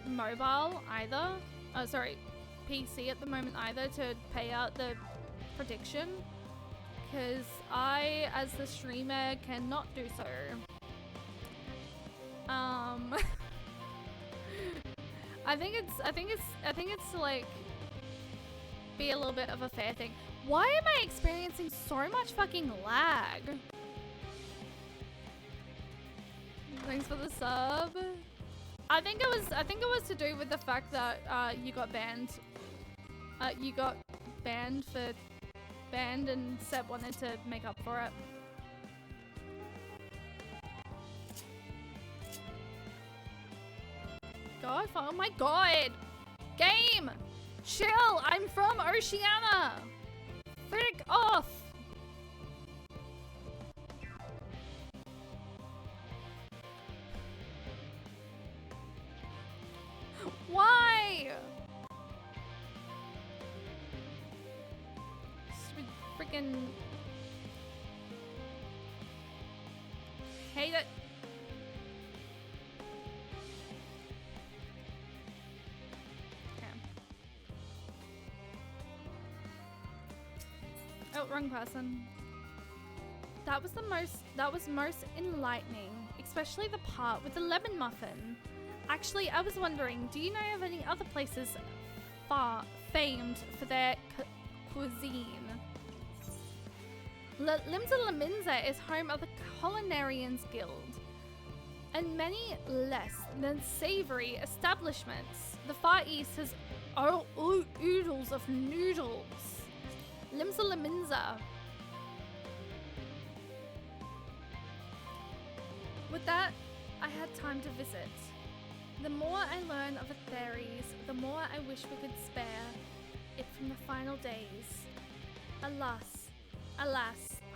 mobile either. Oh, sorry, PC at the moment either to pay out the prediction. Because I, as the streamer, cannot do so. I think it's to like be a little bit of a fair thing. Why am I experiencing so much fucking lag? Thanks for the sub. I think it was to do with the fact that you got banned. You got banned and Seb wanted to make up for it. God, oh my god! Game! Chill! I'm from Oceania! Frick off! Why? Freaking hate it. Okay. Oh, wrong person. That was most enlightening, especially the part with the lemon muffin. Actually, I was wondering, do you know of any other places famed for their cuisine? Limsa Laminza is home of the Culinarians Guild, and many less than savory establishments. The Far East has oodles of noodles. Limsa Laminza. With that, I had time to visit. The more I learn of the fairies, the more I wish we could spare it from the final days. Alas,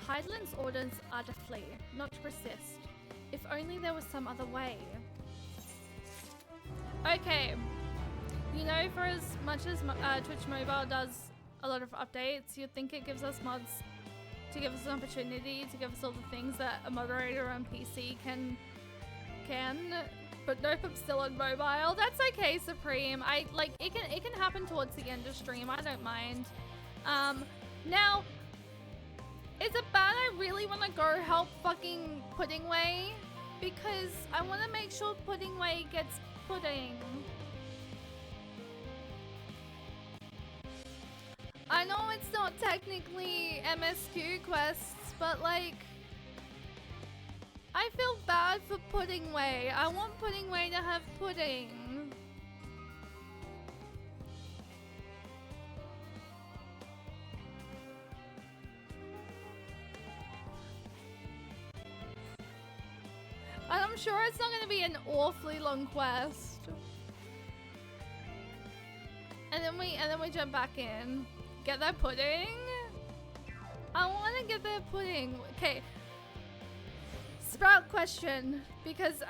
Hydalin's orders are to flee, not to persist. If only there was some other way. Okay, you know, for as much as Twitch Mobile does a lot of updates, you'd think it gives us mods to give us an opportunity to give us all the things that a moderator on PC can. But nope, I'm still on mobile. That's okay, Supreme. It can happen towards the end of stream. I don't mind. Now, is it bad I really want to go help fucking Pudding Way? Because I want to make sure Pudding Way gets pudding. I know it's not technically MSQ quests, but like, I feel bad for Pudding Way. I want Pudding Way to have pudding. And I'm sure it's not going to be an awfully long quest. And then we jump back in. Get that pudding? I want to get that pudding. Okay. Sprout question, because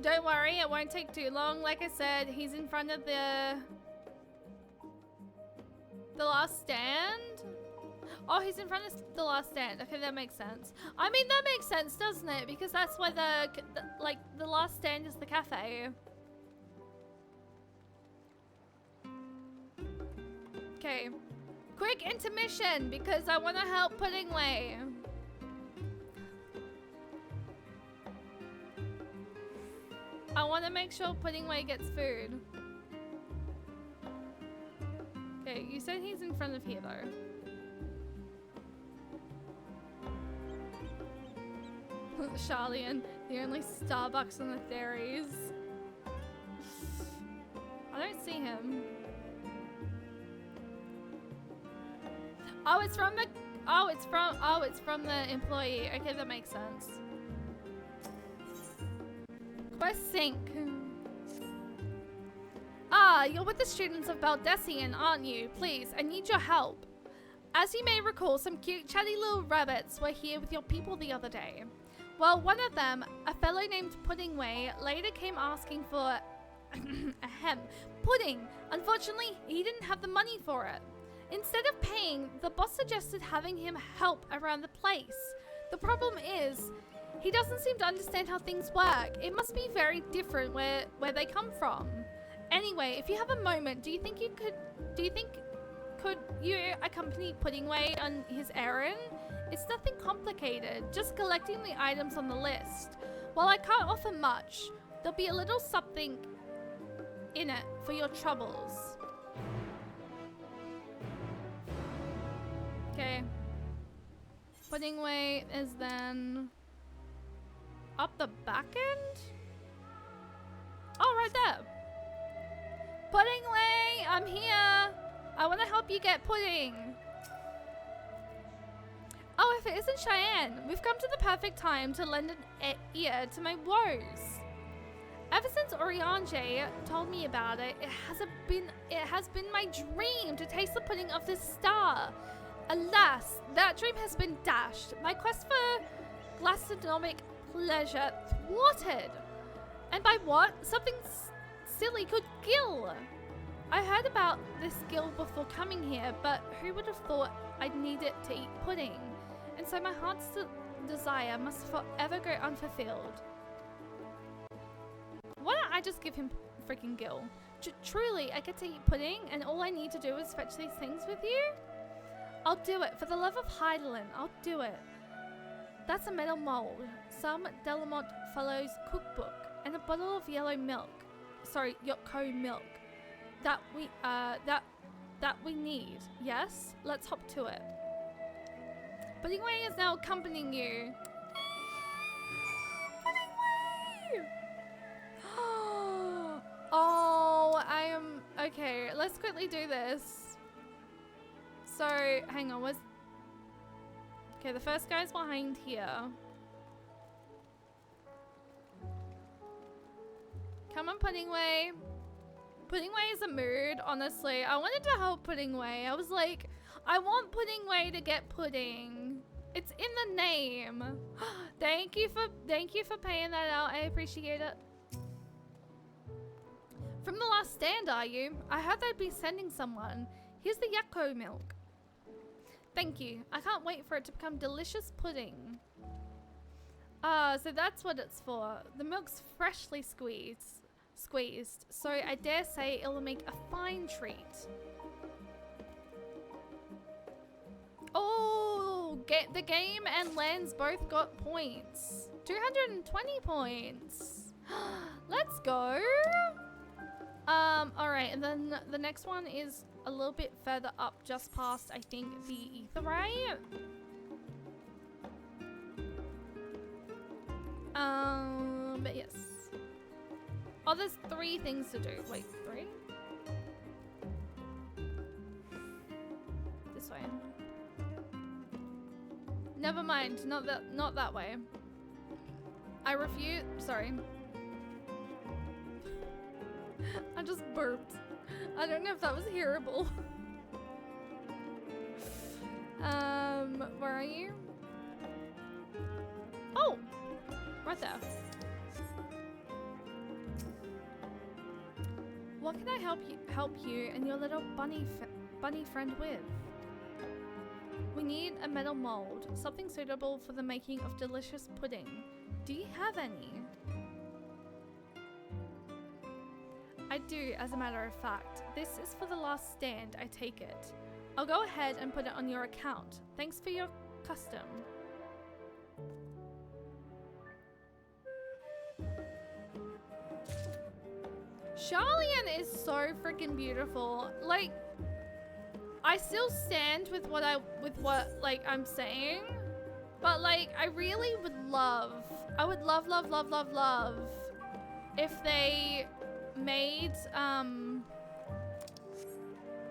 don't worry, it won't take too long. Like I said, he's in front of the The Last Stand? Oh, he's in front of The Last Stand. Okay, that makes sense. I mean, that makes sense, doesn't it? Because that's why the Last Stand is the cafe. Okay. Quick intermission because I want to help Puddingway. I want to make sure Puddingway gets food. Okay, you said he's in front of here though. Charlian, the only Starbucks on the ferries. I don't see him. Oh, it's from the employee. Okay, that makes sense. Quest sync. Ah, you're with the students of Baldessian, aren't you? Please, I need your help. As you may recall, some cute chatty little rabbits were here with your people the other day. Well, one of them, a fellow named Puddingway, later came asking for pudding. Unfortunately, he didn't have the money for it. Instead of paying, the boss suggested having him help around the place. The problem is, he doesn't seem to understand how things work. It must be very different where they come from. Anyway, if you have a moment, do you think could you accompany Puddingway on his errand? It's nothing complicated, just collecting the items on the list. While I can't offer much, there'll be a little something in it for your troubles. Okay. Puddingway is then up the back end? Oh, right there. Puddingway, I'm here. I want to help you get pudding. Oh, if it isn't Cheyenne, we've come to the perfect time to lend an ear to my woes. Ever since Oriange told me about it, it has been my dream to taste the pudding of the star. Alas, that dream has been dashed. My quest for gastronomic pleasure thwarted. And by what? Something silly called gill. I heard about this gill before coming here, but who would have thought I'd need it to eat pudding? And so my heart's desire must forever go unfulfilled. Why don't I just give him freaking gill? Truly, I get to eat pudding, and all I need to do is fetch these things with you? I'll do it. For the love of Heidelin, I'll do it. That's a metal mold, some Delamont Fellows cookbook, and a bottle of yellow milk. Sorry, Yoko milk. That we need. Yes? Let's hop to it. Puddingway is now accompanying you. Puddingway! Oh, I am... Okay, let's quickly do this. So, hang on, okay, the first guy's behind here. Come on, Puddingway. Puddingway is a mood, honestly. I wanted to help Puddingway. I was like, I want Puddingway to get pudding. It's in the name. Thank you for paying that out. I appreciate it. From the Last Stand, are you? I heard they'd be sending someone. Here's the Yako milk. Thank you. I can't wait for it to become delicious pudding. So that's what it's for. The milk's freshly squeezed, so I dare say it will make a fine treat. Oh, the game and Lens both got points. 220 points. Let's go. All right, and then the next one is a little bit further up, just past, I think, the Etherite. But yes. Oh, there's 3 things to do. Wait, 3? This way. Never mind. Not that way. I refuse. Sorry. I just burped. I don't know if that was hearable. Where are you? Oh, right there. What can I help you and your little bunny bunny friend with? We need a metal mold, something suitable for the making of delicious pudding. Do you have any? I do, as a matter of fact. This is for the last stand, I take it. I'll go ahead and put it on your account. Thanks for your custom. Charlian is so freaking beautiful. Like, I still stand with what I'm saying, but like I really would love, I would love if they made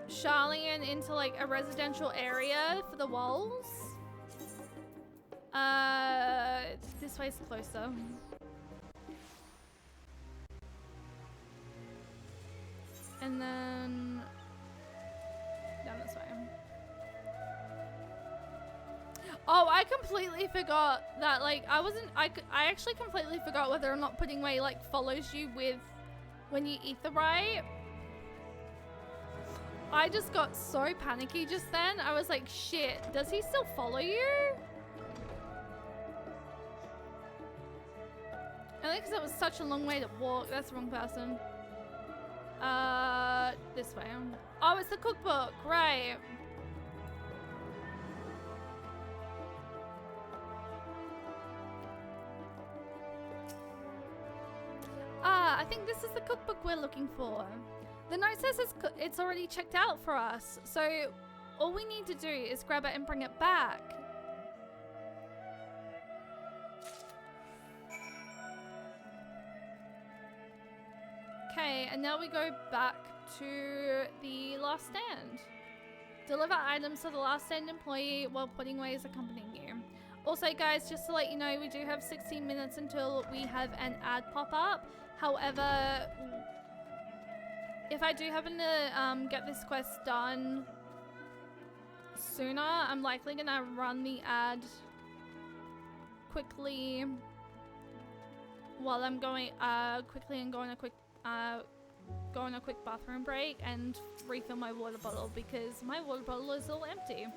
Charlian into like a residential area for the walls. This way's closer. And then down this way. Oh, I completely forgot that, like, I actually completely forgot whether or not Pudding Way, like, follows you with when you eat the right. I just got so panicky just then. I was like, shit, does he still follow you? I think because it was such a long way to walk. That's the wrong person. This way. Oh, it's the cookbook, right. I think this is the cookbook we're looking for. The note says it's already checked out for us, so all we need to do is grab it and bring it back. Okay, and now we go back to the last stand. Deliver items to the last stand employee while Pudding Way is accompanying you. Also, guys, just to let you know, we do have 16 minutes until we have an ad pop up. However, if I do happen to get this quest done sooner, I'm likely gonna run the ad quickly while I'm going quickly and go on a quick bathroom break and refill my water bottle because my water bottle is all empty.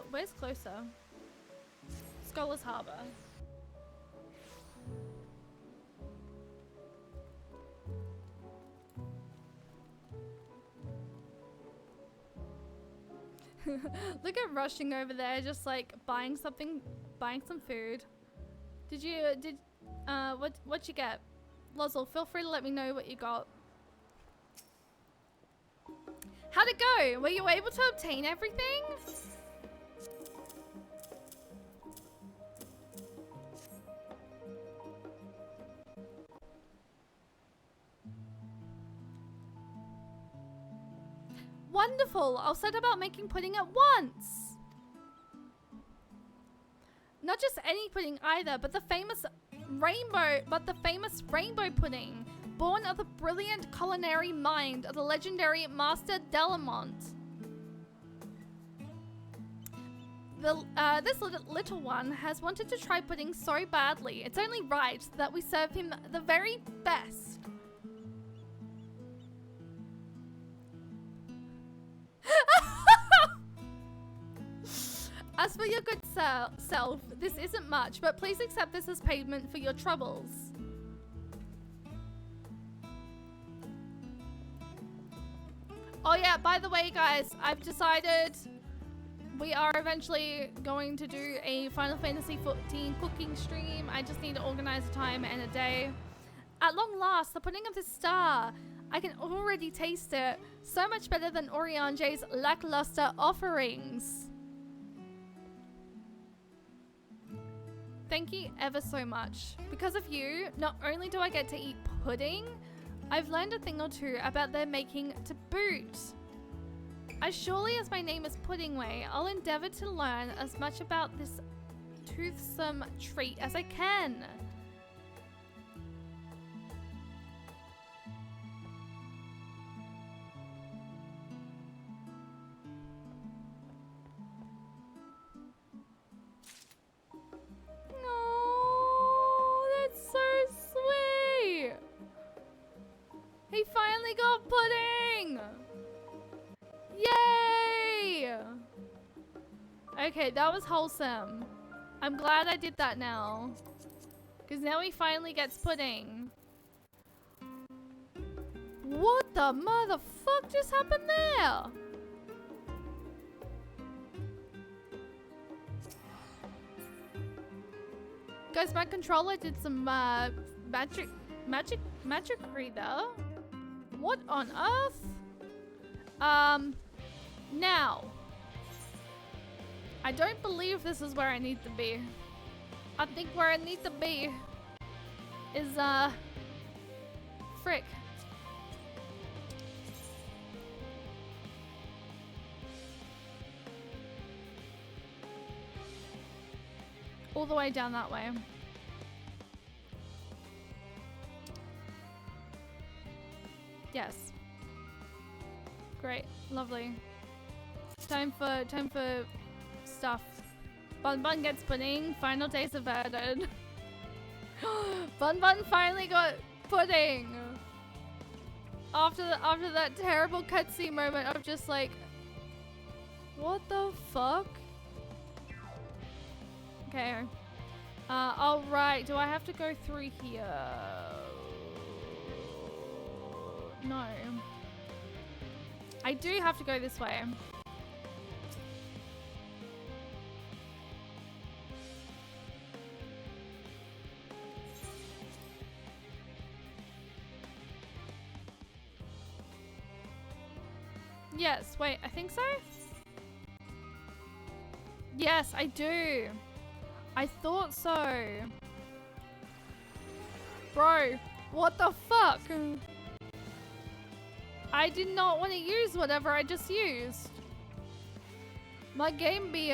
Where's closer? Scholars Harbor. Look at rushing over there, just like buying some food. What'd you get? Lozzle, feel free to let me know what you got. How'd it go? Were you able to obtain everything? Wonderful! I'll set about making pudding at once! Not just any pudding either, but the famous rainbow pudding, born of the brilliant culinary mind of the legendary Master Delamont. This little one has wanted to try pudding so badly, it's only right that we serve him the very best. As for your good self, this isn't much, but please accept this as payment for your troubles. Oh yeah, by the way guys, I've decided we are eventually going to do a Final Fantasy XIV cooking stream. I just need to organize a time and a day. At long last, the pudding of the star. I can already taste it. So much better than Oriange's lackluster offerings. Thank you ever so much. Because of you, not only do I get to eat pudding, I've learned a thing or two about their making to boot. As surely as my name is Pudding Way, I'll endeavor to learn as much about this toothsome treat as I can. He finally got pudding! Yay! Okay, that was wholesome. I'm glad I did that now. Because now he finally gets pudding. What the motherfuck just happened there? Guys, my controller did some magicry there. What on earth? Now. I don't believe this is where I need to be. I think where I need to be is, frick. All the way down that way. Yes. Great. Lovely. Time for stuff. Bun Bun gets pudding. Final days averted. Bun Bun finally got pudding. After that terrible cutscene moment of just like, what the fuck? Okay. All right. Do I have to go through here? No. I do have to go this way. Yes, wait, I think so? Yes, I do. I thought so. Bro, what the fuck? I did not want to use whatever I just used. My game be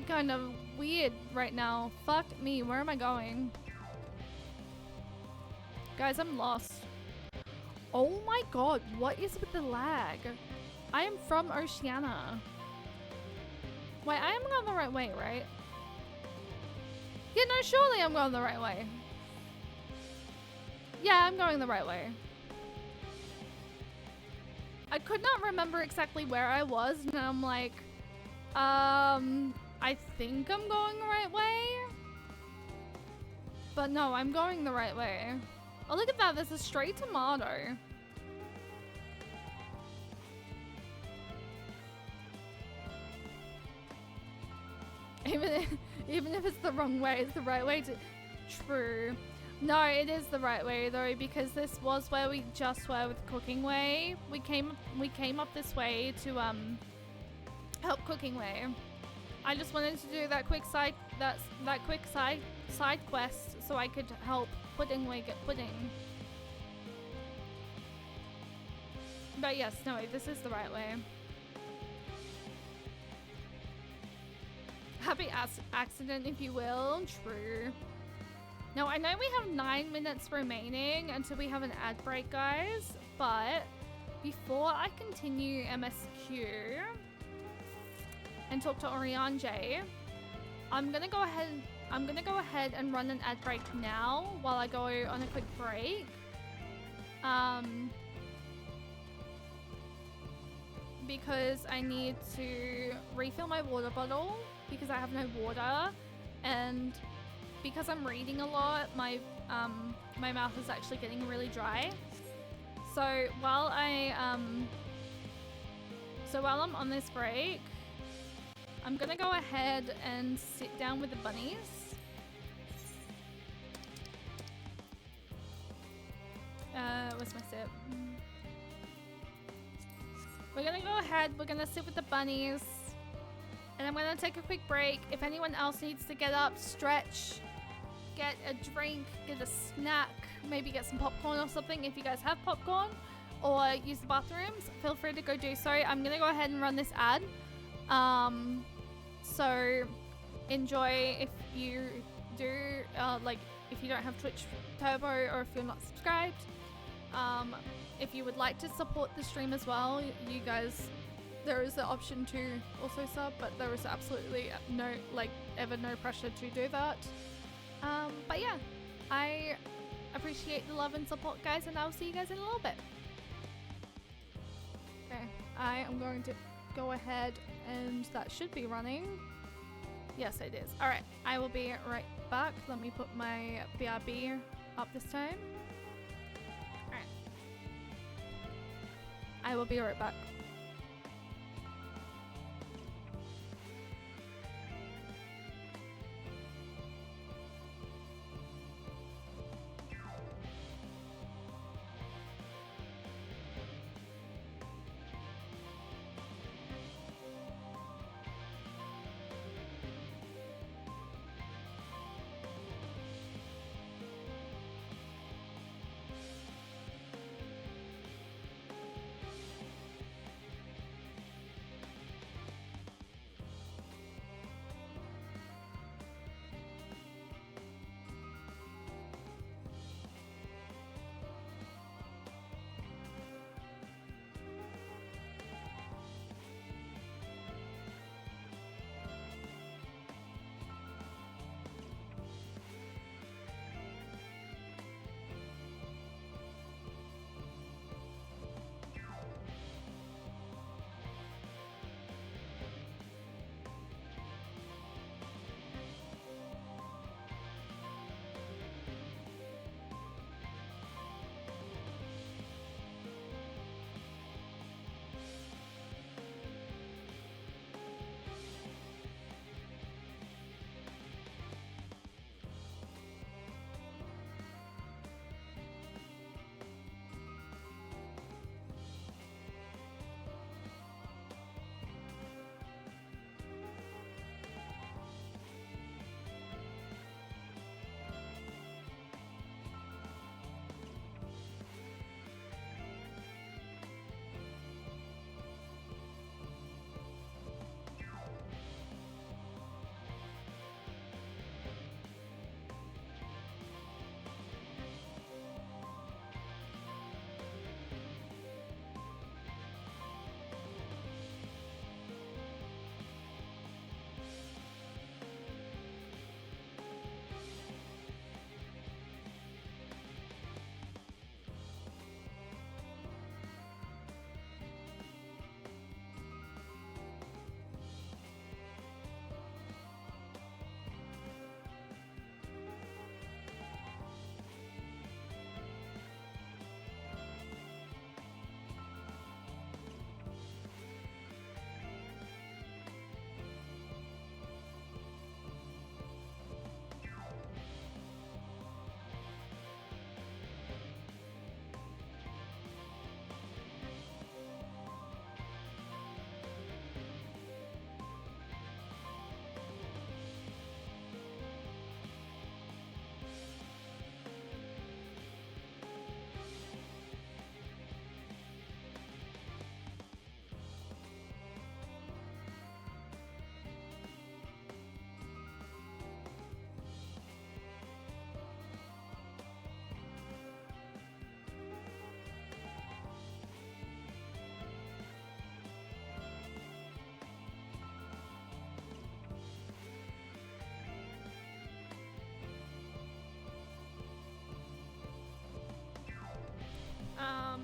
kind of weird right now. Fuck me, where am I going? Guys, I'm lost. Oh my god, what is with the lag? I am from Oceania. Wait, I am going the right way, right? Yeah, no, surely I'm going the right way. Yeah, I'm going the right way. I could not remember exactly where I was, and I'm like, I think I'm going the right way. But no, I'm going the right way. Oh, look at that, there's a stray tomato. Even if it's the wrong way, it's the right way to... True. No, it is the right way though, because this was where we just were with Cooking Way. We came up this way to help Cooking Way. I just wanted to do that quick side quest so I could help Pudding Way get pudding. But yes, no, this is the right way. Happy accident, if you will. True. Now, I know we have 9 minutes remaining until we have an ad break, guys. But before I continue MSQ and talk to Orion J, I'm gonna go ahead and run an ad break now while I go on a quick break. Because I need to refill my water bottle because I have no water, and because I'm reading a lot, my mouth is actually getting really dry. So while I'm on this break, I'm gonna go ahead and sit down with the bunnies. Where's my sip? We're gonna go ahead, we're gonna sit with the bunnies, and I'm gonna take a quick break. If anyone else needs to get up, stretch, get a drink, get a snack, maybe get some popcorn or something, if you guys have popcorn, or use the bathrooms, feel free to go do so. I'm gonna go ahead and run this ad. So enjoy if you do, like if you don't have Twitch Turbo or if you're not subscribed. If you would like to support the stream as well, you guys, there is the option to also sub, but there is absolutely no pressure to do that. But yeah, I appreciate the love and support, guys, and I'll see you guys in a little bit. Okay, I am going to go ahead and that should be running. Yes, it is. All right, I will be right back. Let me put my BRB up this time. All right. I will be right back.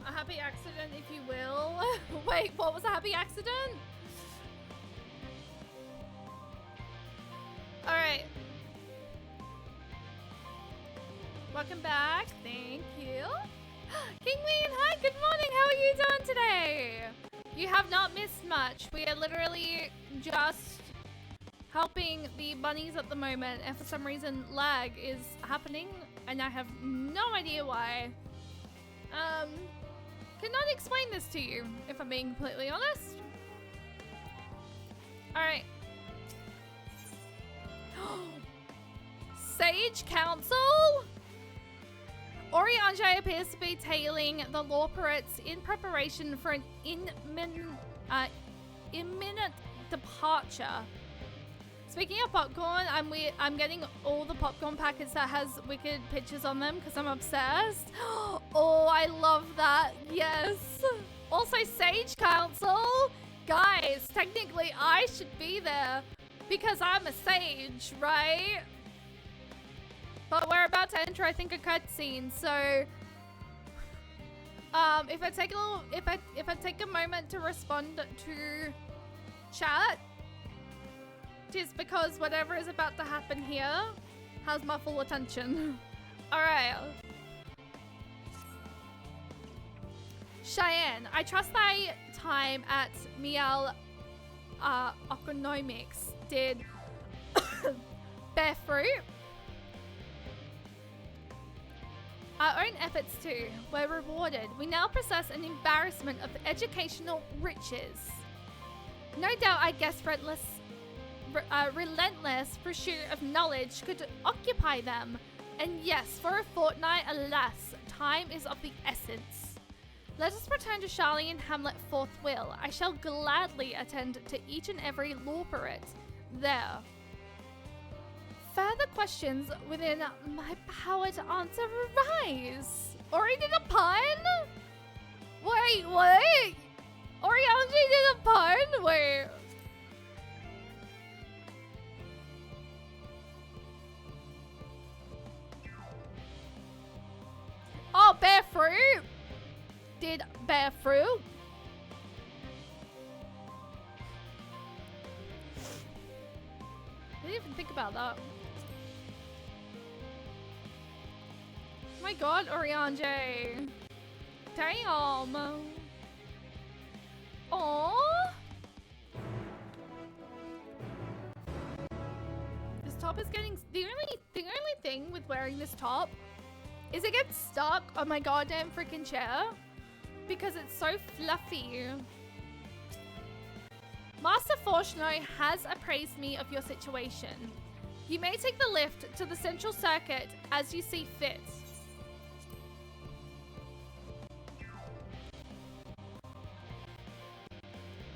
A happy accident, if you will. Wait, what was a happy accident? All right. Welcome back. Thank you. Kingween, hi, good morning. How are you doing today? You have not missed much. We are literally just helping the bunnies at the moment, and for some reason lag is happening, and I have no idea why. Cannot explain this to you, if I'm being completely honest. Alright. Sage Council? Orianjay appears to be tailing the Lawpirates in preparation for an imminent departure. Speaking of popcorn, I'm getting all the popcorn packets that has wicked pictures on them because I'm obsessed. Oh, I love that. Yes. Also, Sage Council. Guys, technically I should be there because I'm a sage, right? But we're about to enter, I think, a cutscene, so If I take a little, if I take a moment to respond to chat, it is because whatever is about to happen here has my full attention. All right. Cheyenne, I trust thy time at Miel Economics did bear fruit. Our own efforts too were rewarded. We now possess an embarrassment of educational riches. No doubt I guess relentless pursuit of knowledge could occupy them. And yes, for a fortnight, alas, time is of the essence. Let us return to Charlie and Hamlet forthwith. I shall gladly attend to each and every lawperate there. Further questions within my power to answer arise. Ori did a pun? Wait, what? Orianji did a pun? Wait. Oh, bear fruit? Did bear fruit? I didn't even think about that. Oh my god, Orianji. Damn. Aww. This top is getting... The only thing with wearing this top is it gets stuck on my goddamn freaking chair because it's so fluffy. Master Forshno has appraised me of your situation. You may take the lift to the central circuit as you see fit.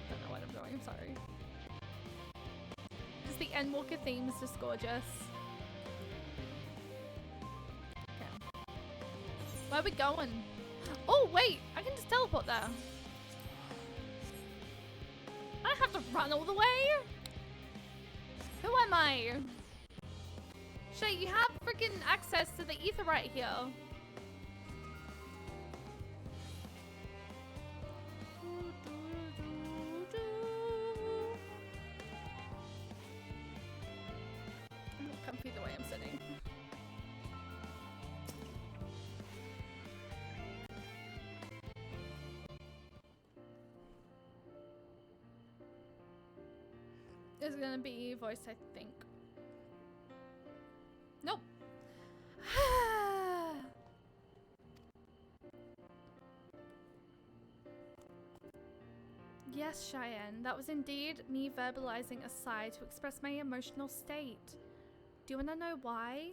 Don't know what I'm doing, I'm sorry. Just the Endwalker theme is just gorgeous. Okay. Where are we going? Oh, wait, I can just teleport there. I don't have to run all the way. Who am I? Shay, you have freaking access to the ether right here. I'm not comfy the way I'm sitting. Is gonna be voice, I think. Nope. Yes, Cheyenne, that was indeed me verbalizing a sigh to express my emotional state. Do you wanna know why?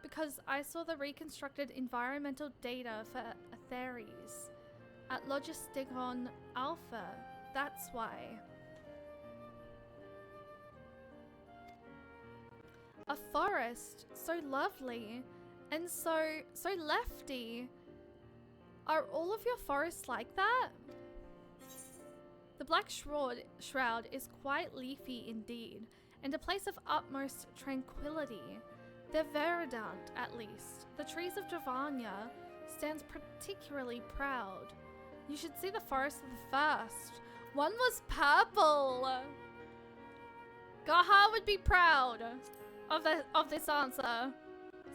Because I saw the reconstructed environmental data for Atheres at Logisticon Alpha. That's why. A forest, so lovely, and so lefty. Are all of your forests like that? The Black Shroud is quite leafy indeed, and a place of utmost tranquility. They're verdant, at least. The trees of Dravania stands particularly proud. You should see the forest of the first. One was purple. Gaha would be proud of this answer.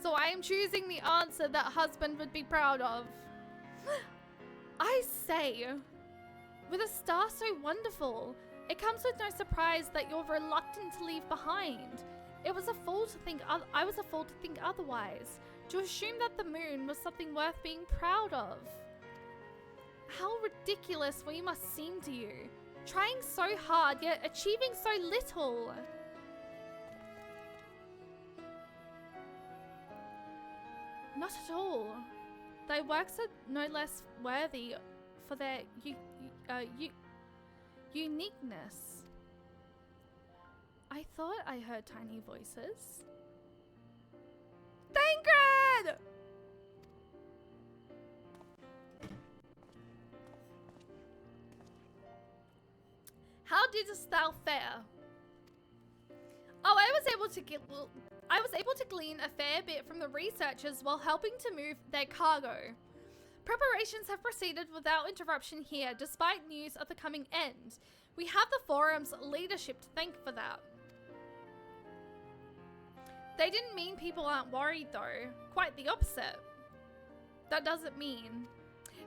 So I am choosing the answer that husband would be proud of. I say, with a star so wonderful, it comes with no surprise that you're reluctant to leave behind. It was a fool to think I was a fool to think otherwise, to assume that the moon was something worth being proud of. How ridiculous we must seem to you, trying so hard yet achieving so little. Not at all. Thy works are no less worthy for their uniqueness. I thought I heard tiny voices. Thancred! How didst thou fare? Oh, I was able to glean a fair bit from the researchers while helping to move their cargo. Preparations have proceeded without interruption here, despite news of the coming end. We have the forum's leadership to thank for that. They didn't mean people aren't worried though. Quite the opposite. That doesn't mean.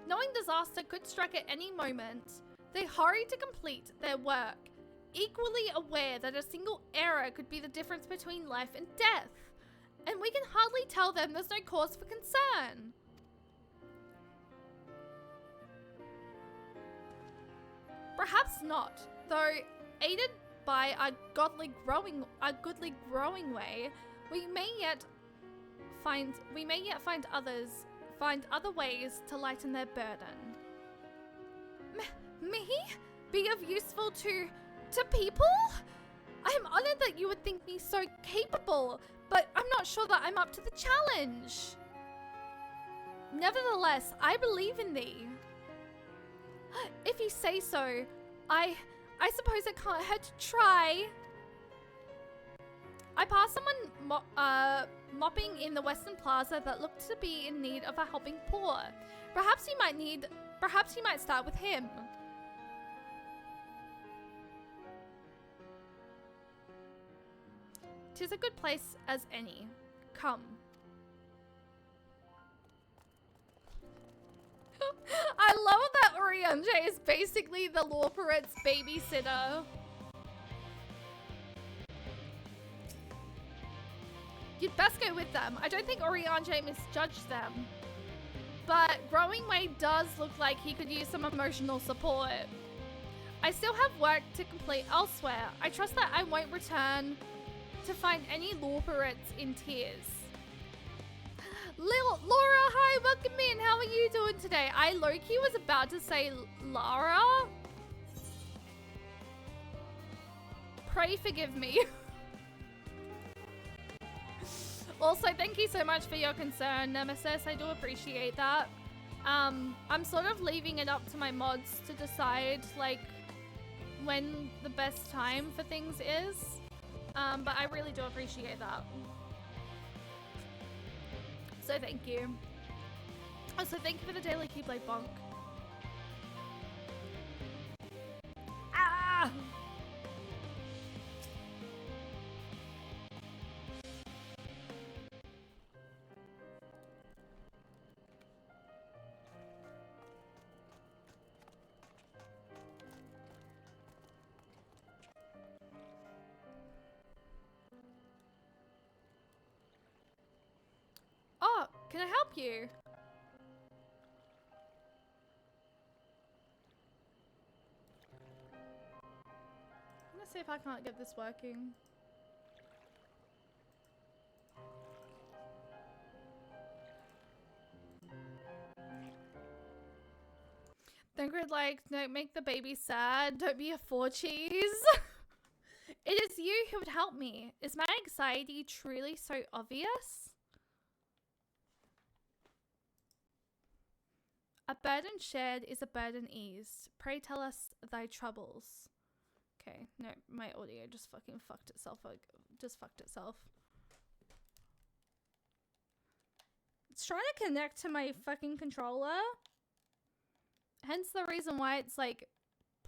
Knowing disaster could strike at any moment, they hurried to complete their work, equally aware that a single error could be the difference between life and death. And we can hardly tell them there's no cause for concern. Perhaps not, though aided by a goodly growing way, we may yet find other ways to lighten their burden. Me? Be of useful to people? I'm honored that you would think me so capable, but I'm not sure that I'm up to the challenge. Nevertheless, I believe in thee. If you say so, I suppose it can't hurt to try. I passed someone mopping in the Western Plaza that looked to be in need of a helping paw. Perhaps you might start with him. 'Tis a good place as any. Come. I love that Oriange is basically the Lawperet's babysitter. You'd best go with them. I don't think Oriange misjudged them. But Growing Way does look like he could use some emotional support. I still have work to complete elsewhere. I trust that I won't return to find any Lawperets in tears. Laura, hi, welcome in. How are you doing today? I low-key was about to say Lara. Pray forgive me. Also, thank you so much for your concern, Nemesis. I do appreciate that. I'm sort of leaving it up to my mods to decide, like, when the best time for things is. But I really do appreciate that. So thank you. Also, thank you for the daily Keyblade bonk. Ah! Oh, can I help you? I'm gonna see if I can't get this working. Then Grid like, don't make the baby sad, don't be a 4-cheese. It is you who would help me. Is my anxiety truly so obvious? A burden shared is a burden eased. Pray tell us thy troubles. Okay, no, my audio just fucking fucked itself. Just fucked itself. It's trying to connect to my fucking controller. Hence the reason why it's like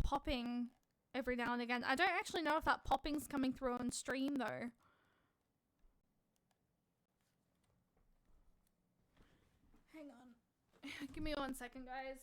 popping every now and again. I don't actually know if that popping's coming through on stream though. Hang on. Give me 1 second, guys.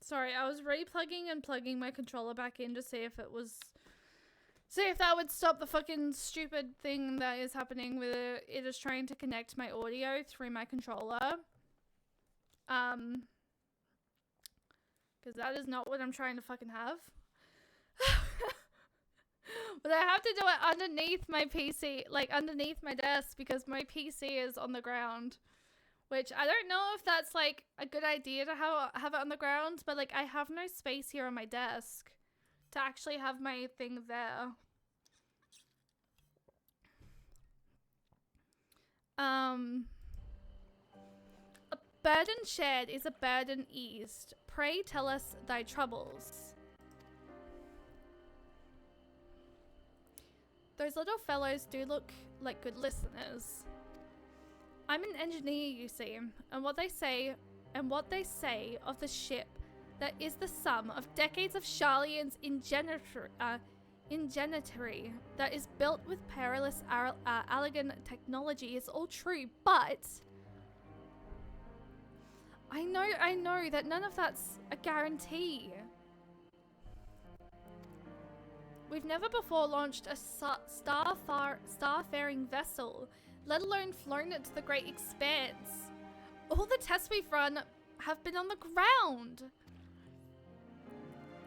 Sorry, I was replugging and plugging my controller back in to see if it was... See if that would stop the fucking stupid thing that is happening with it. It is trying to connect my audio through my controller. Because that is not what I'm trying to fucking have. But I have to do it underneath my PC, like underneath my desk, because my PC is on the ground. Which I don't know if that's like a good idea to have it on the ground, but like I have no space here on my desk to actually have my thing there. A burden shared is a burden eased. Pray tell us thy troubles. Those little fellows do look like good listeners. I'm an engineer, you see, and what they say of the ship that is the sum of decades of Sharlayan's ingenuity that is built with perilous Allagan technology is all true, but I know that none of that's a guarantee. We've never before launched a starfaring vessel, let alone flown it to the great expanse. All the tests we've run have been on the ground.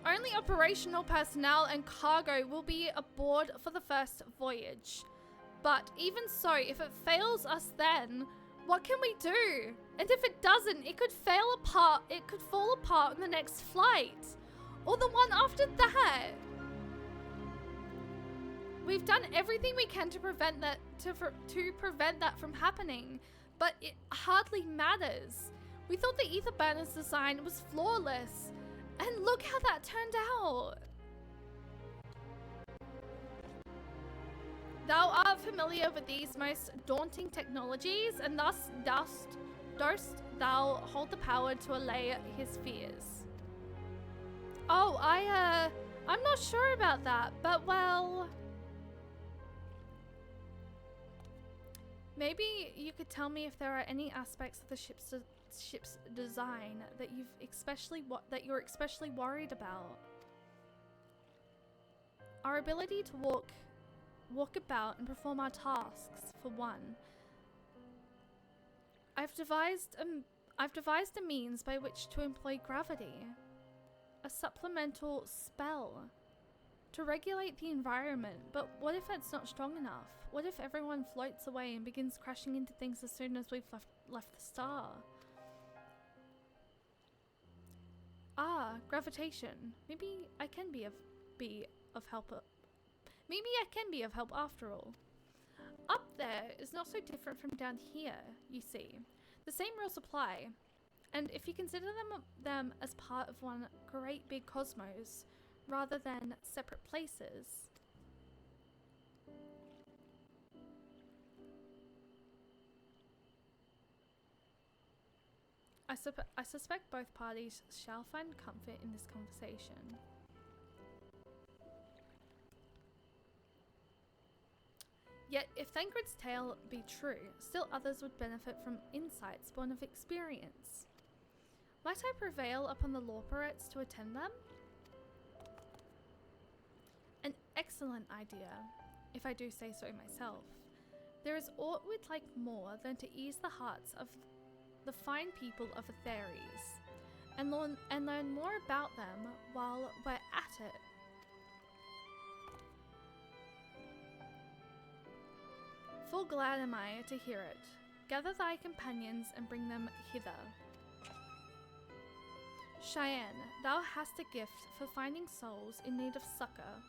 Only operational personnel and cargo will be aboard for the first voyage. But even so, if it fails us then, what can we do? And if it doesn't, it could fall apart in the next flight. Or the one after that. We've done everything we can to prevent that from happening, but it hardly matters. We thought the ether burner's design was flawless, and look how that turned out. Thou art familiar with these most daunting technologies, and thus durst thou hold the power to allay his fears. Oh, I'm not sure about that, but well... Maybe you could tell me if there are any aspects of the ship's design that you're especially worried about. Our ability to walk about and perform our tasks, for one. I've devised a means by which to employ gravity, a supplemental spell to regulate the environment, but what if it's not strong enough? What if everyone floats away and begins crashing into things as soon as we've left the star? Ah, gravitation. Maybe I can be of help. Maybe I can be of help after all. Up there is not so different from down here, you see. The same rules apply. And if you consider them as part of one great big cosmos, rather than separate places. I suspect both parties shall find comfort in this conversation. Yet, if Thancred's tale be true, still others would benefit from insights born of experience. Might I prevail upon the Lawperettes to attend them? An excellent idea, if I do say so myself. There is aught we'd like more than to ease the hearts of the fine people of Atheres, and learn more about them while we're at it. Full glad am I to hear it. Gather thy companions and bring them hither. Cheyenne, thou hast a gift for finding souls in need of succor.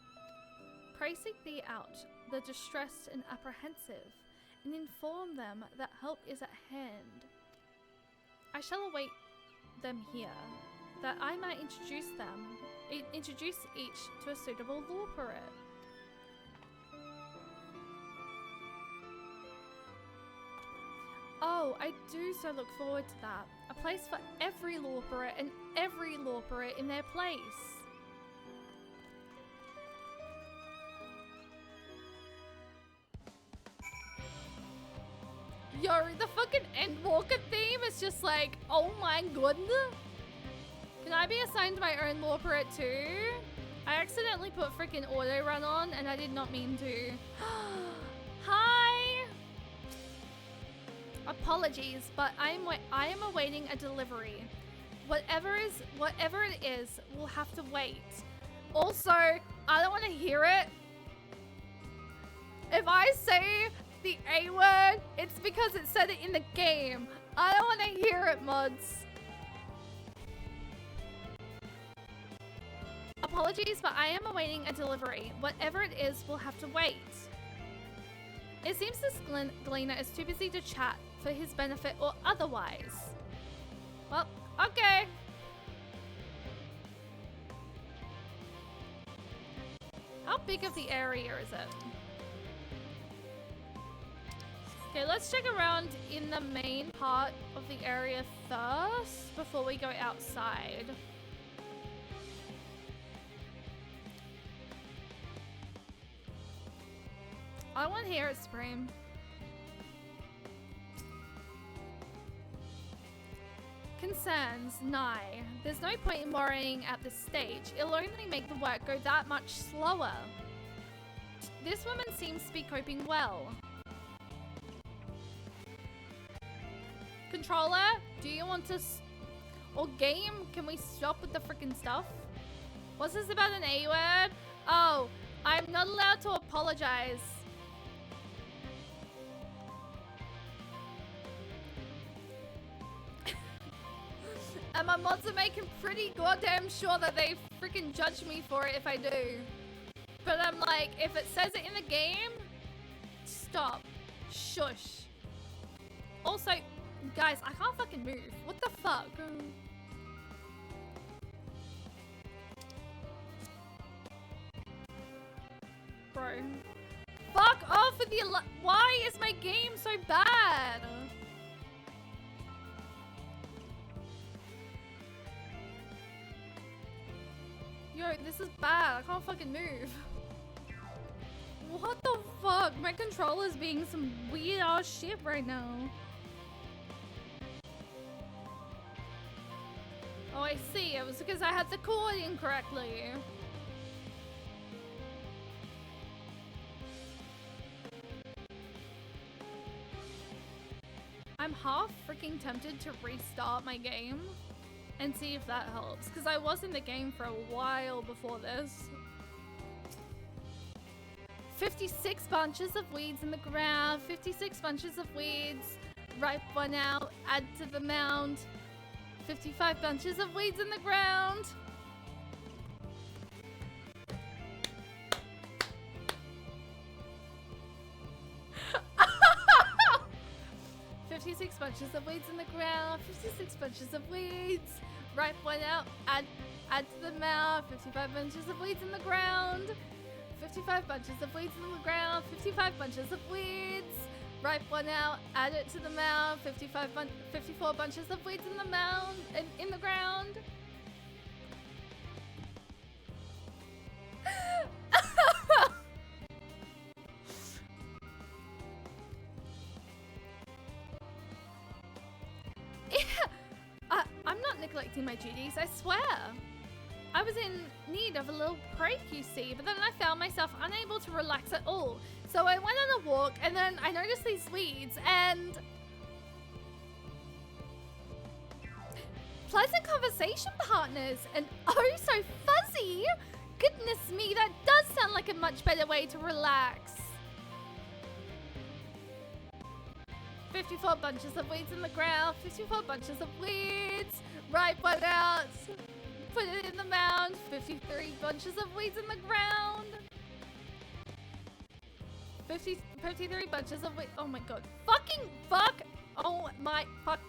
Pray seek thee out, the distressed and apprehensive, and inform them that help is at hand. I shall await them here, that I might introduce each to a suitable Lawperette. Oh, I do so look forward to that. A place for every Lawperette and every Lawperette in their place. Yo, the fucking Endwalker theme is just like, oh my god. Can I be assigned my own law parrot too? I accidentally put freaking auto run on and I did not mean to. Hi! Apologies, but I am awaiting a delivery. Whatever it is, we'll have to wait. Also, I don't want to hear it. If I say the A word, it's because it said it in the game. I don't want to hear it, mods. Apologies, but I am awaiting a delivery. Whatever it is, we'll have to wait. It seems this Gleaner is too busy to chat for his benefit or otherwise. Well, okay. How big of the area is it? Okay, let's check around in the main part of the area first before we go outside. I want to hear it scream. Concerns, nigh. There's no point in worrying at this stage. It'll only make the work go that much slower. This woman seems to be coping well. Controller, do you want to... or game, can we stop with the freaking stuff? What's this about an A word? Oh, I'm not allowed to apologize. And my mods are making pretty goddamn sure that they freaking judge me for it if I do. But I'm like, if it says it in the game, stop. Shush. Also, guys, I can't fucking move. What the fuck? Bro. Fuck off with the... Why is my game so bad? Yo, this is bad. I can't fucking move. What the fuck? My controller's being some weird ass shit right now. Oh, I see. It was because I had the cord incorrectly. I'm half freaking tempted to restart my game and see if that helps, because I was in the game for a while before this. 56 bunches of weeds in the ground, 56 bunches of weeds, ripe one out, add to the mound, 55 bunches of weeds in the ground. "56 bunches of weeds in the ground, 56 bunches of weeds, ripe one out, add to the mound, 55 bunches of weeds in the ground, 55 bunches of weeds in the ground, 55 bunches of weeds, ripe one out, add it to the mound, 54 bunches of weeds in the mound, in the ground." I'm not neglecting my duties, I swear. I was in need of a little break, you see, but then I found myself unable to relax at all. So I went on a walk, and then I noticed these weeds, and... pleasant conversation partners, and oh so fuzzy! Goodness me, that does sound like a much better way to relax. 54 bunches of weeds in the ground, 54 bunches of weeds, ripe one out, put it in the mound, 53 bunches of weeds in the ground, 53 bunches of weeds, oh my god, fucking fuck, oh my fuck.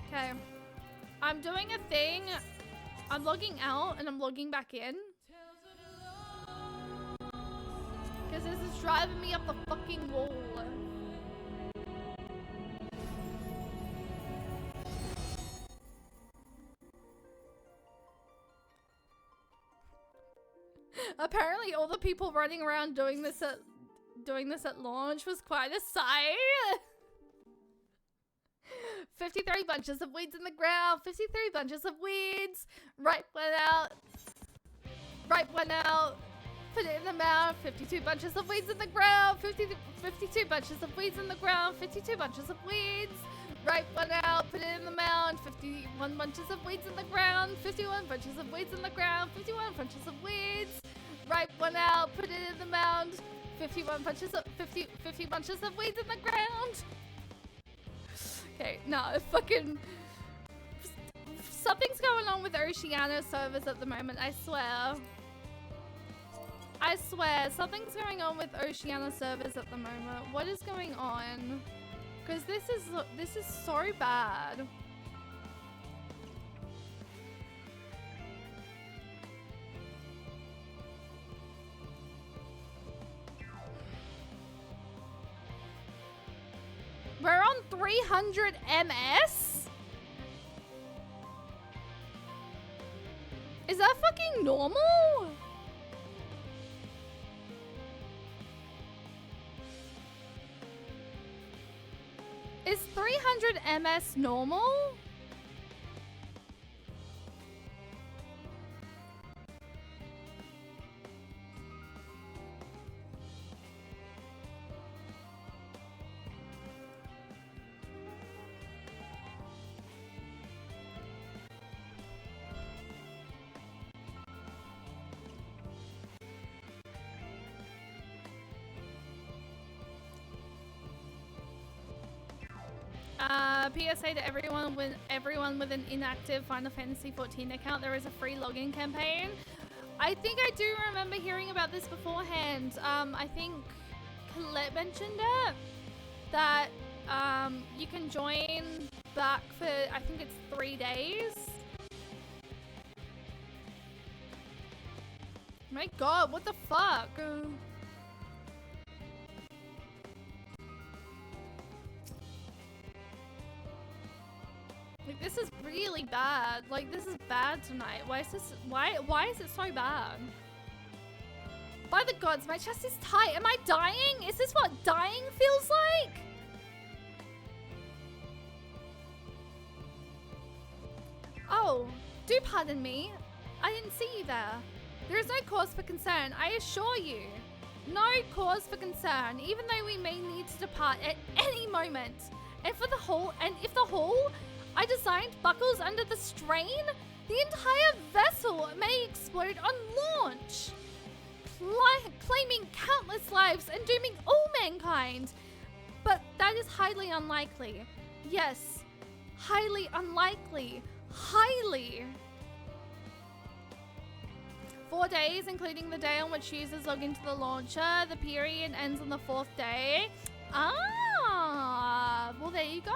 Okay, I'm doing a thing, I'm logging out and I'm logging back in. Because this is driving me up the fucking wall. Apparently all the people running around doing this at launch was quite a sight. 53 bunches of weeds in the ground. 53 bunches of weeds. Right one out. Right one out. Put it in the mouth. 52 bunches of weeds in the ground. 52 bunches of weeds in the ground. 52 bunches of weeds. Right one out. Put it in the mound. 51 bunches of weeds in the ground. 51 bunches of weeds in the ground. 51 bunches of weeds. Right one out. Put it in the mound. 50 bunches of weeds in the ground. Okay, no, fucking something's going on with Oceania servers at the moment, I swear. I swear, something's going on with Oceania servers at the moment. What is going on? Because this is so bad. We're on 300 MS? Is that fucking normal? Is 300 MS normal? PSA to everyone with an inactive Final Fantasy XIV account, there is a free login campaign. I think I do remember hearing about this beforehand. I think Colette mentioned it, that you can join back for, I think it's 3 days. My god, what the fuck? Like, this is really bad. Like, this is bad tonight. Why is this, why is it so bad? By the gods, my chest is tight. Am I dying? Is this what dying feels like? Oh, do pardon me. I didn't see you there. There is no cause for concern, I assure you. No cause for concern, even though we may need to depart at any moment. And if the hull I designed buckles under the strain, the entire vessel may explode on launch, claiming countless lives and dooming all mankind. But that is highly unlikely. Yes, highly unlikely. Highly. 4 days, including the day on which users log into the launcher. The period ends on the 4th day. Ah, well, there you go.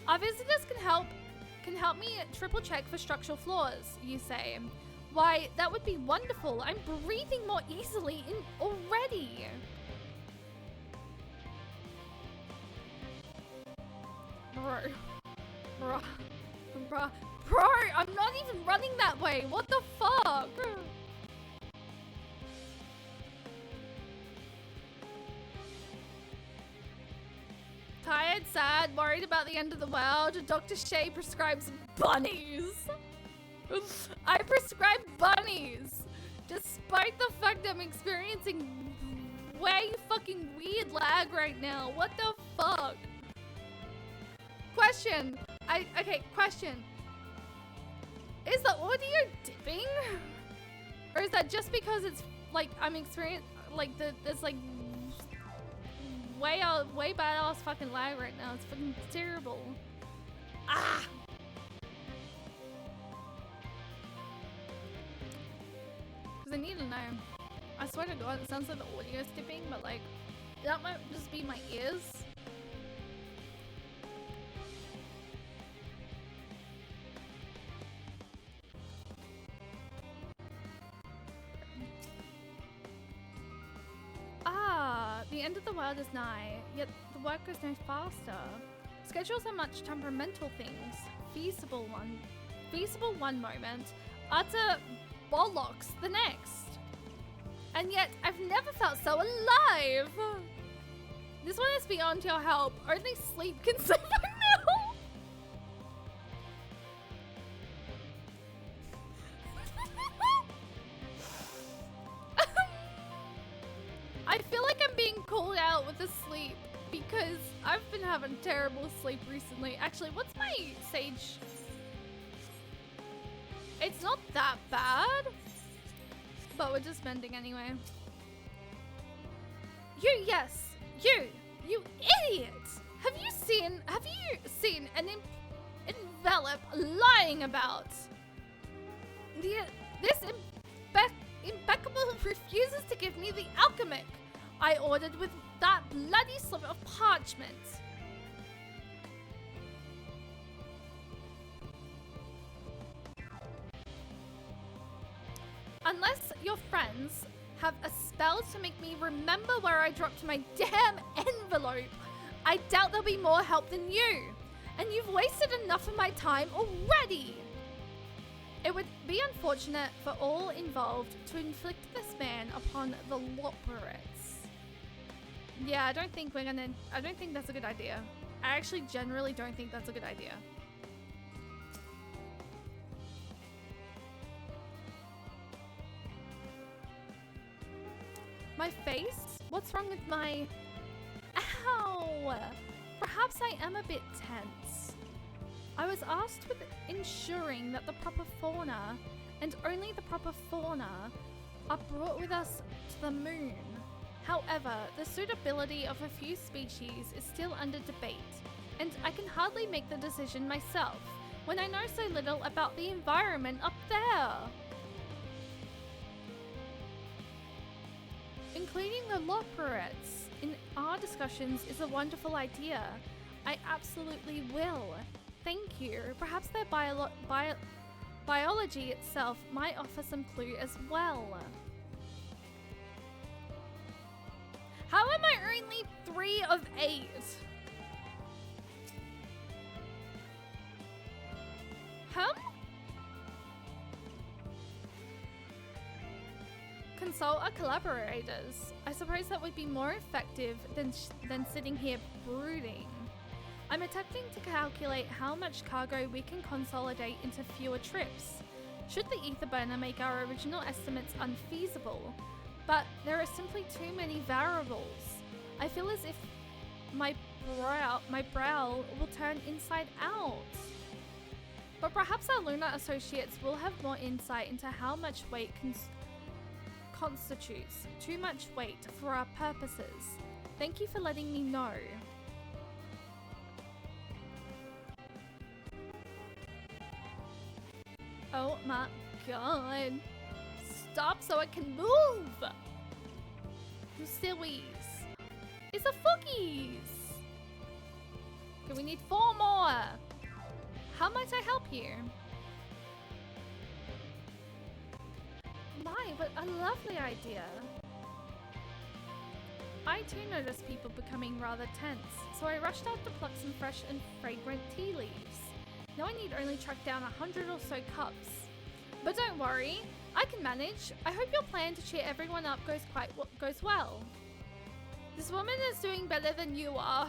Our visitors can help me triple check for structural flaws, you say. Why, that would be wonderful. I'm breathing more easily already. Bro, I'm not even running that way. What the fuck? Tired, sad, worried about the end of the world. Dr. Shea prescribes bunnies. I prescribe bunnies. Despite the fact that I'm experiencing way fucking weird lag right now. What the fuck? Question. Question. Is the audio dipping? Or is that just because it's like I'm experiencing like there's like way badass fucking lag right now. It's fucking terrible. Ah! Because I need to know. I swear to God, it sounds like the audio is dipping, but like that might just be my ears. The end of the world is nigh, yet the work goes no faster. Schedules are much temperamental things. Feasible one moment, utter bollocks the next. And yet, I've never felt so alive. This one is beyond your help. Only sleep can save me now. terrible sleep recently. Actually, what's my sage? It's not that bad, but we're just mending anyway. Yes, you idiot! Have you seen an envelope lying about? This impeccable refuses to give me the alchemic I ordered with that bloody slip of parchment. Unless your friends have a spell to make me remember where I dropped my damn envelope, I doubt there'll be more help than you. And you've wasted enough of my time already. It would be unfortunate for all involved to inflict this ban upon the Loporets. Yeah, I don't think that's a good idea. I actually generally don't think that's a good idea. My face? What's wrong with my... Ow! Perhaps I am a bit tense. I was asked with ensuring that the proper fauna, and only the proper fauna, are brought with us to the moon. However, the suitability of a few species is still under debate, and I can hardly make the decision myself when I know so little about the environment up there. Including the Loporets in our discussions is a wonderful idea. I absolutely will. Thank you. Perhaps their biology itself might offer some clue as well. How am I only 3 of 8? Consult our collaborators. I suppose that would be more effective than sitting here brooding. I'm attempting to calculate how much cargo we can consolidate into fewer trips. Should the ether burner make our original estimates unfeasible? But there are simply too many variables. I feel as if my brow will turn inside out. But perhaps our lunar associates will have more insight into how much weight constitutes too much weight for our purposes. Thank you for letting me know. Oh my god. Stop so I can move! You sillies. It's a Fuggies! Okay, we need 4 more. How might I help you? My, what a lovely idea. I too noticed people becoming rather tense, so I rushed out to pluck some fresh and fragrant tea leaves. Now I need only track down 100 or so cups. But don't worry, I can manage. I hope your plan to cheer everyone up goes well. This woman is doing better than you are.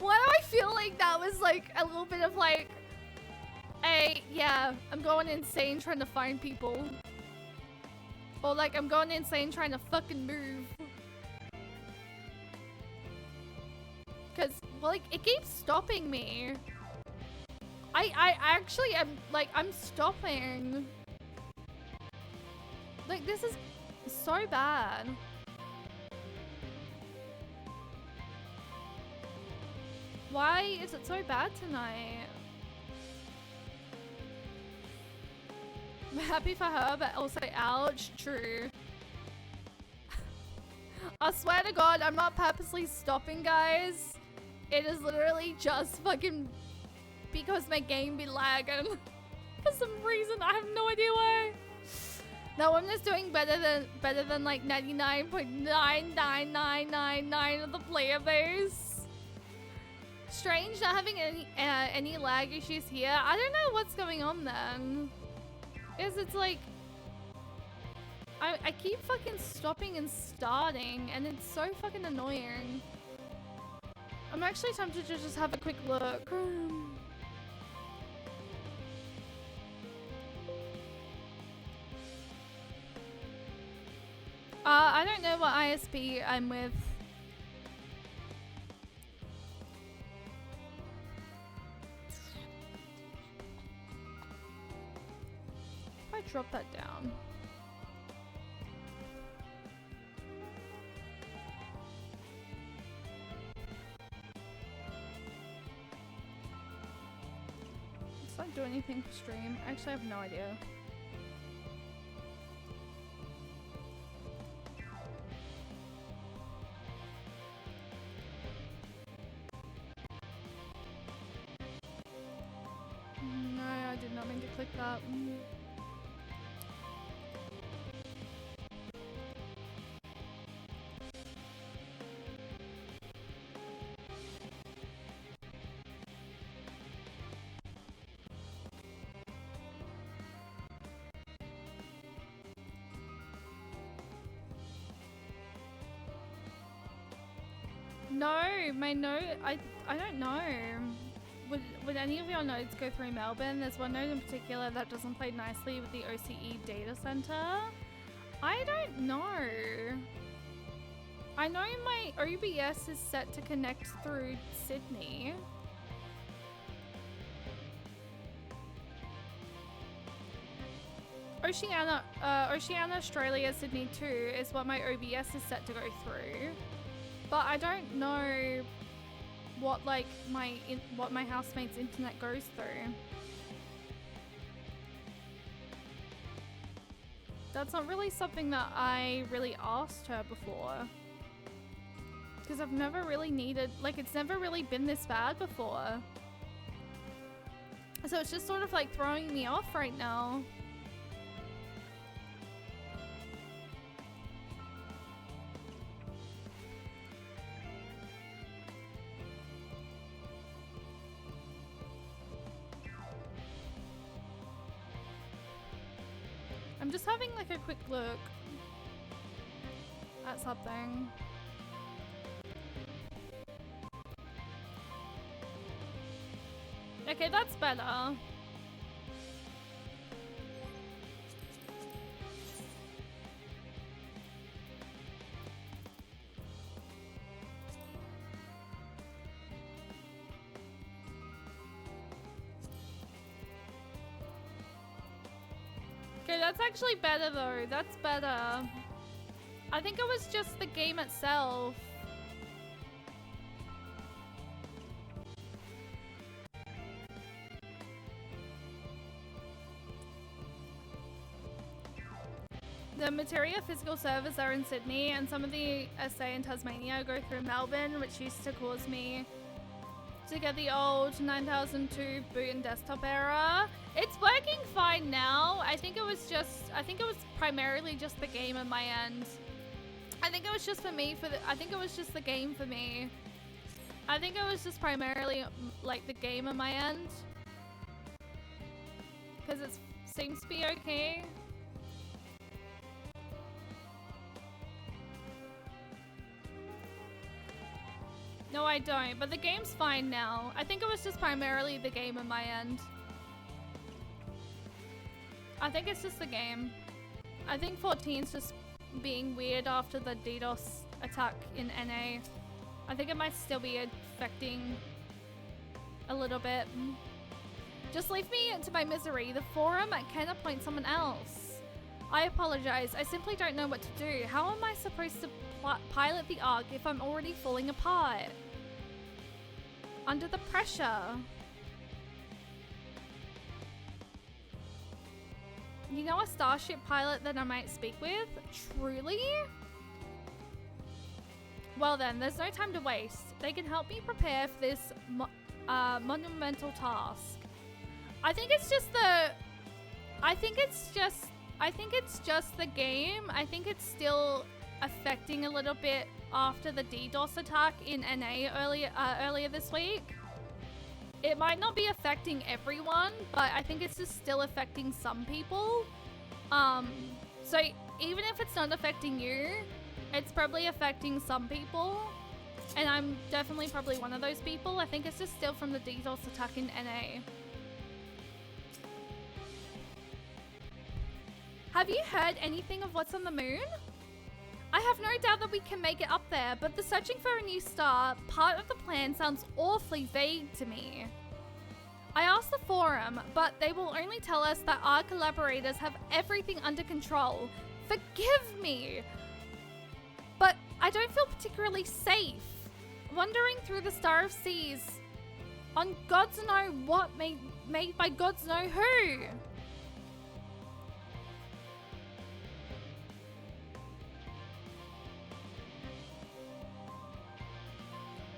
Why do I feel like that was like a little bit of like, hey, yeah, I'm going insane trying to find people. Or like, I'm going insane trying to fucking move. Because, like, it keeps stopping me. I actually am, like, I'm stopping. Like, this is so bad. Why is it so bad tonight? I'm happy for her, but also ouch, true. I swear to God, I'm not purposely stopping, guys. It is literally just fucking because my game be lagging. For some reason, I have no idea why. That woman is doing better than like 99.99999 of the player base. Strange not having any lag issues here. I don't know what's going on then. Because it's like I keep fucking stopping and starting, and it's so fucking annoying. I'm actually tempted to just have a quick look. I don't know what ISP I'm with. If I drop that down. Does that do anything for stream? Actually, I have no idea. No, I did not mean to click that. No, my note, I don't know. Would any of your nodes go through Melbourne? There's one node in particular that doesn't play nicely with the OCE data center. I don't know. I know my OBS is set to connect through Sydney. Oceania, Australia, Sydney 2 is what my OBS is set to go through. But I don't know what what my housemate's internet goes through. That's not really something that I really asked her before. Because I've never really needed, like, it's never really been this bad before. So it's just sort of like throwing me off right now. I'm just having like a quick look at something. Okay, that's better. Okay, that's actually better though. That's better. I think it was just the game itself. The Materia physical servers are in Sydney, and some of the SA in Tasmania go through Melbourne, which used to cause me to get the old 9002 boot and desktop error. It's working fine now. I think it was primarily just the game on my end. I think it was just for me I think it was just the game for me. I think it was just primarily like the game on my end. Because it seems to be okay. No, I don't, but the game's fine now. I think it was just primarily the game on my end. I think it's just the game. I think 14's just being weird after the DDoS attack in NA. I think it might still be affecting a little bit. Just leave me to my misery. The forum can appoint someone else. I apologize. I simply don't know what to do. How am I supposed to pilot the Ark if I'm already falling apart? Under the pressure. You know a Starship pilot that I might speak with? Truly? Well then, there's no time to waste. They can help me prepare for this monumental task. I think it's just the game. I think it's still affecting a little bit after the DDoS attack in NA earlier this week. It might not be affecting everyone, but I think it's just still affecting some people. So even if it's not affecting you, it's probably affecting some people. And I'm definitely probably one of those people. I think it's just still from the DDoS attack in NA. Have you heard anything of what's on the moon? I have no doubt that we can make it up there, but the searching for a new star part of the plan sounds awfully vague to me. I asked the forum, but they will only tell us that our collaborators have everything under control. Forgive me! But I don't feel particularly safe. Wandering through the Star of Seas on gods know what made by gods know who.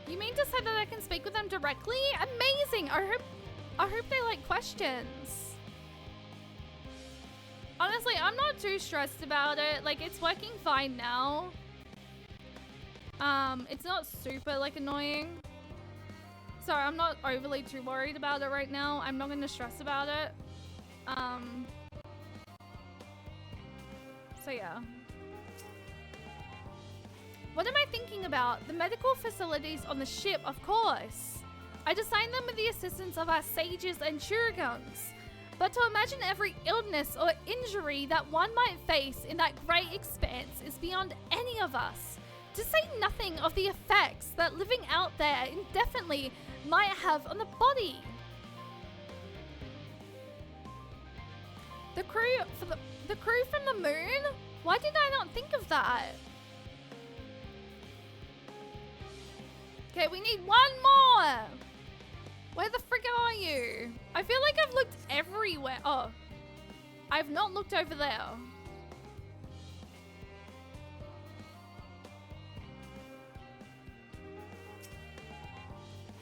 You mean to say that I can speak with them directly? Amazing! I hope they like questions. Honestly, I'm not too stressed about it. Like, it's working fine now. It's not super, like, annoying. So I'm not overly too worried about it right now. I'm not going to stress about it. So yeah. What am I thinking about? The medical facilities on the ship, of course. I designed them with the assistance of our sages and shurikens. But to imagine every illness or injury that one might face in that great expanse is beyond any of us. To say nothing of the effects that living out there indefinitely might have on the body. The crew from the moon? Why did I not think of that? Okay, we need one more. Where the frick are you? I feel like I've looked everywhere. Oh, I've not looked over there.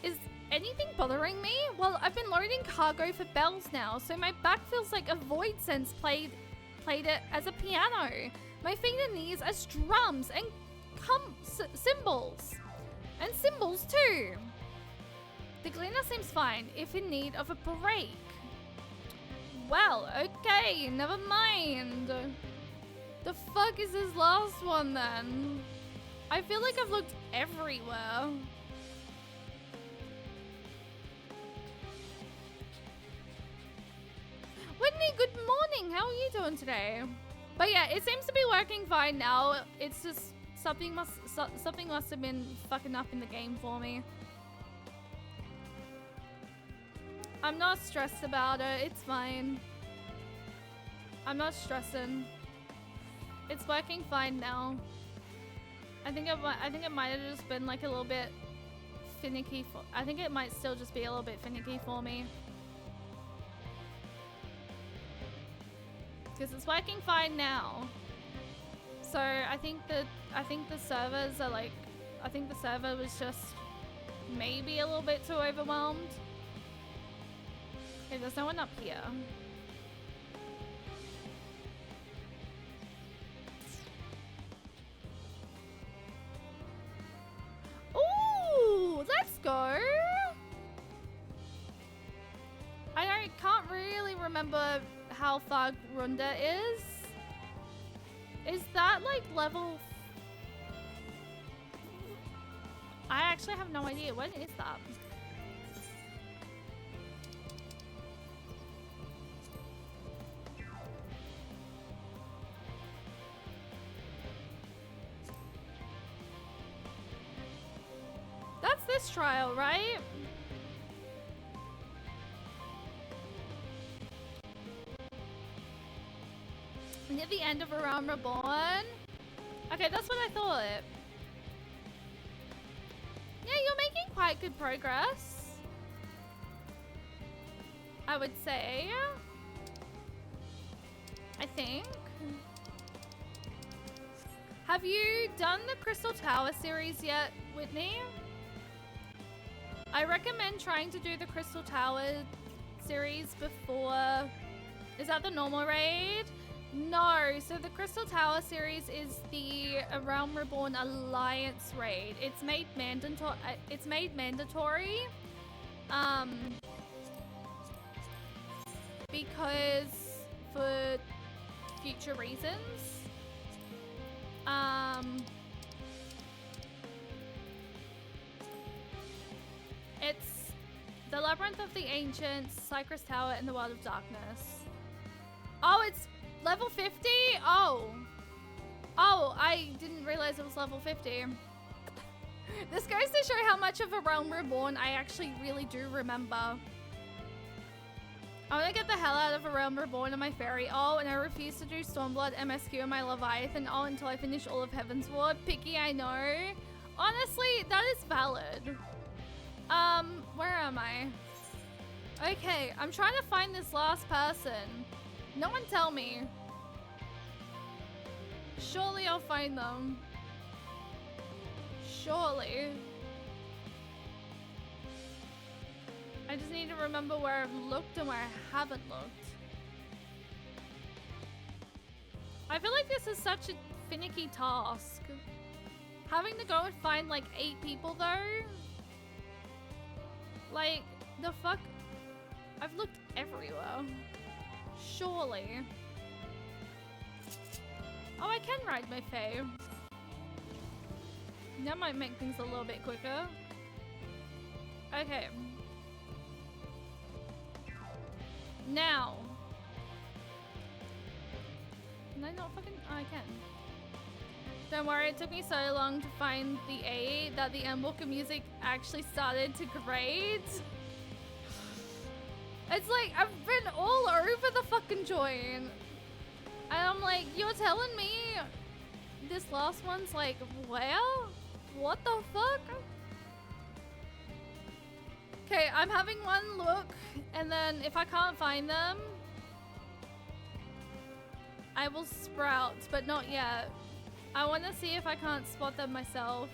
Is anything bothering me? Well, I've been loading cargo for bells now, so my back feels like a void sense played it as a piano. My feet and knees as drums and cymbals. And cymbals too. The cleaner seems fine, if in need of a break. Well, okay, never mind. The fuck is this last one then? I feel like I've looked everywhere. Whitney, good morning. How are you doing today? But yeah, it seems to be working fine now. It's just something must have been fucking up in the game for me. I'm not stressed about it. It's fine. I'm not stressing. It's working fine now. I think it might have just been like a little bit finicky. I think it might still just be a little bit finicky for me. Because it's working fine now. So I think the servers are like, I think the server was just maybe a little bit too overwhelmed. Okay, there's no one up here. Ooh, let's go. I can't really remember how far Runda is. Is that like level? I actually have no idea. When is that? That's this trial, right? Near the end of A Realm Reborn. Okay, that's what I thought. Yeah, you're making quite good progress, I would say. I think. Have you done the Crystal Tower series yet, Whitney? I recommend trying to do the Crystal Tower series before... Is that the normal raid? No, so the Crystal Tower series is the A Realm Reborn Alliance raid. It's made mandatory. Because for future reasons. It's the Labyrinth of the Ancients, Cypress Tower, and the World of Darkness. Oh, it's level 50? Oh. Oh, I didn't realize it was level 50. This goes to show how much of A Realm Reborn I actually really do remember. I want to get the hell out of A Realm Reborn and my fairy. Oh, and I refuse to do Stormblood, MSQ, and my Leviathan. Oh, until I finish all of Heaven's Ward. Picky, I know. Honestly, that is valid. Where am I? Okay, I'm trying to find this last person. No one tell me. Surely I'll find them. Surely. I just need to remember where I've looked and where I haven't looked. I feel like this is such a finicky task. Having to go and find like 8 people though. Like, the fuck? I've looked everywhere. Surely. Oh, I can ride my Fae. That might make things a little bit quicker. Okay. Now. Can I not fucking... Oh, I can. Don't worry, it took me so long to find the A that the Endwalker music actually started to grade. It's like, I've been all over the fucking joint. And I'm like, you're telling me this last one's like, where? What the fuck? Okay, I'm having one look, and then if I can't find them, I will sprout, but not yet. I want to see if I can't spot them myself.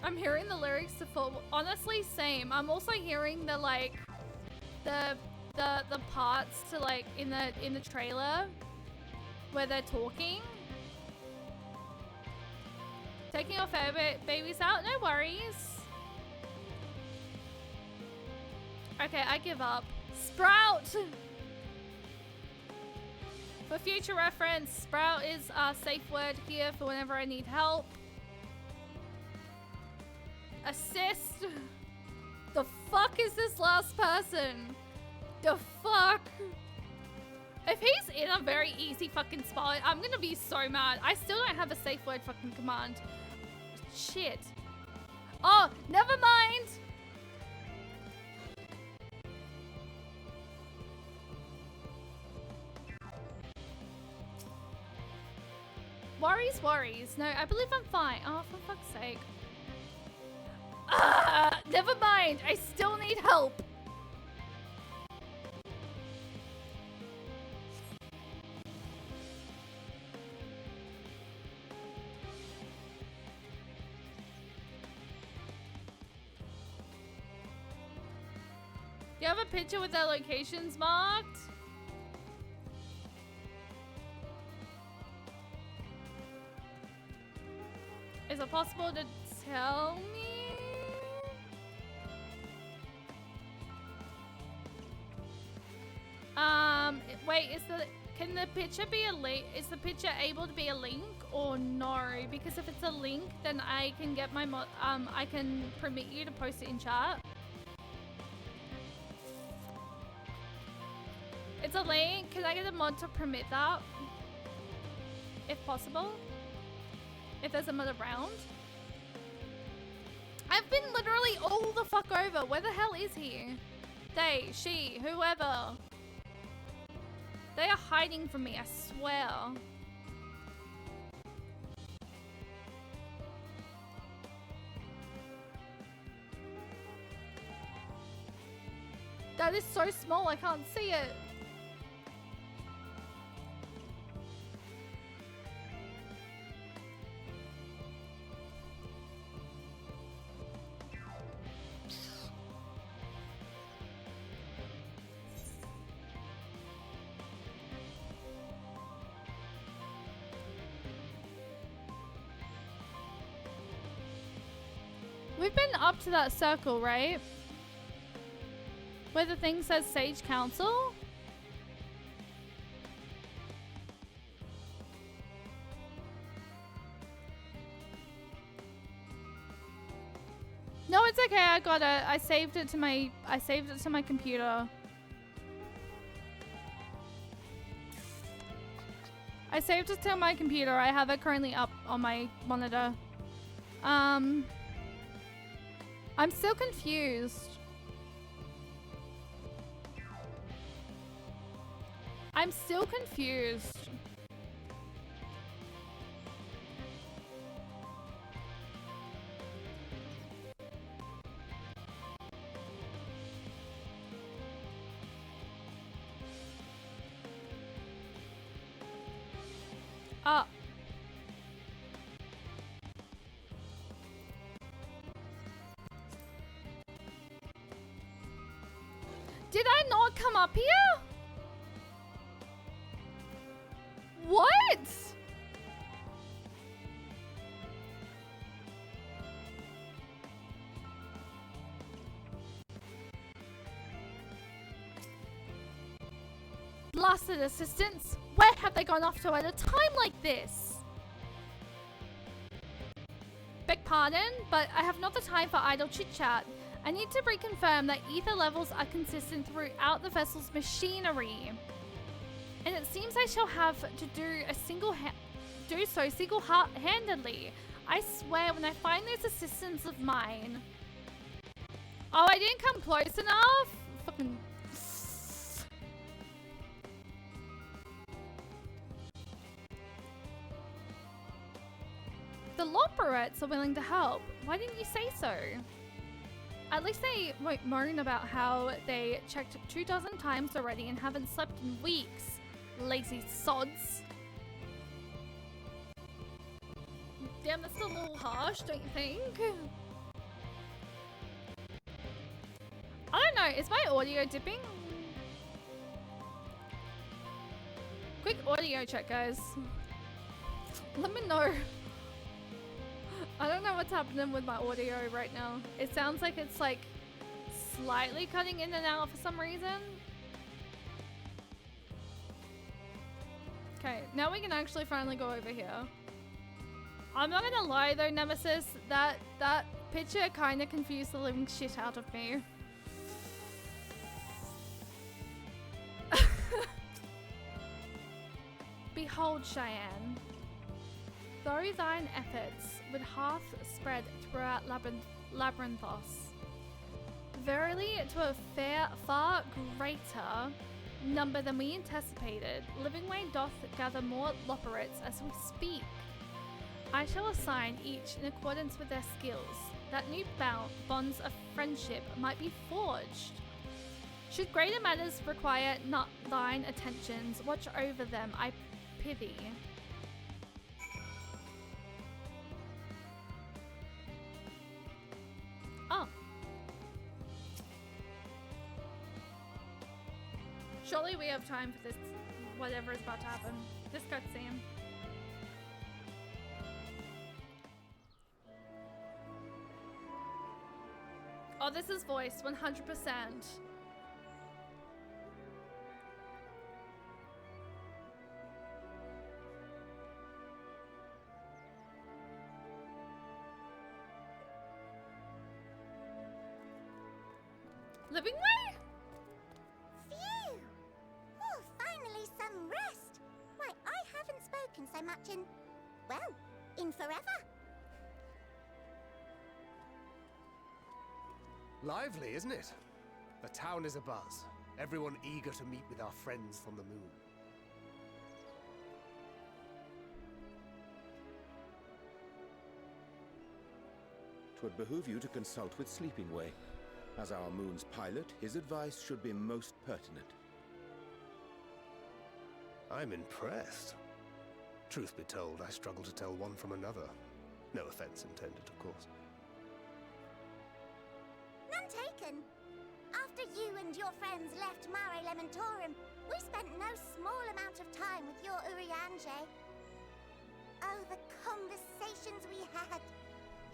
I'm hearing the lyrics to full. Honestly, same. I'm also hearing the like, the parts to like in the trailer where they're talking. Taking our favorite babies out, no worries. Okay, I give up. Sprout! For future reference, Sprout is a safe word here for whenever I need help. Assist. The fuck is this last person? The fuck? If he's in a very easy fucking spot, I'm gonna be so mad. I still don't have a safe word fucking command. Shit. Oh, never mind. Worries. No, I believe I'm fine. Oh, for fuck's sake. Never mind. I still need help. Do you have a picture with their locations marked? Is it possible to tell me? Wait, can the picture be a link? Is the picture able to be a link or no? Because if it's a link, then I can get my I can permit you to post it in chat. It's a link. Can I get a mod to permit that? If possible. If there's a mod around. I've been literally all the fuck over. Where the hell is he? They, she, whoever. They are hiding from me, I swear. That is so small, I can't see it. We've been up to that circle, right? Where the thing says Sage Council? No, it's okay. I got it. I saved it to my computer. I saved it to my computer. I have it currently up on my monitor. I'm still confused. I'm still confused. Ah. Did I not come up here? What? Blasted assistants, where have they gone off to at a time like this? Beg pardon, but I have not the time for idle chit-chat. I need to reconfirm that ether levels are consistent throughout the vessel's machinery. And it seems I shall have to do so single-handedly. I swear when I find those assistants of mine. Oh, I didn't come close enough? Fucking... The Loperettes are willing to help. Why didn't you say so? At least they won't moan about how they checked 24 times already and haven't slept in weeks. Lazy sods. Damn, that's a little harsh, don't you think? I don't know, is my audio dipping? Quick audio check, guys. Let me know. I don't know what's happening with my audio right now. It sounds like it's like slightly cutting in and out for some reason. Okay, now we can actually finally go over here. I'm not gonna lie though, Nemesis, that picture kind of confused the living shit out of me. Behold, Cheyenne. Though thine efforts would half spread throughout Labyrinthos, verily to a far greater number than we anticipated, Living Way doth gather more Loperettes as we speak. I shall assign each in accordance with their skills, that new bonds of friendship might be forged. Should greater matters require not thine attentions, watch over them, I pity. Oh. Surely we have time for this, whatever is about to happen. This cutscene. Oh, this is voiced 100%. Living Way? Phew! Oh, finally some rest. Why, I haven't spoken so much in, well, in forever. Lively, isn't it? The town is abuzz. Everyone eager to meet with our friends from the moon. Twould behoove you to consult with Sleeping Way. As our moon's pilot, his advice should be most pertinent. I'm impressed. Truth be told, I struggle to tell one from another. No offense intended, of course. None taken. After you and your friends left Mare Elementorum, we spent no small amount of time with your Urianger. Oh, the conversations we had.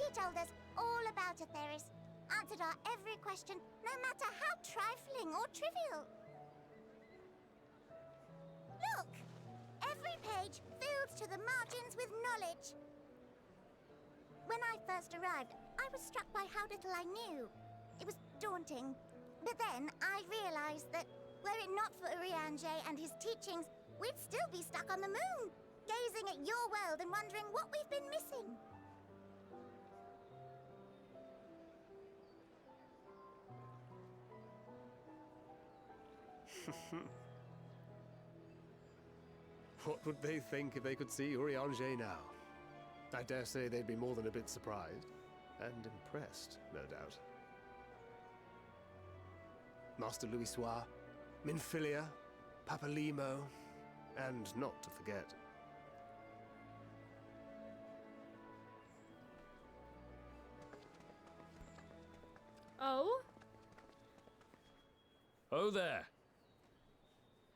He told us all about Atheris, answered our every question, no matter how trifling or trivial. Look! Every page filled to the margins with knowledge. When I first arrived, I was struck by how little I knew. It was daunting. But then I realized that were it not for Urianger and his teachings, we'd still be stuck on the moon, gazing at your world and wondering what we've been missing. What would they think if they could see Urianger now? I dare say they'd be more than a bit surprised. And impressed, no doubt. Master Louisoix, Minfilia, Papalimo, and not to forget... Oh? Oh there.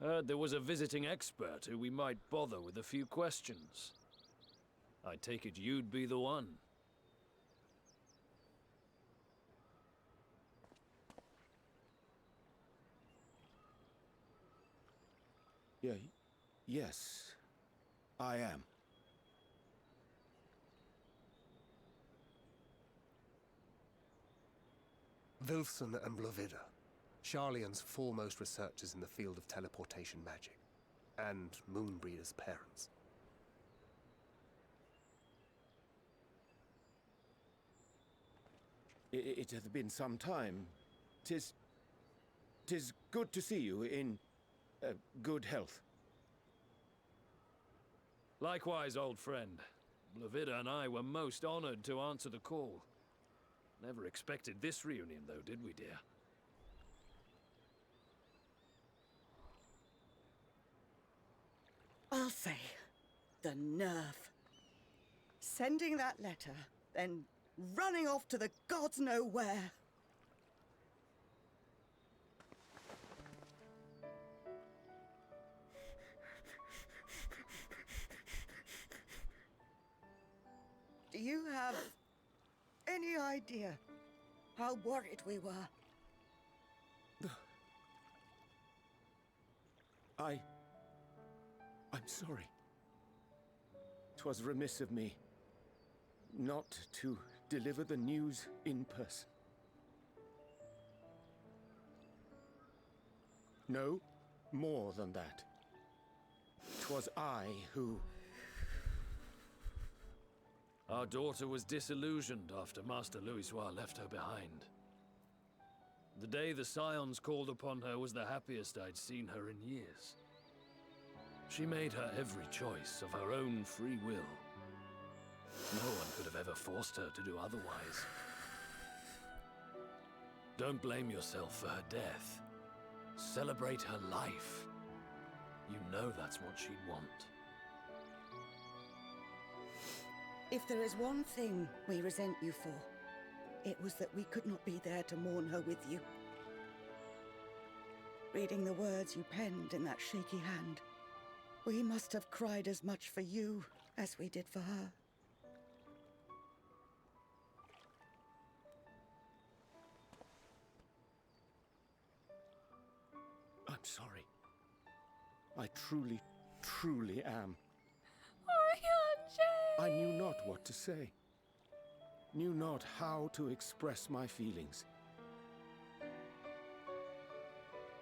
Heard there was a visiting expert who we might bother with a few questions. I take it you'd be the one. Yes, I am. Wilson and Blovida, Sharlayan's foremost researchers in the field of teleportation magic, and Moonbreeder's parents. It hath been some time. Tis good to see you in good health. Likewise, old friend. Blovida and I were most honored to answer the call. Never expected this reunion, though, did we, dear? I'll say, the nerve. Sending that letter, then running off to the gods know where. Do you have any idea how worried we were? I'm sorry. 'Twas remiss of me not to deliver the news in person. No, more than that. 'Twas I who... Our daughter was disillusioned after Master Louisoix left her behind. The day the Scions called upon her was the happiest I'd seen her in years. She made her every choice of her own free will. No one could have ever forced her to do otherwise. Don't blame yourself for her death. Celebrate her life. You know that's what she'd want. If there is one thing we resent you for, it was that we could not be there to mourn her with you. Reading the words you penned in that shaky hand, we must have cried as much for you as we did for her. I'm sorry. I truly, truly am. Urianger! I knew not what to say. Knew not how to express my feelings.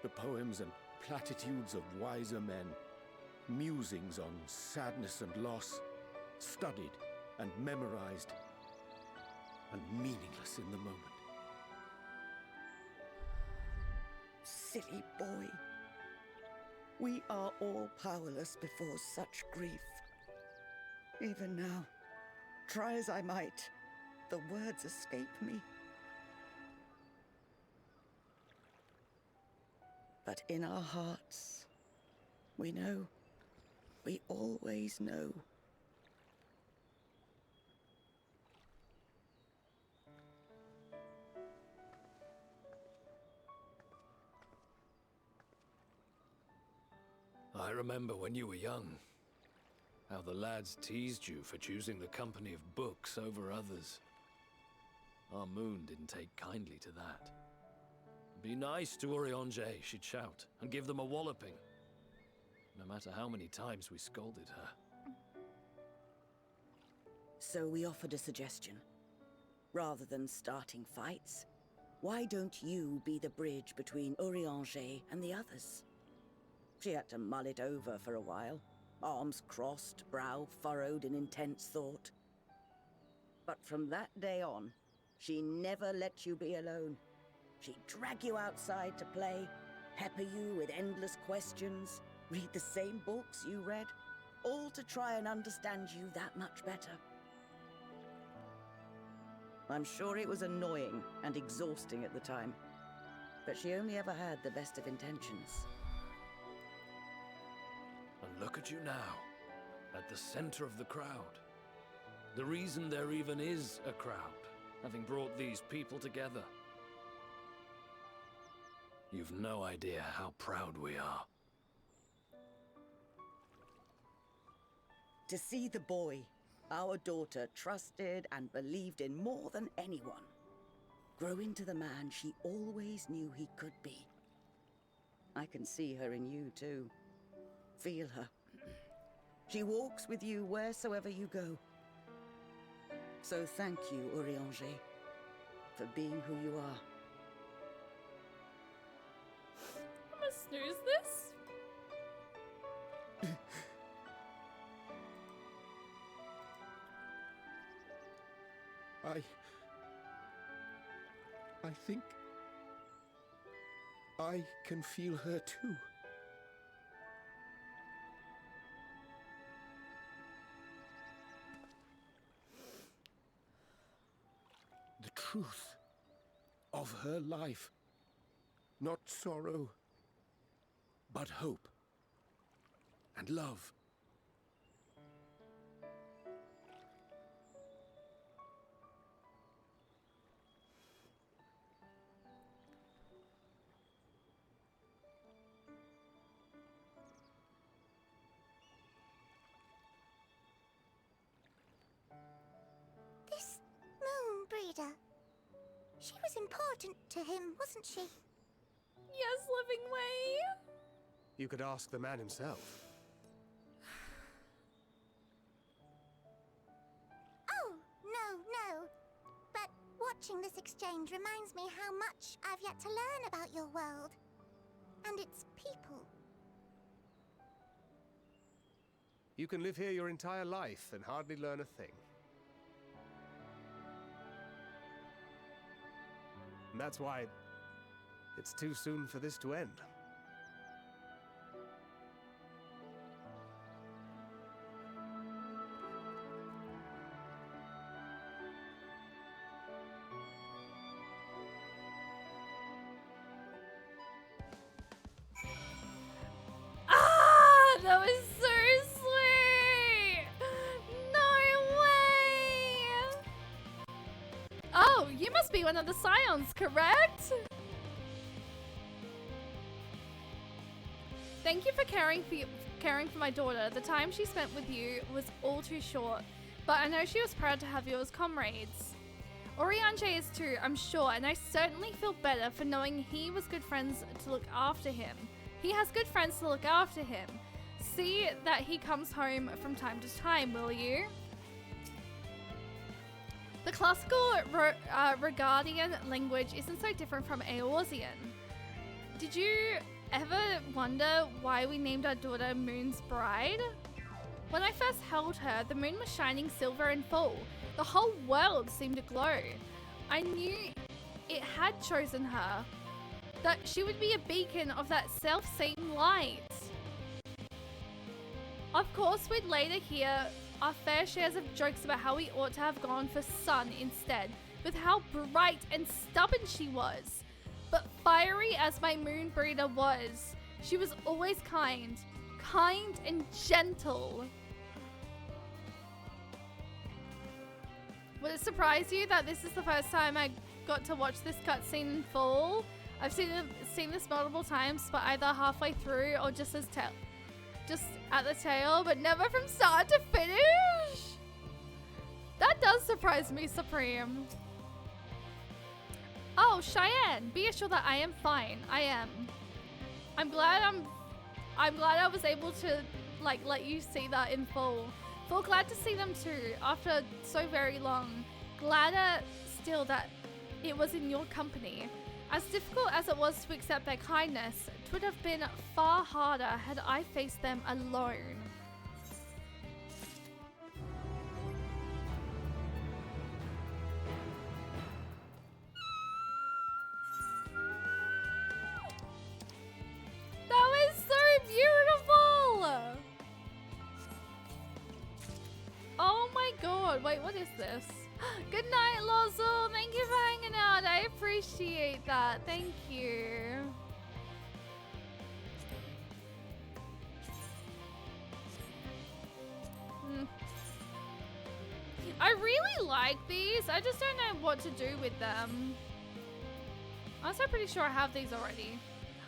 The poems and platitudes of wiser men, musings on sadness and loss, studied and memorized, and meaningless in the moment. Silly boy. We are all powerless before such grief. Even now, try as I might, the words escape me. But in our hearts, we know. We always know. I remember when you were young, how the lads teased you for choosing the company of books over others. Our moon didn't take kindly to that. Be nice to Urianger, she'd shout, and give them a walloping. No matter how many times we scolded her. So we offered a suggestion. Rather than starting fights, why don't you be the bridge between Urianger and the others? She had to mull it over for a while, arms crossed, brow furrowed in intense thought. But from that day on, she never let you be alone. She'd drag you outside to play, pepper you with endless questions, read the same books you read, all to try and understand you that much better. I'm sure it was annoying and exhausting at the time, but she only ever had the best of intentions. And look at you now, at the center of the crowd. The reason there even is a crowd, having brought these people together. You've no idea how proud we are. To see the boy, our daughter, trusted and believed in more than anyone, grow into the man she always knew he could be. I can see her in you too. Feel her. She walks with you wheresoever you go. So thank you, Urianger, for being who you are. I'm gonna snooze this. I think I can feel her too. The truth of her life. Not sorrow, but hope and love. This moon breeder. She was important to him, wasn't she? Yes, living way. You could ask the man himself. Oh, no. But watching this exchange reminds me how much I've yet to learn about your world. And its people. You can live here your entire life and hardly learn a thing. And that's why it's too soon for this to end. That was so sweet! No way! Oh, you must be one of the Scions, correct? Thank you for caring for my daughter. The time she spent with you was all too short, but I know she was proud to have you as comrades. Urianger is too, I'm sure, and I certainly feel better for knowing he was good friends to look after him. He has good friends to look after him. See that he comes home from time to time, will you? The classical Regadian language isn't so different from Eorzean. Did you ever wonder why we named our daughter Moon's Bride? When I first held her, the moon was shining silver and full. The whole world seemed to glow. I knew it had chosen her, that she would be a beacon of that self-same light. Of course, we'd later hear our fair shares of jokes about how we ought to have gone for Sun instead, with how bright and stubborn she was. But fiery as my moon breeder was, she was always kind and gentle. Would it surprise you that this is the first time I got to watch this cutscene in full? I've seen this multiple times, but either halfway through or just at the tail, but never from start to finish. That does surprise me, Supreme. Oh, Cheyenne, be assured that I am fine. I am. I'm glad I was able to let you see that in full. Feel glad to see them too after so very long. Gladder still that it was in your company. As difficult as it was to accept their kindness, it would have been far harder had I faced them alone. god. Wait, what is this? Good night, Lozzle. Thank you for hanging out. I appreciate that. Thank you. I really like these. I just don't know what to do with them. I'm also pretty sure I have these already.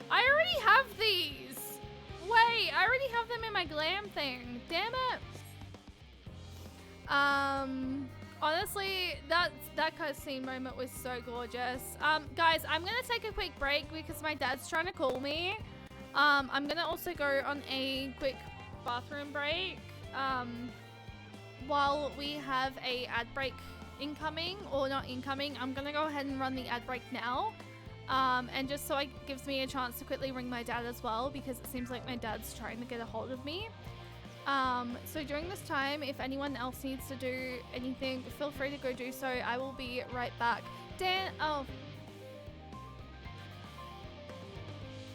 I already have these. Wait, I already have them in my glam thing. Damn it. Honestly, that cutscene moment was so gorgeous. Guys, I'm gonna take a quick break because my dad's trying to call me. I'm gonna also go on a quick bathroom break. While we have a ad break incoming, or not incoming, I'm gonna go ahead and run the ad break now. And just so it gives me a chance to quickly ring my dad as well, because it seems like my dad's trying to get a hold of me. So during this time, if anyone else needs to do anything, feel free to go do so. I will be right back. Dan, oh,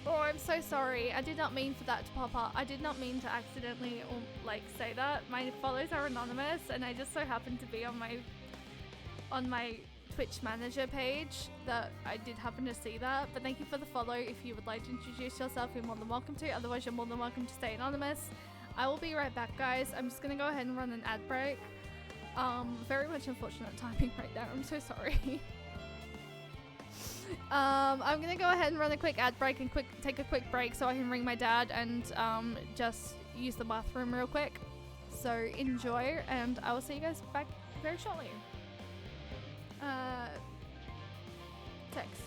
I'm so sorry. I did not mean for that to pop up. I did not mean to accidentally like say that. My follows are anonymous, and I just so happened to be on my Twitch manager page that I did happen to see that. But thank you for the follow. If you would like to introduce yourself, you're more than welcome to. Otherwise, you're more than welcome to stay anonymous. I will be right back, guys. I'm just gonna go ahead and run an ad break. Very much unfortunate timing right now. I'm so sorry. I'm gonna go ahead and run a quick ad break and take a quick break so I can ring my dad and just use the bathroom real quick. So enjoy, and I will see you guys back very shortly. Text.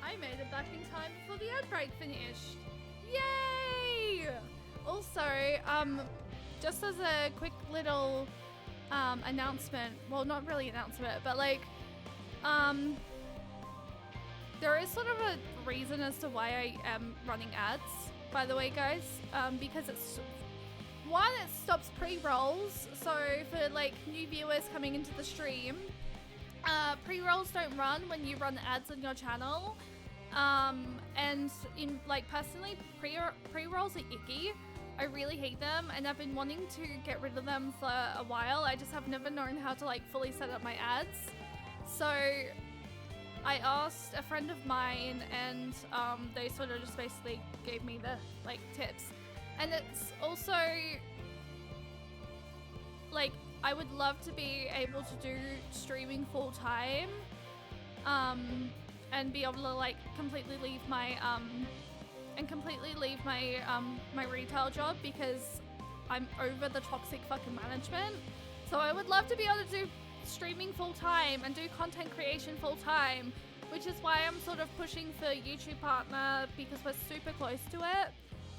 I made it back in time before the ad break finished. Yay! Also, way, just as a quick little announcement, well, not really announcement, but like, there is sort of a reason as to why I am running ads, by the way, guys, because it's, one, it stops pre-rolls, so for like new viewers coming into the stream, pre-rolls don't run when you run ads on your channel, and in like personally, pre-rolls are icky. I really hate them, and I've been wanting to get rid of them for a while. I just have never known how to like fully set up my ads. So I asked a friend of mine, and they sort of just basically gave me the like tips. And it's also like, I would love to be able to do streaming full time, and be able to like completely leave my my retail job, because I'm over the toxic fucking management. So I would love to be able to do streaming full time and do content creation full time, which is why I'm sort of pushing for YouTube partner, because we're super close to it,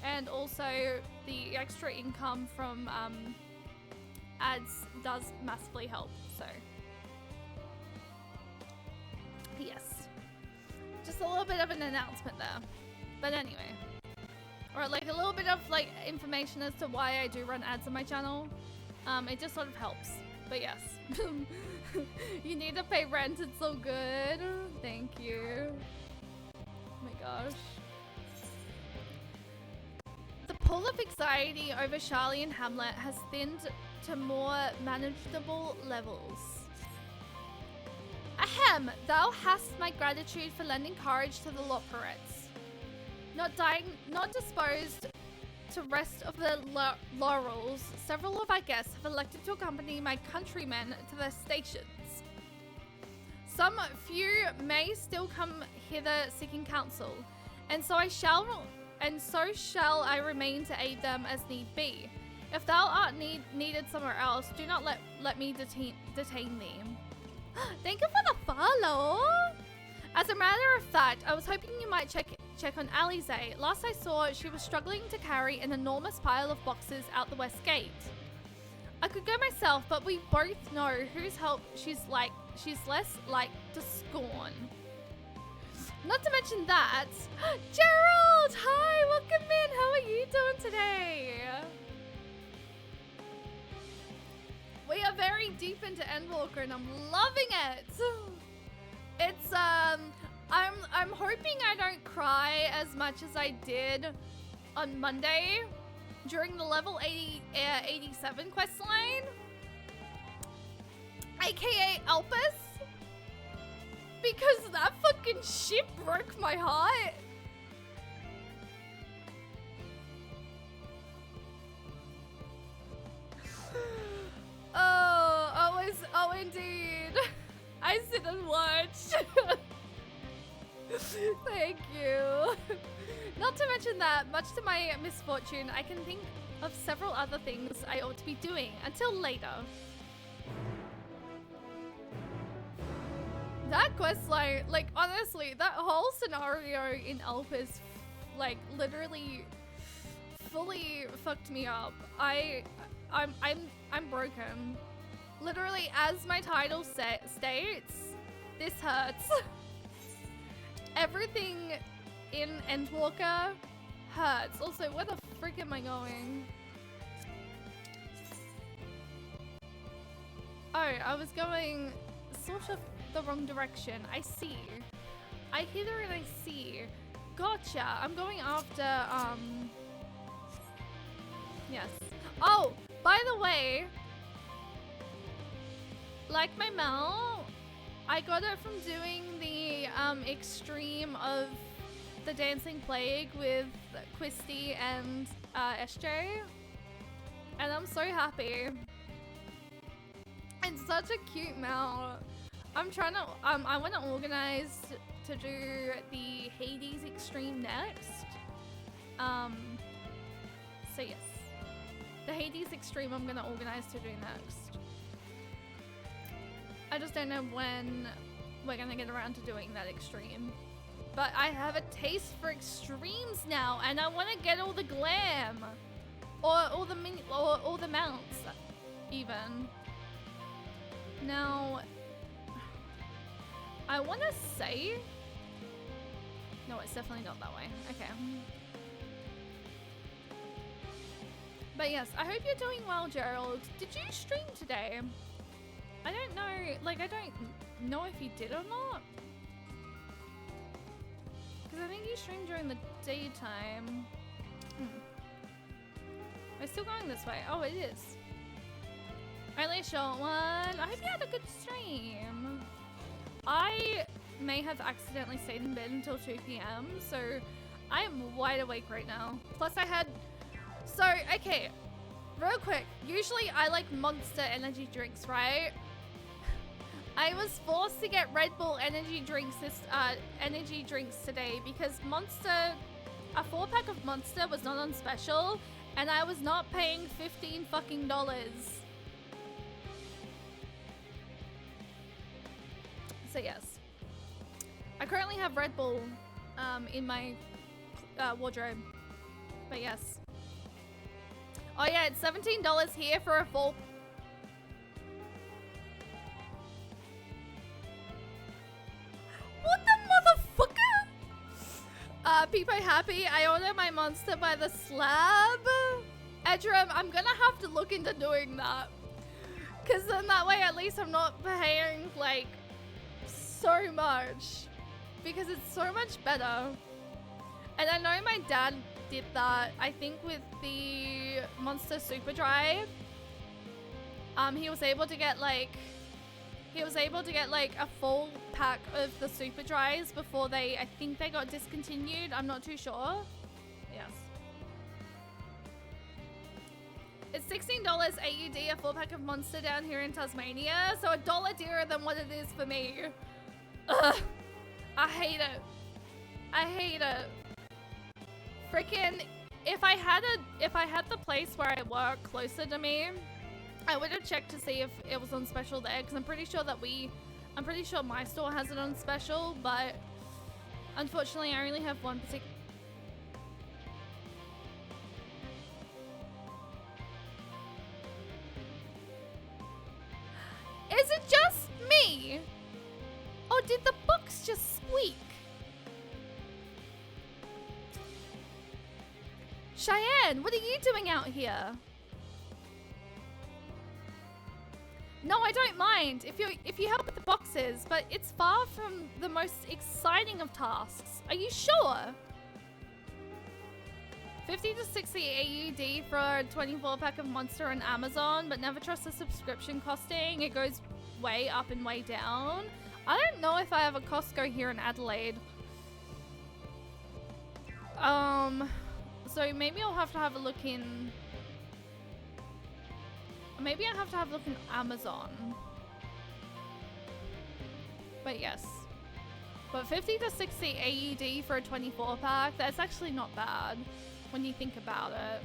and also the extra income from ads does massively help. So yes, just a little bit of an announcement there. But anyway, or like a little bit of like information as to why I do run ads on my channel. It just sort of helps. But yes, you need to pay rent. It's so good. Thank you. Oh my gosh. The pool of anxiety over Charlie and Hamlet has thinned to more manageable levels. Ahem, thou hast my gratitude for lending courage to the Loperettes. Not disposed to rest of the laurels, several of our guests have elected to accompany my countrymen to their stations. Some few may still come hither seeking counsel, and so shall I remain to aid them as need be. If thou art needed somewhere else, do not let me detain thee. Thank you for the follow. As a matter of fact, I was hoping you might check on Alize. Last I saw, she was struggling to carry an enormous pile of boxes out the west gate. I could go myself, but we both know whose help she's less like to scorn. Not to mention that, Gerald! Hi, welcome in. How are you doing today? We are very deep into Endwalker, and I'm loving it. It's I'm hoping I don't cry as much as I did on Monday during the level 87 questline, aka Elpis, because that fucking shit broke my heart. Oh indeed. I sit and watch. Thank you. Not to mention that, much to my misfortune, I can think of several other things I ought to be doing until later. That questline, like honestly, that whole scenario in Elpis, like literally, fully fucked me up. I'm broken. Literally, as my title states, this hurts. Everything in Endwalker hurts. Also, where the frick am I going? Oh, I was going sort of the wrong direction. I see. I hear and I see. Gotcha. I'm going after, yes. Oh, by the way, like my Mel, I got it from doing the extreme of the Dancing Plague with Quisty and SJ, and I'm so happy. It's such a cute Mel. I'm trying to, I want to organize to do the Hades extreme next. So yes, the Hades extreme I'm gonna organize to do next. I just don't know when we're gonna get around to doing that extreme. But I have a taste for extremes now, and I want to get all the glam. or the mounts, even. Now, I want to say, no, it's definitely not that way. Okay. But yes, I hope you're doing well, Gerald. Did you stream today? I don't know, like, I don't know if you did or not. Because I think you streamed during the daytime. We're still going this way. Oh, it is. Only a short one. I hope you had a good stream. I may have accidentally stayed in bed until 2 p.m. So I am wide awake right now. Plus I had... So, okay. Real quick. Usually I like Monster energy drinks, right? I was forced to get Red Bull energy drinks today because Monster... A 4-pack of Monster was not on special. And I was not paying $15 fucking dollars. So yes, I currently have Red Bull in my wardrobe, but yes. Oh yeah, it's $17 here for a full. What the motherfucker? Peepo happy, I order my Monster by the slab. Edram, I'm gonna have to look into doing that. Cause then that way at least I'm not paying like so much, because it's so much better. And I know my dad did that, I think with the Monster Super Dry. He was able to get like a full pack of the Super Dries before I think they got discontinued. I'm not too sure. Yes. It's $16 AUD, a 4-pack of Monster down here in Tasmania, so $1 dearer than what it is for me. Ugh. I hate it. I hate it. Freaking, if I had the place where I work closer to me, I would have checked to see if it was on special there, because I'm pretty sure my store has it on special, but unfortunately I only have one particular. Is it just me? Or did the box just squeak? Cheyenne, what are you doing out here? No, I don't mind if you help with the boxes, but it's far from the most exciting of tasks. Are you sure? 50 to 60 AUD for a 24-pack of Monster on Amazon, but never trust the subscription costing. It goes way up and way down. I don't know if I have a Costco here in Adelaide. So maybe I'll have to have a look in... Maybe I have to have a look in Amazon. But yes. But 50 to 60 AUD for a 24-pack, that's actually not bad when you think about it.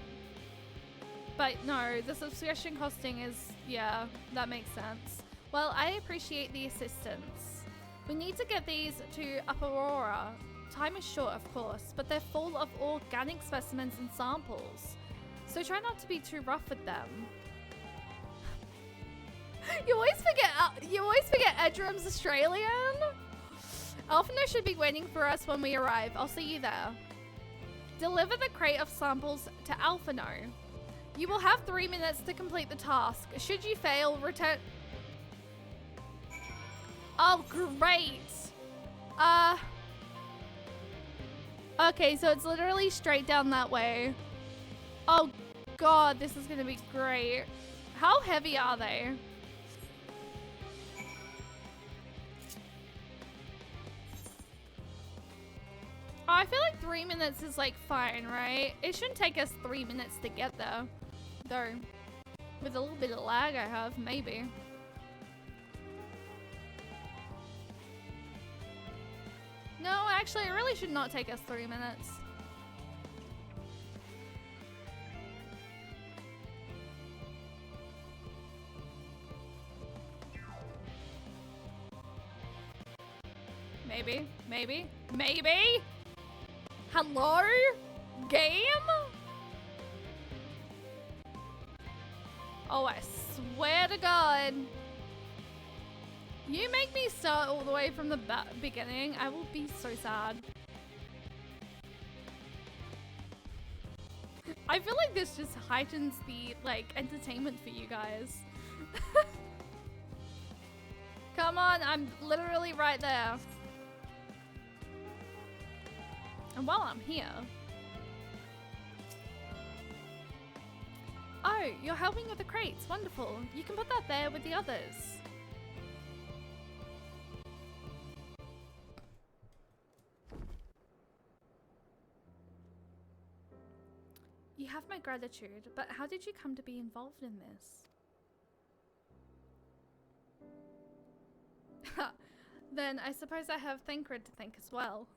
But no, the subscription costing is, yeah, that makes sense. Well, I appreciate the assistance. We need to get these to Upper Aurora. Time is short, of course, but they're full of organic specimens and samples. So try not to be too rough with them. You always forget Edram's Australian. Alphino should be waiting for us when we arrive. I'll see you there. Deliver the crate of samples to Alphino. You will have 3 minutes to complete the task. Should you fail, return... Oh, great. Okay, so it's literally straight down that way. Oh, God, this is gonna be great. How heavy are they? Oh, I feel like 3 minutes is like fine, right? It shouldn't take us 3 minutes to get there. Though, with a little bit of lag I have, maybe. No, actually, it really should not take us 3 minutes. Maybe, maybe, maybe? Hello? Game? Oh, I swear to God. You make me start all the way from the beginning. I will be so sad. I feel like this just heightens the, like, entertainment for you guys. Come on, I'm literally right there. And while I'm here... Oh, you're helping with the crates. Wonderful. You can put that there with the others. You have my gratitude, but how did you come to be involved in this? Then I suppose I have Thancred to thank as well.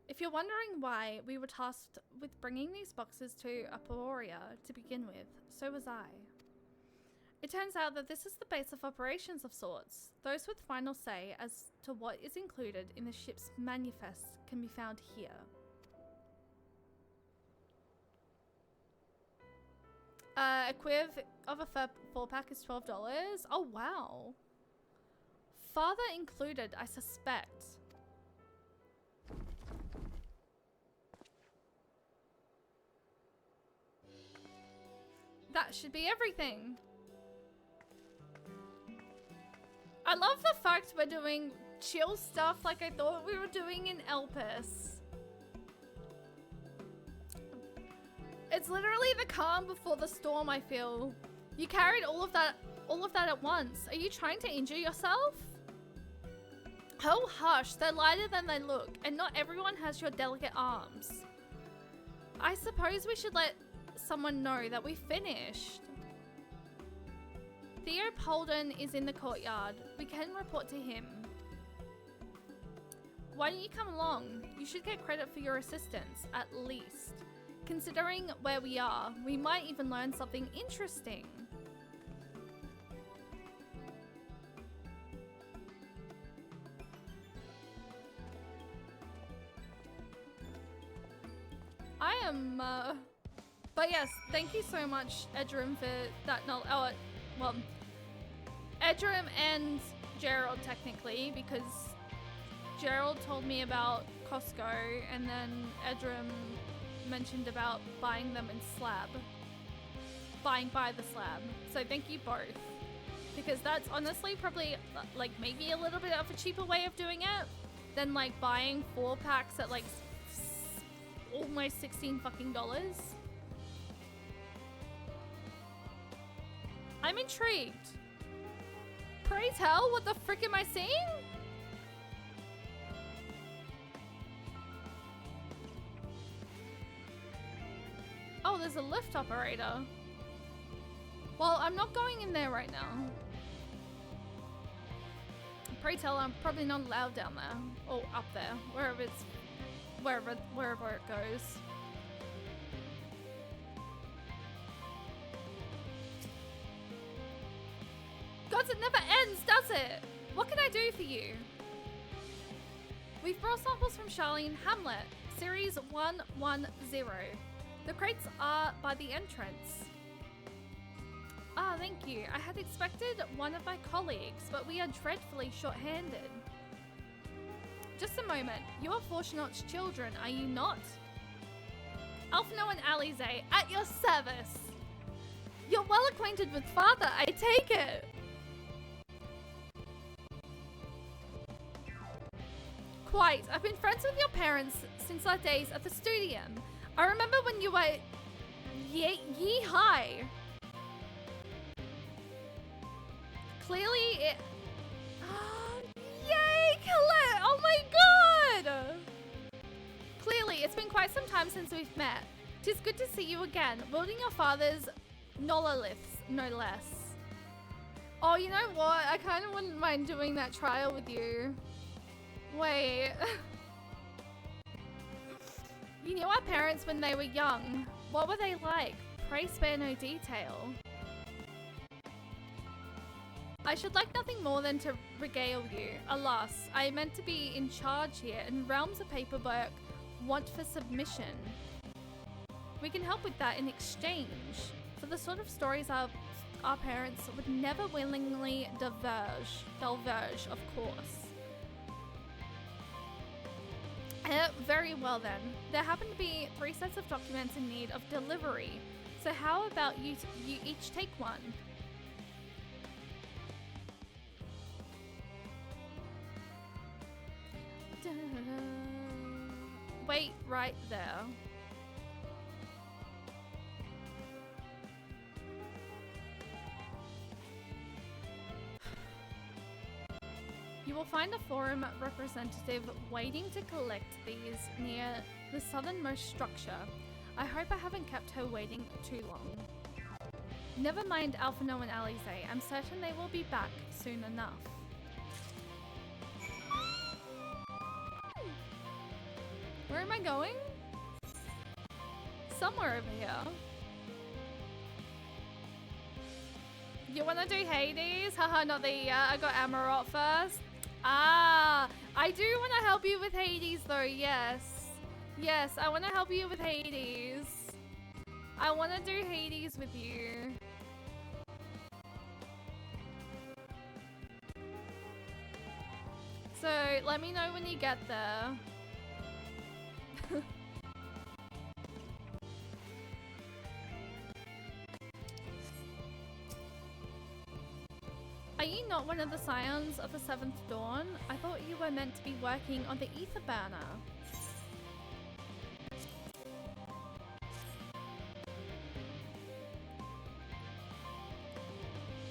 If you're wondering why we were tasked with bringing these boxes to Aporia to begin with, so was I. It turns out that this is the base of operations of sorts. Those with final say as to what is included in the ship's manifest can be found here. A quiv of a 4-pack is $12. Oh, wow. Father included, I suspect. That should be everything. I love the fact we're doing chill stuff like I thought we were doing in Elpis. It's literally the calm before the storm, I feel. You carried all of that at once. Are you trying to injure yourself? Oh hush, they're lighter than they look, and not everyone has your delicate arms. I suppose we should let someone know that we finished. Theo Polden is in the courtyard. We can report to him. Why don't you come along? You should get credit for your assistance, at least. Considering where we are, we might even learn something interesting. I am, but yes, thank you so much, Edrum, for that knowledge. Oh, well, Edrum and Gerald, technically, because Gerald told me about Costco, and then Edrum mentioned about buying them in slab. Buying by the slab. So thank you both. Because that's honestly probably, like, maybe a little bit of a cheaper way of doing it than, like, buying 4 packs at, like, almost $16 fucking dollars. I'm intrigued. Pray tell, what the frick am I seeing? Oh, there's a lift operator. Well, I'm not going in there right now. Pray tell, I'm probably not allowed down there. Or up there. Wherever it goes. Gods, it never ends, does it? What can I do for you? We've brought samples from Charlene Hamlet, Series 110. The crates are by the entrance. Ah, thank you. I had expected one of my colleagues, but we are dreadfully short-handed. Just a moment. You are Fortunat's children, are you not? Alphino and Alize, at your service. You're well acquainted with Father, I take it. Quite. I've been friends with your parents since our days at the Studium. I remember when you were yee-high. Clearly it... Yay, Colette! Oh my god! Clearly, it's been quite some time since we've met. Tis good to see you again, wielding your father's Nololiths, no less. Oh, you know what? I kind of wouldn't mind doing that trial with you. Wait. You knew our parents when they were young. What were they like? Pray spare no detail. I should like nothing more than to regale you. Alas, I meant to be in charge here, and realms of paperwork want for submission. We can help with that in exchange for the sort of stories our parents would never willingly divulge, of course. Very well then. There happen to be 3 sets of documents in need of delivery. So how about you each take one? Wait right there. You will find a forum representative waiting to collect these near the southernmost structure. I hope I haven't kept her waiting too long. Never mind Alphino and Alize. I'm certain they will be back soon enough. Where am I going? Somewhere over here. You wanna do Hades? Haha, not there yet. I got Amarot first. Ah, I do want to help you with Hades though, yes. Yes, I want to help you with Hades. I want to do Hades with you. So, let me know when you get there. Are you not one of the scions of the Seventh Dawn? I thought you were meant to be working on the Ether Burner.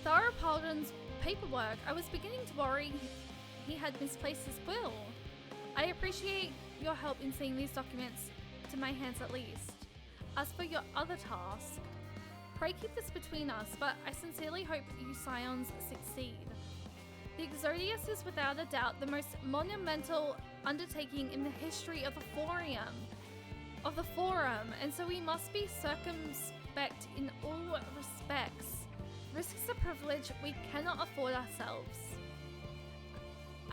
Tharopaldon's paperwork. I was beginning to worry he had misplaced his will. I appreciate your help in seeing these documents to my hands at least. As for your other task, pray keep this between us, but I sincerely hope you scions succeed. The Exodius is without a doubt the most monumental undertaking in the history of the Forum, and so we must be circumspect in all respects. Risks a privilege we cannot afford ourselves.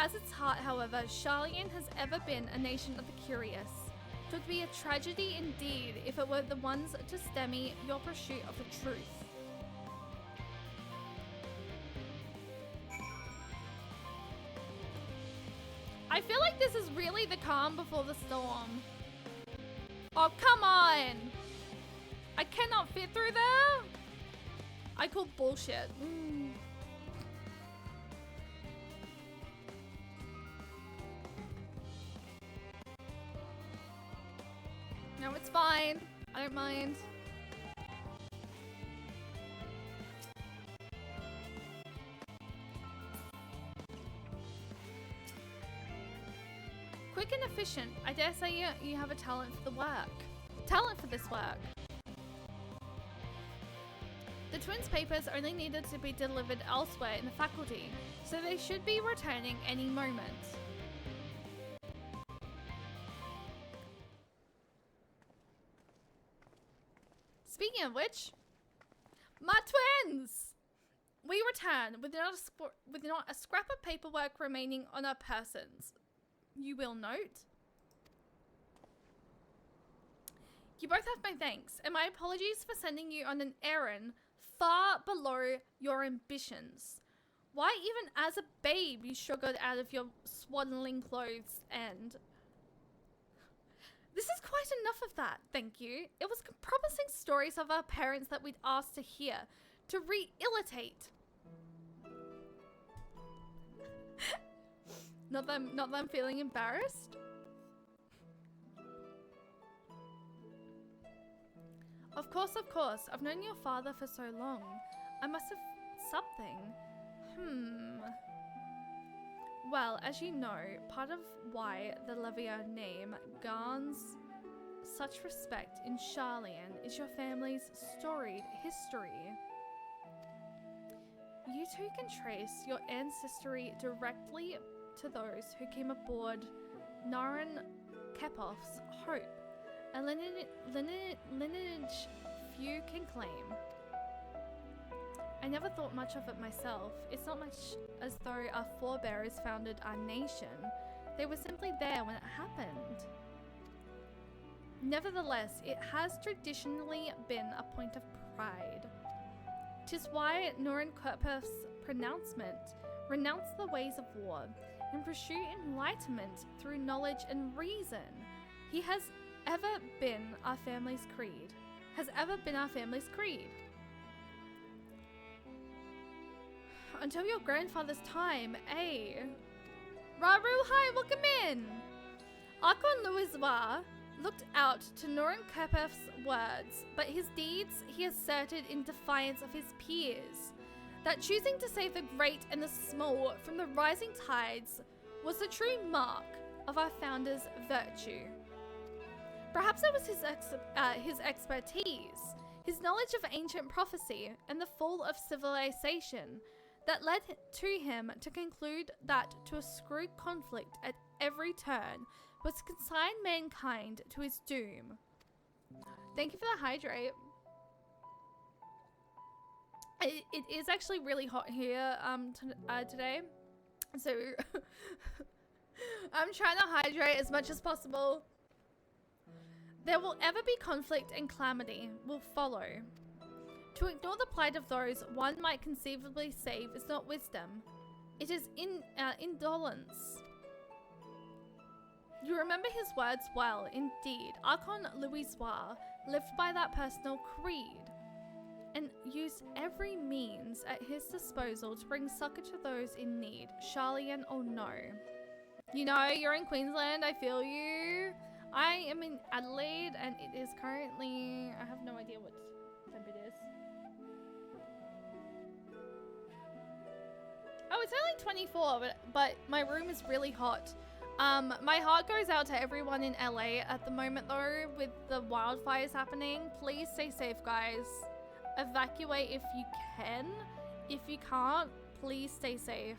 At its heart, however, Sharlayan has ever been a nation of the curious. It would be a tragedy indeed if it were the ones to stymie your pursuit of the truth. I feel like this is really the calm before the storm. Oh, come on! I cannot fit through there? I call bullshit. No, it's fine. I don't mind. Quick and efficient. I dare say you have a talent for the work. Talent for this work. The twins' papers only needed to be delivered elsewhere in the faculty, so they should be returning any moment. Speaking of which, my twins! We return with not a scrap of paperwork remaining on our persons. You will note. You both have my thanks, and my apologies for sending you on an errand far below your ambitions. Why, even as a babe, you struggled out of your swaddling clothes and... This is quite enough of that, thank you. It was promising stories of our parents that we'd asked to hear, to rehabilitate. Not that I'm feeling embarrassed. Of course. I've known your father for so long. I must have something. Well, as you know, part of why the Levia name garners such respect in Sharlayan is your family's storied history. You two can trace your ancestry directly to those who came aboard Naran Kepoff's Hope, a lineage few can claim. I never thought much of it myself. It's not much as though our forebears founded our nation. They were simply there when it happened. Nevertheless, it has traditionally been a point of pride. 'Tis why Norin Kurpef's pronouncement, renounce the ways of war, and pursue enlightenment through knowledge and reason. He has ever been our family's creed. Has ever been our family's creed. Until your grandfather's time, eh? Raru, hi, welcome in! Archon Louisois looked out to Norin Kurpef's words, but his deeds he asserted in defiance of his peers. That choosing to save the great and the small from the rising tides was the true mark of our founder's virtue. Perhaps it was his expertise, his knowledge of ancient prophecy and the fall of civilization that led to him to conclude that to screw conflict at every turn was to consign mankind to his doom. Thank you for the hydrate. It is actually really hot here today, so I'm trying to hydrate as much as possible. There will ever be conflict and calamity will follow. To ignore the plight of those one might conceivably save is not wisdom. It is indolence. You remember his words well, indeed. Archon Louisois lived by that personal creed and used every means at his disposal to bring succor to those in need, Charlian or no. You know, you're in Queensland, I feel you. I am in Adelaide and it is currently, I have no idea what temp it is. Oh, it's only 24, but my room is really hot. My heart goes out to everyone in LA at the moment though, with the wildfires happening. Please stay safe, guys. Evacuate if you can. If you can't, please stay safe.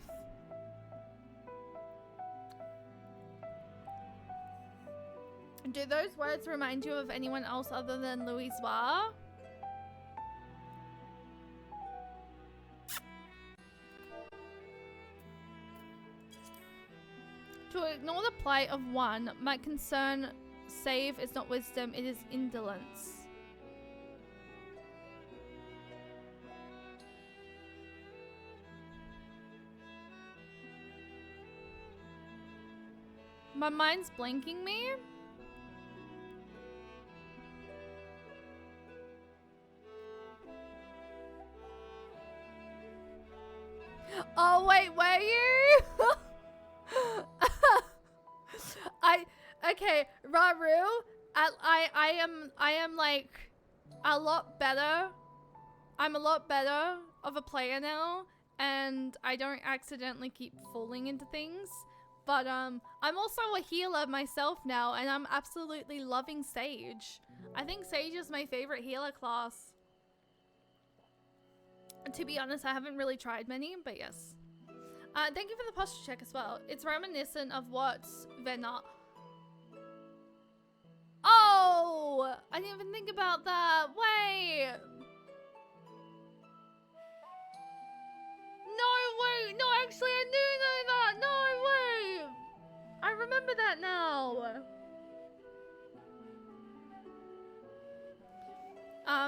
Do those words remind you of anyone else other than Louisois? To ignore the plight of one might concern save is not wisdom, it is indolence. My mind's blanking me. Oh wait, were you? Okay, Raru, I am like a lot better. I'm a lot better of a player now, and I don't accidentally keep falling into things. But I'm also a healer myself now, and I'm absolutely loving Sage. I think Sage is my favorite healer class. To be honest, I haven't really tried many, but yes. Thank you for the posture check as well. It's reminiscent of what's Venat. Oh! I didn't even think about that. Wait! No, wait! No, actually, I do know that! No, wait! I remember that now.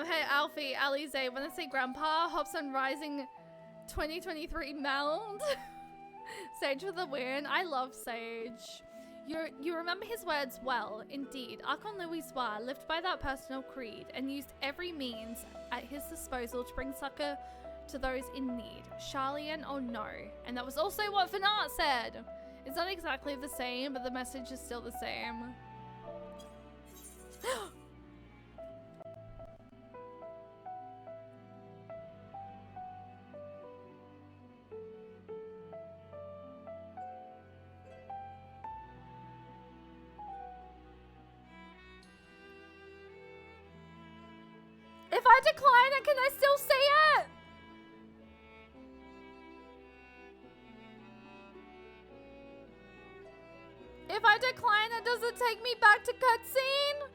Hey, Alfie, Alize, when I say Grandpa hops on Rising 2023 Mound. Sage for the win. I love Sage. You remember his words well, indeed. Archon Louisois lived by that personal creed and used every means at his disposal to bring succor to those in need, Charlian or no. And that was also what Fanat said. It's not exactly the same, but the message is still the same. If I decline it, can I still see it? If I decline it, does it take me back to cutscene?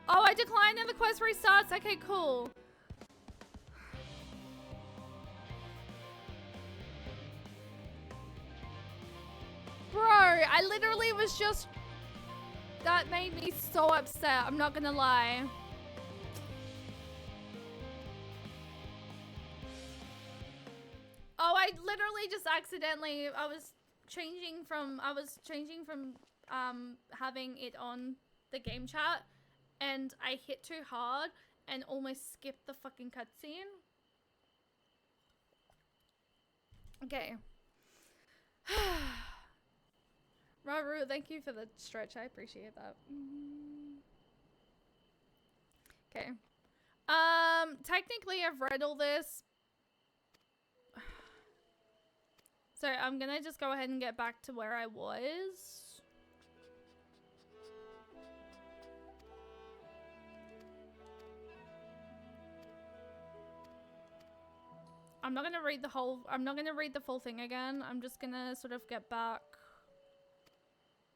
Oh, I declined and the quest restarts. Okay, cool. I literally was just... That made me so upset, I'm not gonna lie. Oh, I literally just accidentally, I was changing from having it on the game chat, and I hit too hard and almost skipped the fucking cutscene. Okay. Raru, thank you for the stretch. I appreciate that. Okay. Technically I've read all this. So I'm gonna just go ahead and get back to where I was. I'm not gonna read the full thing again. I'm just gonna sort of get back.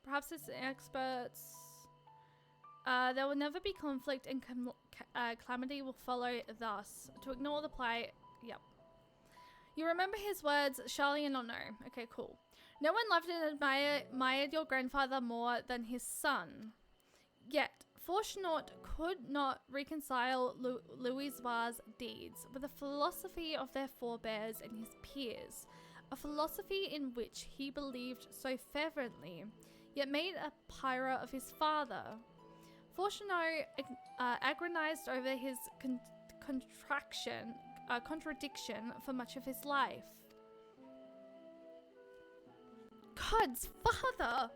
Perhaps it's the experts. There will never be conflict and calamity will follow thus. To ignore the plight, yep. You remember his words, Charlie and no. Okay, cool. No one loved and admired your grandfather more than his son. Yet, Fortunaut could not reconcile Louisoir's deeds with the philosophy of their forebears and his peers, a philosophy in which he believed so fervently, yet made a pyre of his father. Fortunaut agonized over his contradiction for much of his life. God's father!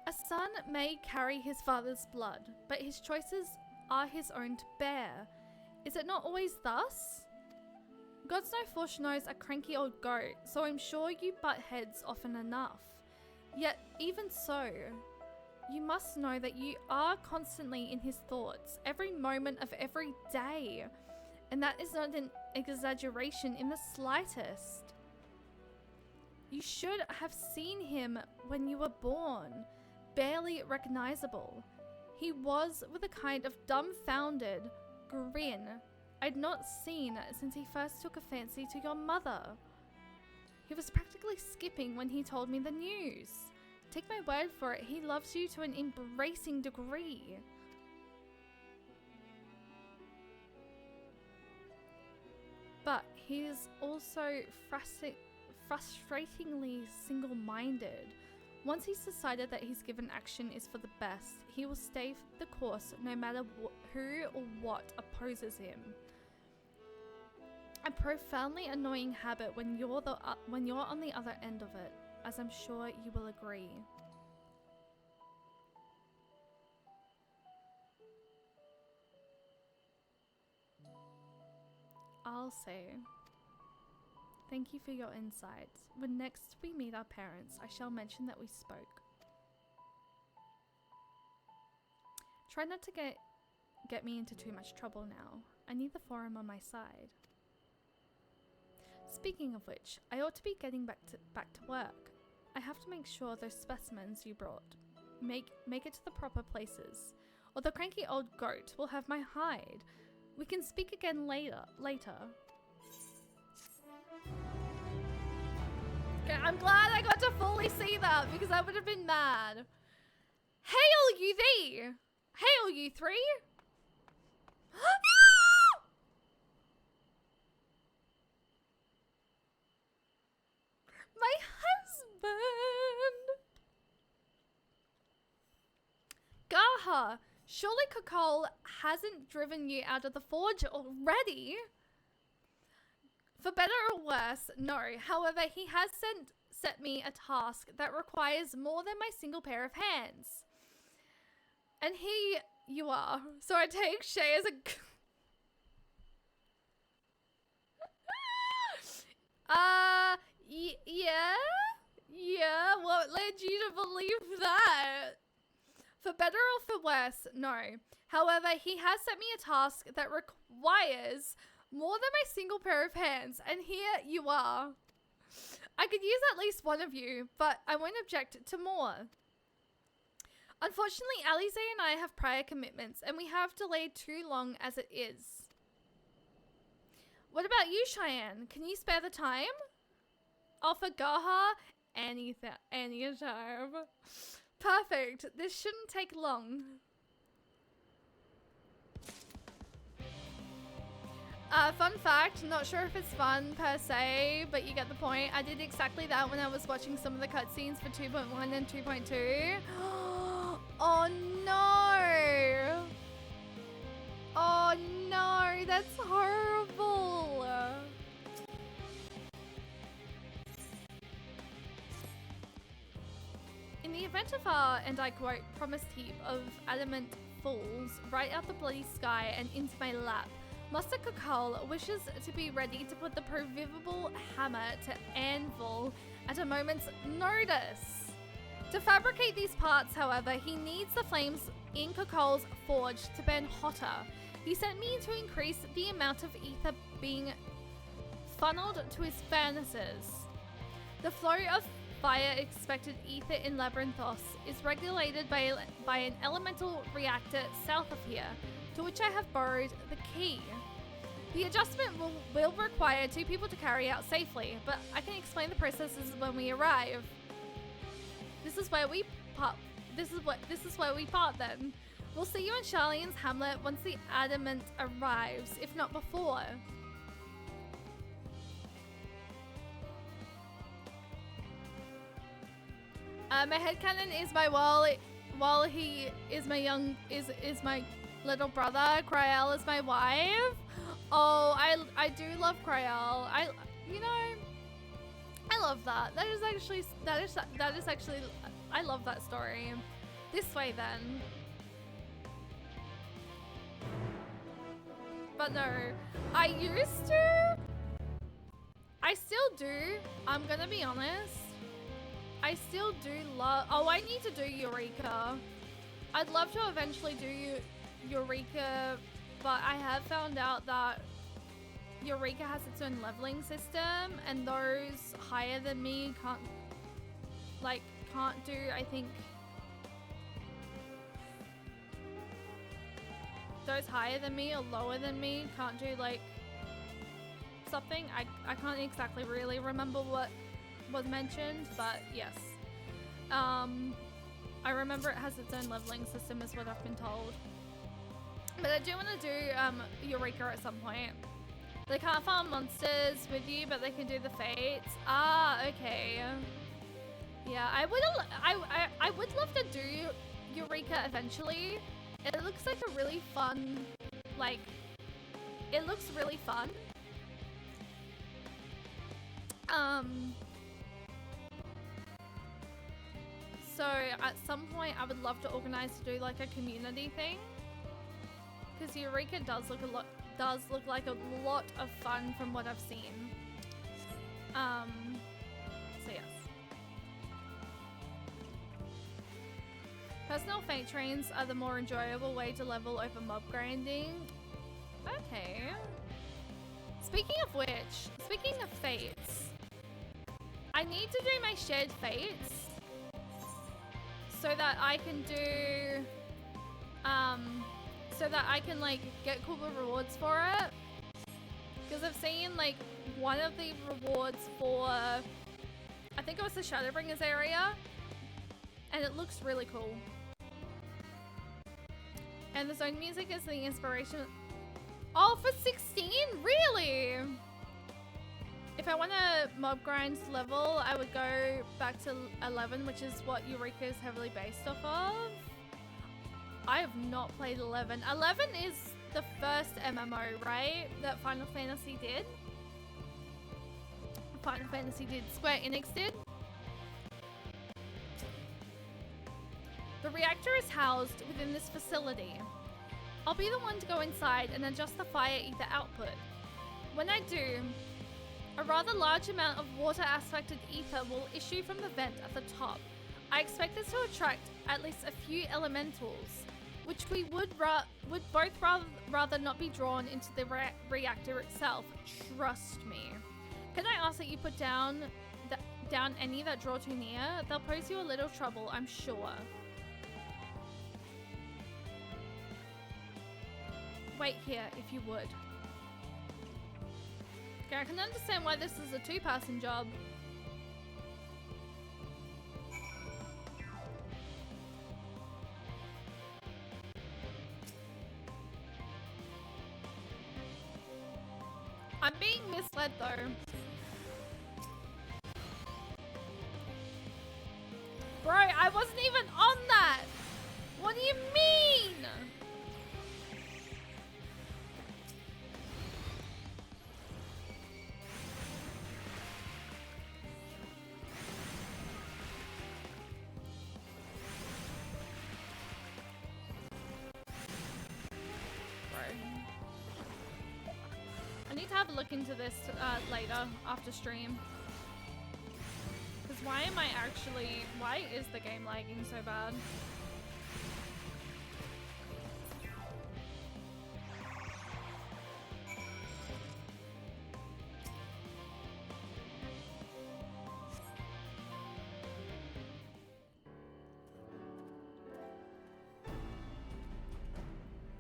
A son may carry his father's blood, but his choices are his own to bear. Is it not always thus? God's no Fortunat's a cranky old goat, so I'm sure you butt heads often enough. Yet, even so, you must know that you are constantly in his thoughts, every moment of every day. And that is not an exaggeration in the slightest. You should have seen him when you were born. Barely recognizable. He was with a kind of dumbfounded grin I'd not seen since he first took a fancy to your mother. He was practically skipping when he told me the news. Take my word for it, he loves you to an embracing degree. But he is also frustratingly single-minded. Once he's decided that his given action is for the best, he will stay the course no matter who or what opposes him. A profoundly annoying habit when you're on the other end of it, as I'm sure you will agree. I'll say, thank you for your insights. When next we meet our parents, I shall mention that we spoke. Try not to get me into too much trouble now. I need the forum on my side. Speaking of which, I ought to be getting back to work. I have to make sure those specimens you brought make it to the proper places, or the cranky old goat will have my hide. We can speak again later. Okay, I'm glad I got to fully see that because I would have been mad. Hail you thee! Hail you three! My husband! Gaha, surely Kakol hasn't driven you out of the forge already? For better or worse, no. However, he has set me a task that requires more than my single pair of hands. And here you are. So I take Shay as a... Yeah, what led you to believe that? For better or for worse, no. However, he has set me a task that requires more than my single pair of hands, and here you are. I could use at least one of you, but I won't object to more. Unfortunately, Alize and I have prior commitments, and we have delayed too long as it is. What about you, Cheyenne? Can you spare the time? Oh, for Gaha? Anytime. Perfect. This shouldn't take long. Fun fact, not sure if it's fun per se, but you get the point. I did exactly that when I was watching some of the cutscenes for 2.1 and 2.2. Oh no! Oh no, that's horrible! In the event of our, and I quote, promised heap of adamant falls right out the bloody sky and into my lap, Master Kakal wishes to be ready to put the proverbial hammer to anvil at a moment's notice. To fabricate these parts, however, he needs the flames in Kakal's forge to burn hotter. He sent me to increase the amount of ether being funneled to his furnaces. The flow of fire expected ether in Labyrinthos is regulated by an elemental reactor south of here, to which I have borrowed the key. The adjustment will require 2 people to carry out safely, but I can explain the processes when we arrive. This is where we part. This is where we part then. We'll see you in Charlene's hamlet once the adamant arrives, if not before. My headcanon is while he is my is my little brother. Cryel is my wife. Oh, I do love Cryel. I love that. That is actually I love that story. This way then. But no, I used to. I still do. I'm gonna be honest. I still do love. Oh, I need to do Eureka. I'd love to eventually do Eureka, but I have found out that Eureka has its own leveling system, and those higher than me can't do, I think, those higher than me or lower than me can't do like something. I can't exactly really remember what was mentioned, but yes. I remember it has its own leveling system is what I've been told. But I do want to do Eureka at some point. They can't farm monsters with you, but they can do the fates. Ah, okay. Yeah, I would love to do Eureka eventually. It looks like a really fun, like, it looks really fun. So at some point I would love to organize to do like a community thing, because Eureka does look like a lot of fun from what I've seen. So yes. Personal fate trains are the more enjoyable way to level over mob grinding. Okay. Speaking of which, speaking of fates, I need to do my shared fates so that I can do, so that I can like get cooler rewards for it. Because I've seen like one of the rewards for, I think it was the Shadowbringers area, and it looks really cool. And the zone music is the inspiration. Oh, for 16? Really? If I want to mob grind level, I would go back to 11, which is what Eureka is heavily based off of. I have not played 11. 11 is the first MMO, right? That Final Fantasy did? Final Fantasy did. Square Enix did? The reactor is housed within this facility. I'll be the one to go inside and adjust the fire ether output. When I do, a rather large amount of water-aspected ether will issue from the vent at the top. I expect this to attract at least a few elementals, which we would both rather not be drawn into the reactor itself. Trust me. Can I ask that you put down any that draw too near? They'll pose you a little trouble, I'm sure. Wait here, if you would. Okay, I can understand why this is a 2-person job. it though. Bro, I wasn't even on that! What do you mean? I need to have a look into this later after stream. Because why is the game lagging so bad?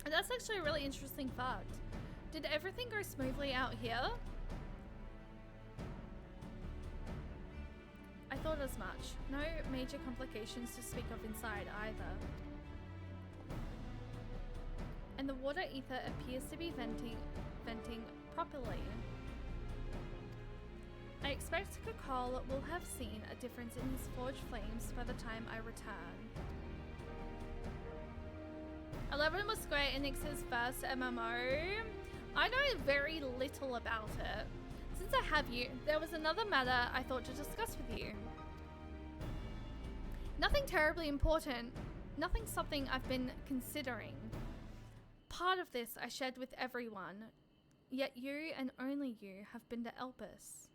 And that's actually a really interesting fact. Did everything go smoothly out here? I thought as much. No major complications to speak of inside either. And the water ether appears to be venting properly. I expect Kakal will have seen a difference in his forged flames by the time I return. 11 was Square Enix's first MMO. I know very little about it. Since I have you, there was another matter I thought to discuss with you. Nothing terribly important, nothing something I've been considering. Part of this I shared with everyone, yet you and only you have been to Elpis.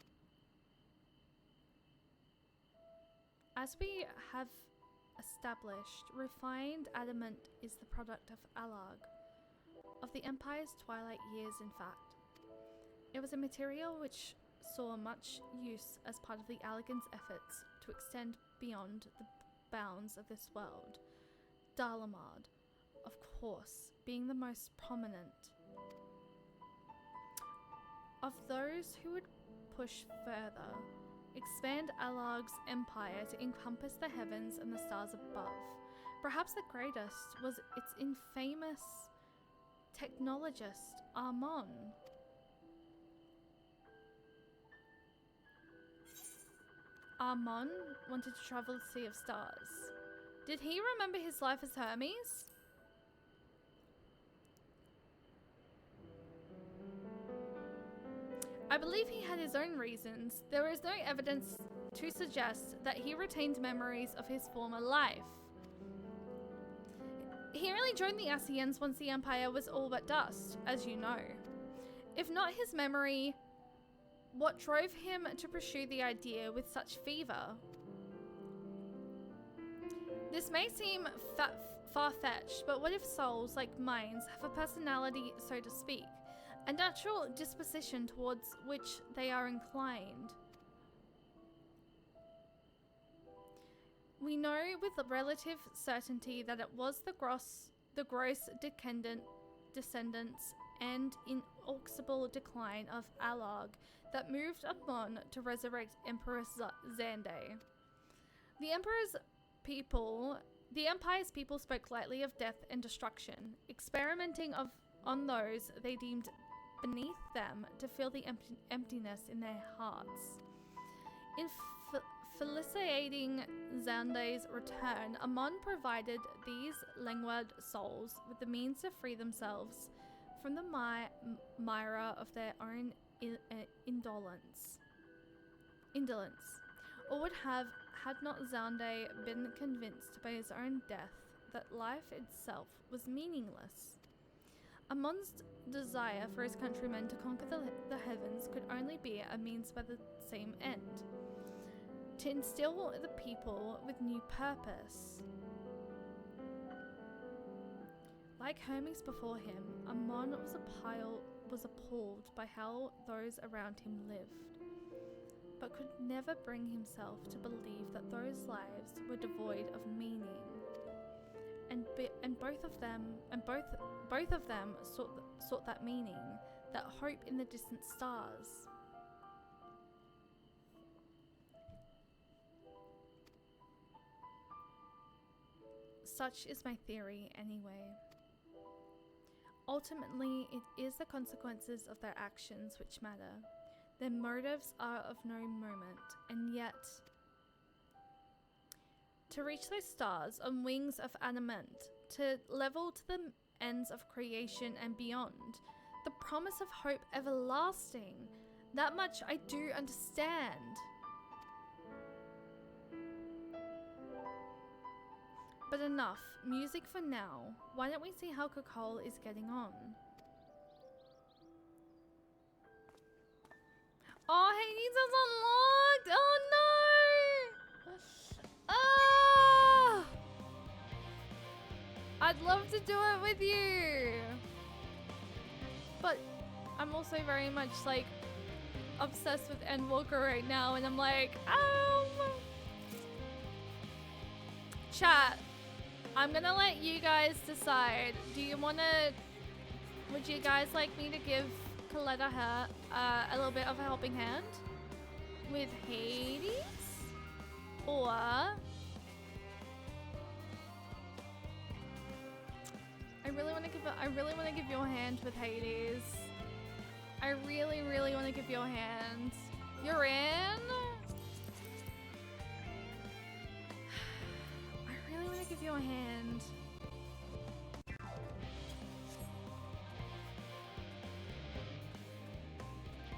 As we have established, refined adamant is the product of Alag. Of the Empire's twilight years, in fact. It was a material which saw much use as part of the Allagan's efforts to extend beyond the bounds of this world. Dalamad, of course, being the most prominent. Of those who would push further, expand Alag's empire to encompass the heavens and the stars above. Perhaps the greatest was its infamous technologist, Armon. Armon wanted to travel the Sea of Stars. Did he remember his life as Hermes? I believe he had his own reasons. There is no evidence to suggest that he retained memories of his former life. He only joined the Ascians once the Empire was all but dust, as you know. If not his memory, what drove him to pursue the idea with such fervor? This may seem far-fetched, but what if souls, like minds, have a personality, so to speak, a natural disposition towards which they are inclined? We know with relative certainty that it was the gross descendants and inexorable decline of Alag that moved Amon to resurrect Emperor Xande. The Empire's people spoke lightly of death and destruction, experimenting on those they deemed beneath them to fill the emptiness in their hearts. In felicitating Xande's return, Amon provided these languid souls with the means to free themselves from the mire of their own indolence, or would have had not Xande been convinced by his own death that life itself was meaningless. Amon's desire for his countrymen to conquer the heavens could only be a means by the same end, to instill the people with new purpose. Like Hermes before him, Amon was appalled by how those around him lived, but could never bring himself to believe that those lives were devoid of meaning. And both of them sought that meaning, that hope in the distant stars. Such is my theory, anyway. Ultimately, it is the consequences of their actions which matter. Their motives are of no moment, and yet to reach those stars on wings of adamant, to level to the ends of creation and beyond, the promise of hope everlasting, that much I do understand. But enough, music for now. Why don't we see how Cocole is getting on? Oh, Hades is unlocked! Oh no! Oh! I'd love to do it with you! But I'm also very much like obsessed with Endwalker right now, and I'm like, Chat, I'm gonna let you guys decide. Do you wanna, would you guys like me to give Coletta her a little bit of a helping hand with Hades, or I really want to give you a hand with Hades. I really want to give you a hand. You're in. I really want to give you a hand.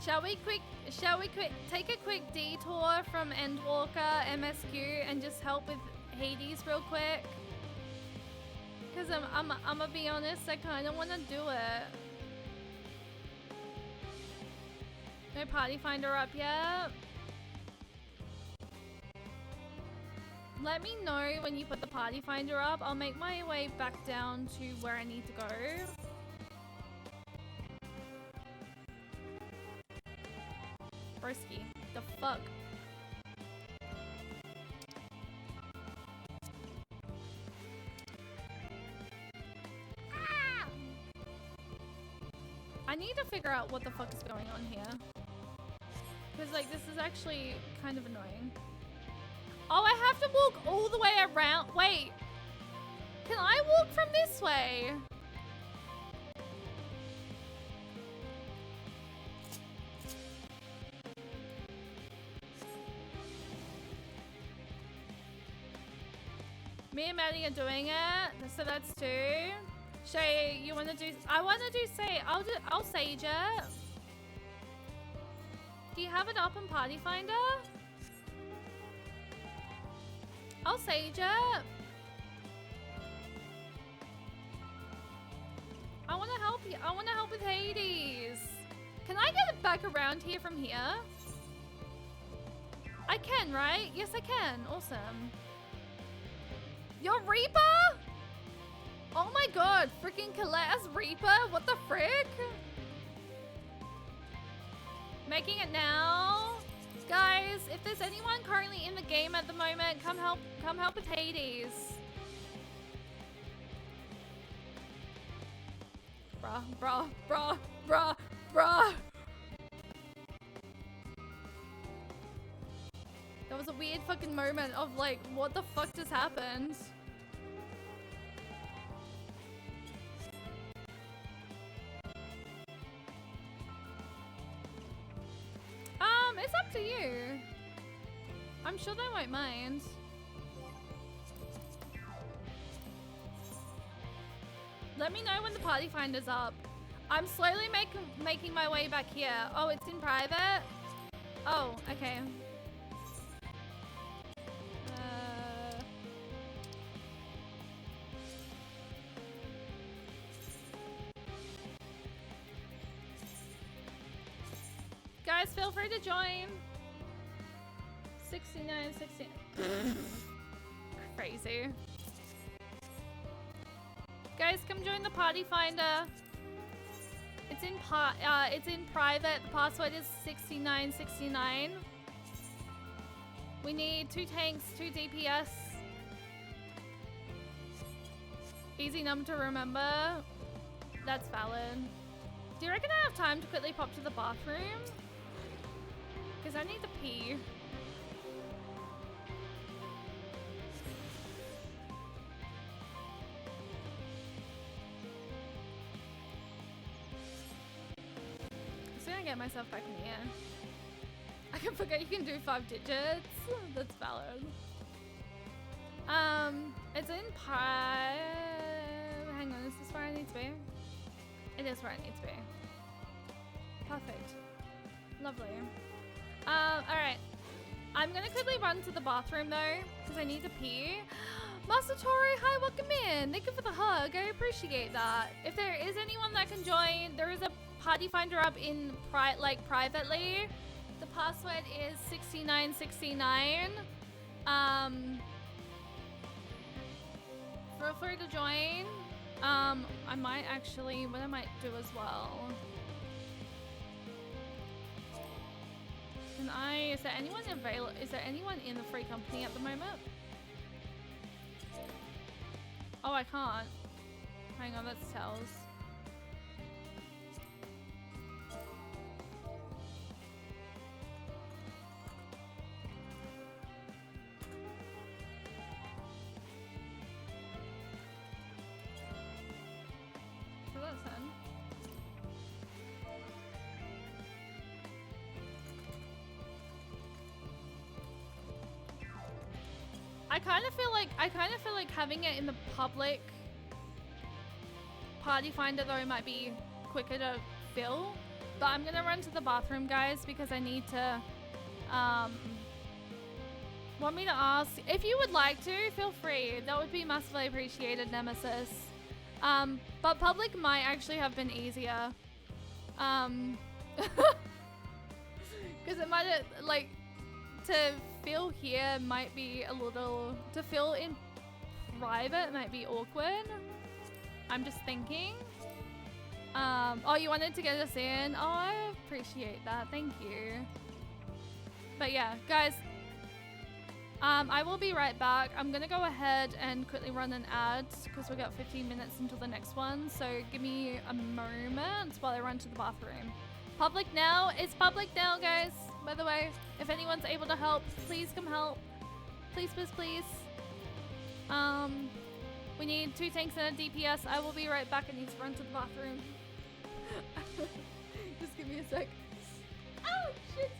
Shall we take a quick detour from Endwalker MSQ and just help with Hades real quick? Cause I'm gonna be honest, I kind of want to do it. No party finder up yet. Let me know when you put the party finder up. I'll make my way back down to where I need to go. Broski, the fuck? Ah! I need to figure out what the fuck is going on here. Because, like, this is actually kind of annoying. Oh, I have to walk all the way around. Wait. Can I walk from this way? Me and Maddie are doing it, so that's 2. Shay, you want to do? I want to do Sage. I'll Sage it. Do you have it up on Party Finder? I'll Sage it. I want to help you. I want to help with Hades. Can I get it back around here from here? I can, right? Yes, I can. Awesome. You're Reaper? Oh my god, freaking Colette's Reaper? What the frick? Making it now. Guys, if there's anyone currently in the game at the moment, come help with Hades. Bruh. That was a weird fucking moment of like, what the fuck just happened? It's up to you. I'm sure they won't mind. Let me know when the party finder's up. I'm slowly making my way back here. Oh, it's in private? Oh, okay. Guys, feel free to join. 69, 60. Crazy. Guys, come join the party finder. It's in private. The password is 6969. We need 2 tanks, 2 DPS. Easy number to remember. That's valid. Do you reckon I have time to quickly pop to the bathroom? Because I need to pee. I'm just gonna get myself back in here. I forgot you can do 5 digits. That's valid. It's in pi. Hang on, is this where I need to be? It is where I need to be. Perfect. Lovely. Alright. I'm gonna quickly run to the bathroom though, because I need to pee. Master Tori, hi, welcome in. Thank you for the hug. I appreciate that. If there is anyone that can join, there is a party finder up in privately. The password is 6969. Feel free to join. I might actually, what I might do as well. Is there anyone available? Is there anyone in the free company at the moment? Oh, I can't. Hang on, that's tells. So that's done. I kind of feel like having it in the public party finder though might be quicker to fill. But I'm gonna run to the bathroom, guys, because I need to want me to ask if you would like to, feel free. That would be massively appreciated, Nemesis. But public might actually have been easier. Because it might have, like, to fill here might be a little, to fill in private might be awkward. I'm just thinking. Oh, you wanted to get us in? Oh, I appreciate that. Thank you. But yeah, guys, I will be right back. I'm gonna go ahead and quickly run an ad because we got 15 minutes until the next one. So give me a moment while I run to the bathroom. Public now. It's public now, guys. By the way, if anyone's able to help, please come help. Please, please, please. We need 2 tanks and a DPS. I will be right back. I need to run to the bathroom. Just give me a sec. Oh, shit.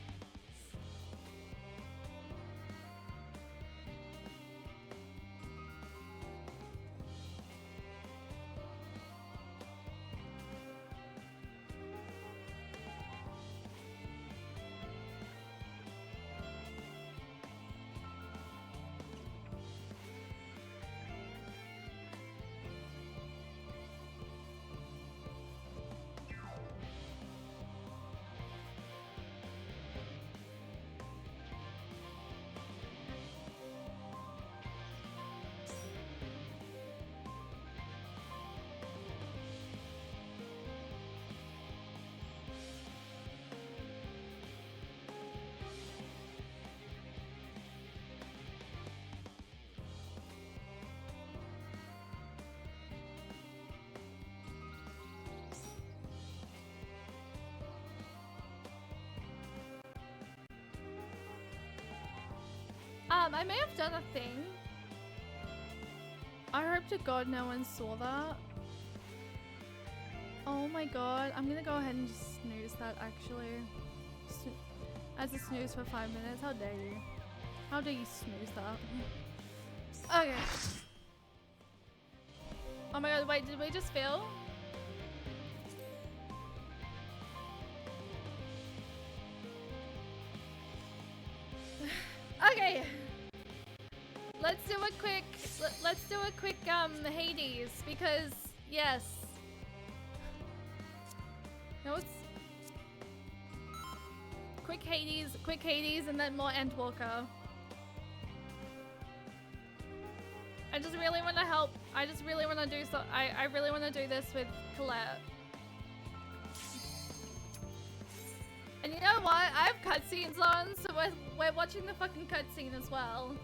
I may have done a thing. I hope to God no one saw that. Oh my God, I'm gonna go ahead and just snooze that actually. As a snooze for 5 minutes, how dare you? How dare you snooze that? Okay. Oh my God, wait, did we just fail? Okay. Let's do a quick Hades because yes. No, it's quick Hades and then more Endwalker. I just really want to help. I just really want to do so. I really want to do this with Colette. And you know what? I have cutscenes on, so we're watching the fucking cutscene as well.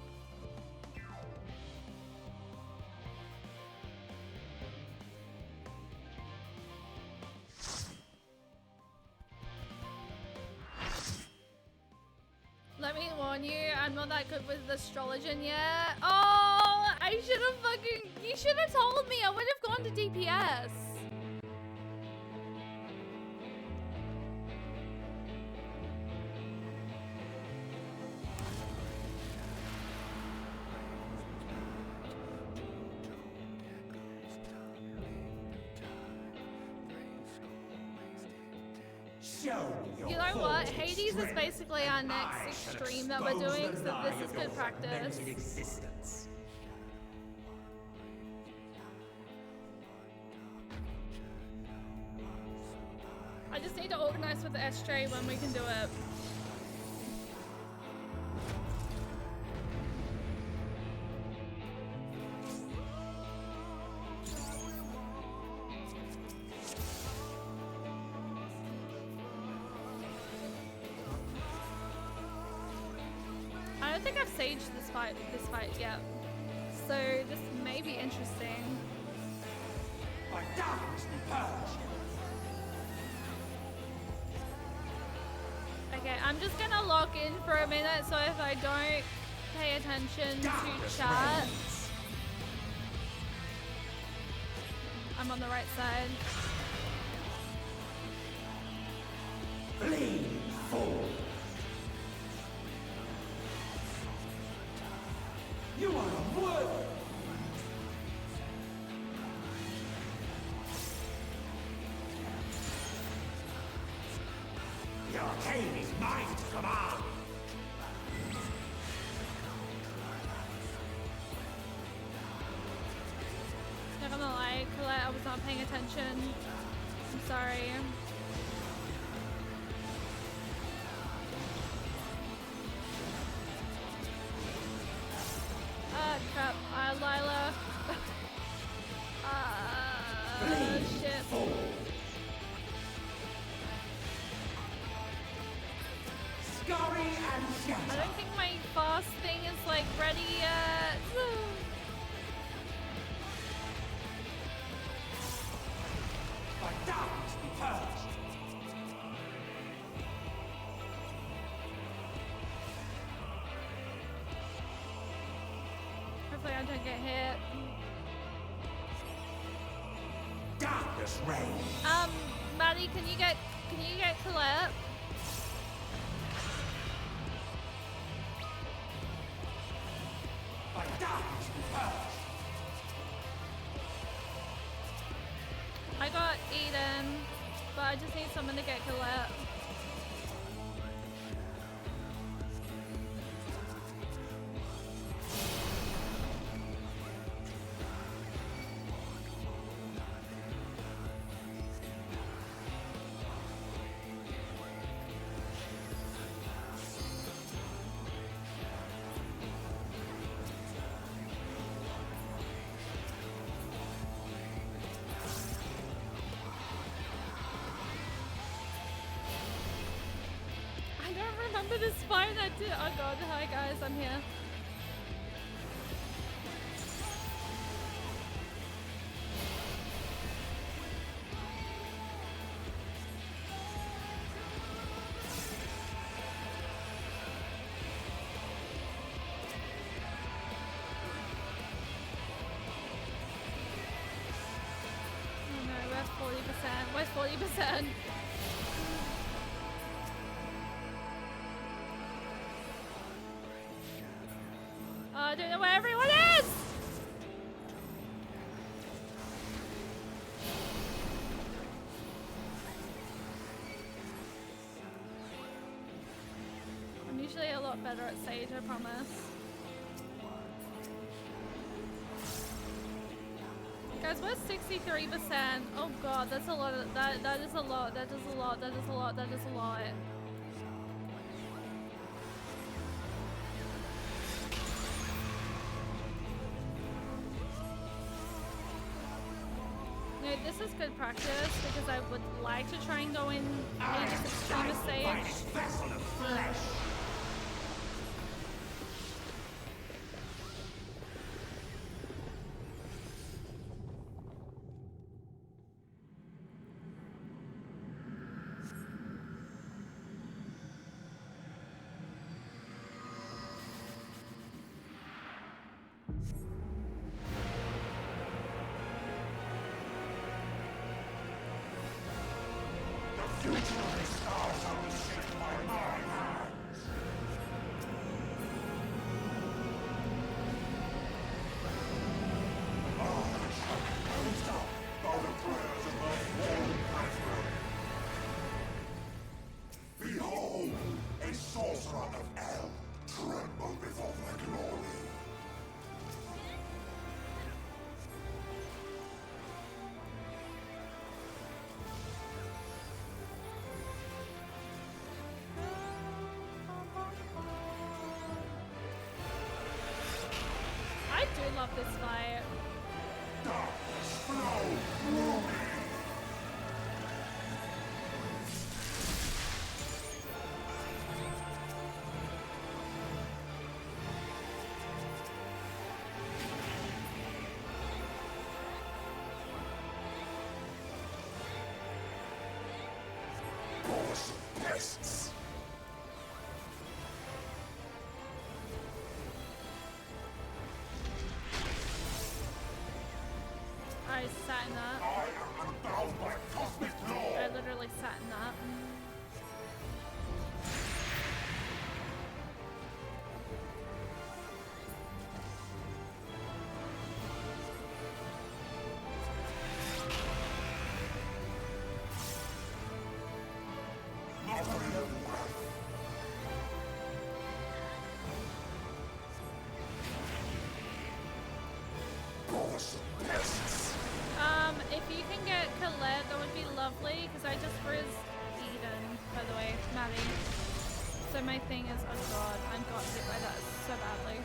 Let me warn you, I'm not that good with astrology yet. Oh, you should have told me. I would have gone to DPS. You know what? Hades is basically our next extreme that we're doing, so this is good practice. I just need to organize with the SJ when we can do it. I don't think I've saged this fight yet. So this may be interesting. Okay, I'm just gonna log in for a minute, so if I don't pay attention to chat, I'm on the right side. Flee forward. You are unworthy. The arcane is mine to command. Not gonna lie, Colette, I was not paying attention. I'm sorry. Ah, crap. Lila. Shit. Scurry and shatter. I don't think my fast thing is like ready yet. By darkness be purged. Hopefully I don't get hit. Darkness reigns. Maddie, can you get Colette? By darkness be purged. I got Eden, but I just need someone to get Colette. Remember this fight I did? Oh god, hi guys, I'm here. Oh no, we're 40%. Where's 40%? I don't know where everyone is! I'm usually a lot better at Sage, I promise. Guys, we're 63%. Oh god, that's a lot of that is a lot, that is a lot, that is a lot, that is a lot. This is good practice because I would like to try and go in this extreme stage. Vessel of flesh. Future of the stars are reshaped by my hands. absolutely love this fight. Pests. I sat in that. I am bound by cosmic law. I literally sat in that. Not alone. Pests. If you can get Colette, that would be lovely, because I just frizzed Eden, by the way, Maddie. So my thing is, oh god, I got hit by that so badly.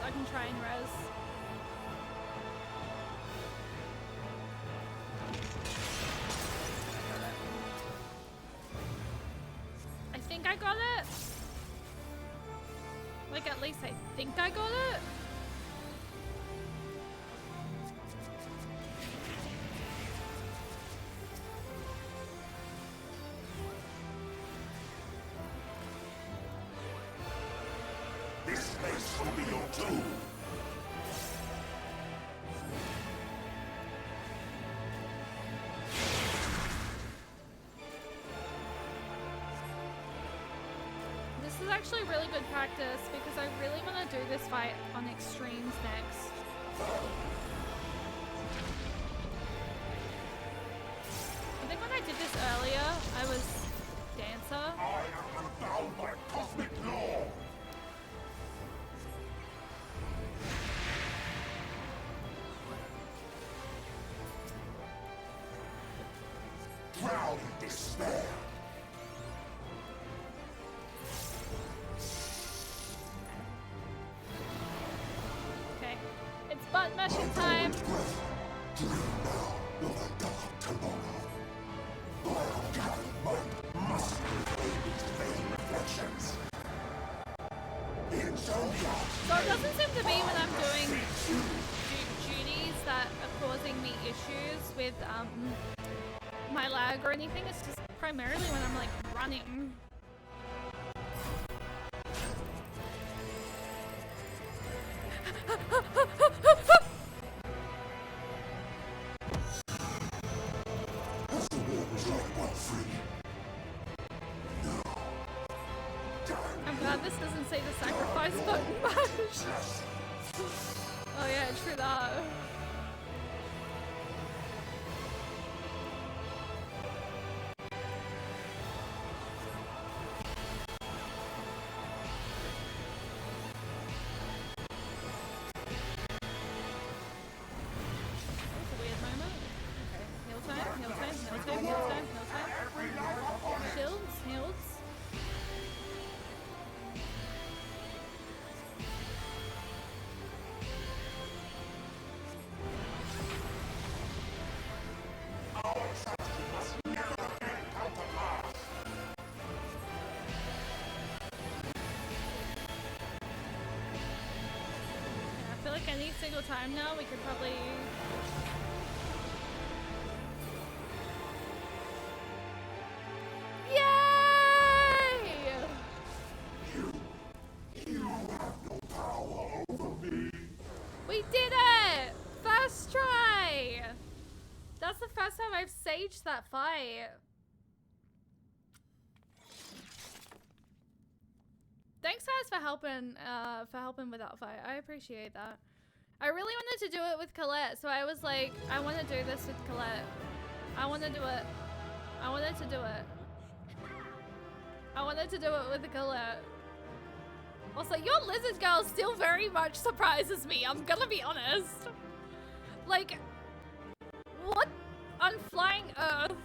I can try and res. I think I got it. Like, at least I think I got it. This space will be your tomb. This is actually really good practice because I really want to do this fight on extremes next. I think when I did this earlier, I was dancer. I am bound by cosmic law. Drown in despair. Okay, it's butt mashing time. So it doesn't seem to be when I'm doing duties that are causing me issues with my lag or anything. It's just primarily when I'm like running. I'm glad this doesn't say the sacrifice button much. Oh yeah, true that. That's a weird moment. Okay, heal time, heal time, heal time, heal time, heal time. Shields, heals. I feel like any single time now we could probably... Yay! You have no power over me. We did it! First try! That's the first time I've saged that fight. Thanks guys for helping with that fight. I appreciate that. I really wanted to do it with Colette, so I was like, I want to do this with Colette. I want to do it. I wanted to do it. I wanted to do it with Colette. Also, your lizard girl still very much surprises me, I'm gonna be honest. Like, what on flying earth?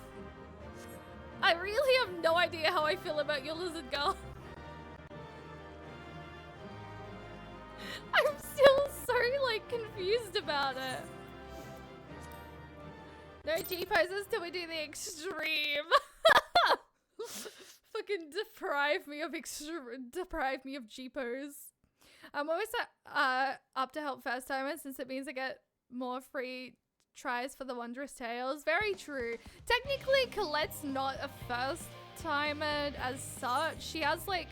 I really have no idea how I feel about your lizard girl. I'm still so, like, confused about it. No G-poses till we do the extreme. Fucking deprive me of G-pose. I'm always up to help first timers since it means I get more free tries for the Wondrous Tales. Very true. Technically, Colette's not a first timer as such. She has like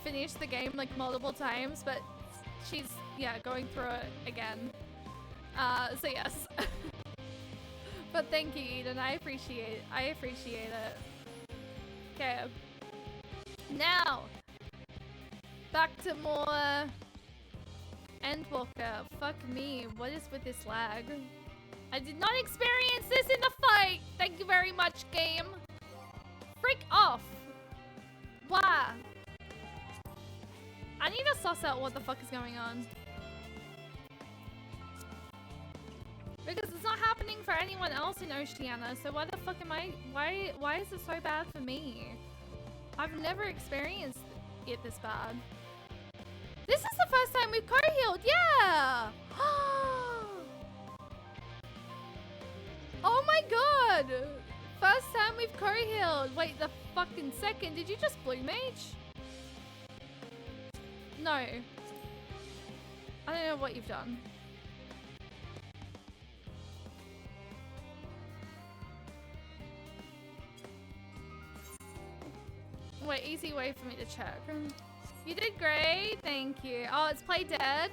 finished the game like multiple times, but she's going through it again. So yes. But thank you, Eden. I appreciate it. Okay. Now, back to more Endwalker. Fuck me. What is with this lag? I did not experience this in the fight. Thank you very much, game. Freak off. Why? I need to suss out what the fuck is going on. Because it's not happening for anyone else in Oceania, so why the fuck am I... Why is it so bad for me? I've never experienced it this bad. This is the first time we've co-healed, yeah! Oh my god! First time we've co-healed. Wait, the fucking second. Did you just blue mage? No. I don't know what you've done. Wait, easy way for me to check. You did great, thank you. Oh, it's play dead.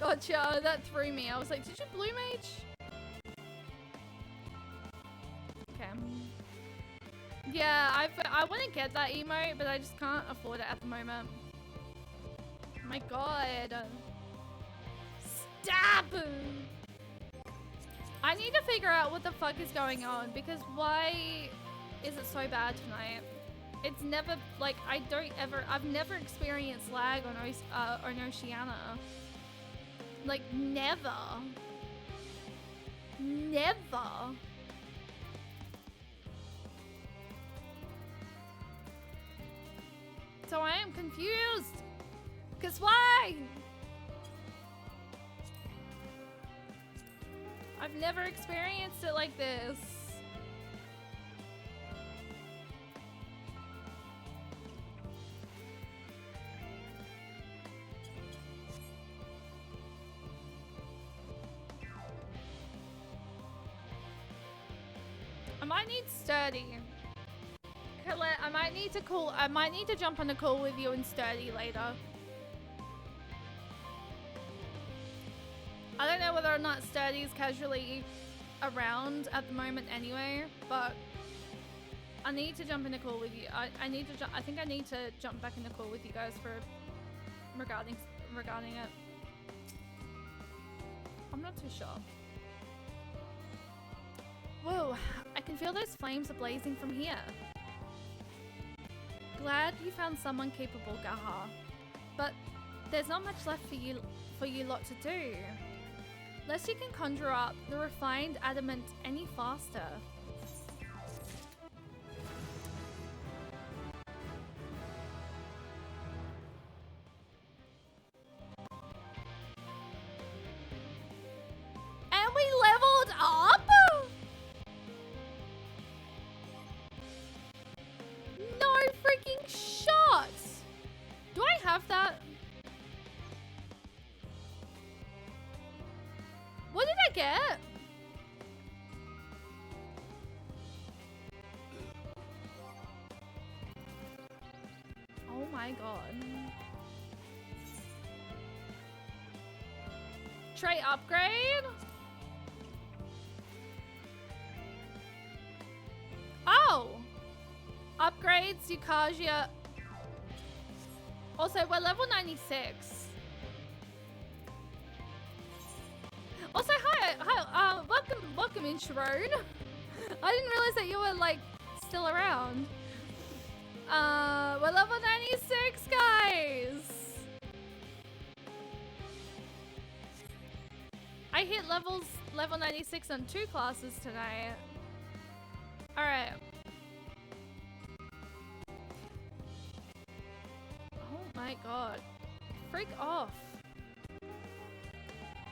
Gotcha, that threw me. I was like, did you blue mage? Okay. Yeah, I want to get that emote, but I just can't afford it at the moment. Oh my god. Stop! I need to figure out what the fuck is going on, because why is it so bad tonight? It's never, like, I've never experienced lag on Oceania. Like, never. Never. So I am confused. 'Cause why? I've never experienced it like this. I might need sturdy. Colette, I might need to jump on a call with you and sturdy later. I don't know whether or not sturdy is casually around at the moment anyway, but I need to jump in a call with you. I think I need to jump back in a call with you guys for regarding it. I'm not too sure. Whoa, I can feel those flames are blazing from here. Glad you found someone capable, Gaha. But there's not much left for you lot to do. Lest you can conjure up the refined adamant any faster. And we leveled up? No freaking shot! Do I have that? What did I get? Oh my god. Tray upgrade? Oh! Upgrades, Eucagia. Also, we're level 96. mean, Sharon. I didn't realize that you were, like, still around. We're level 96, guys! I hit level 96 on 2 classes tonight. Alright. Oh my god. Freak off.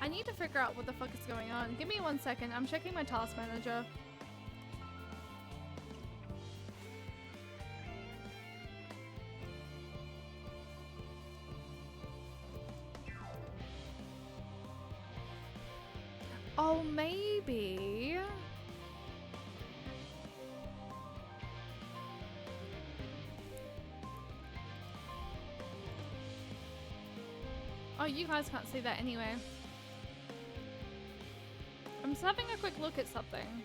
I need to figure out what the fuck is going on. Give me 1 second. I'm checking my task manager. Oh, maybe. Oh, you guys can't see that anyway. I'm just having a quick look at something.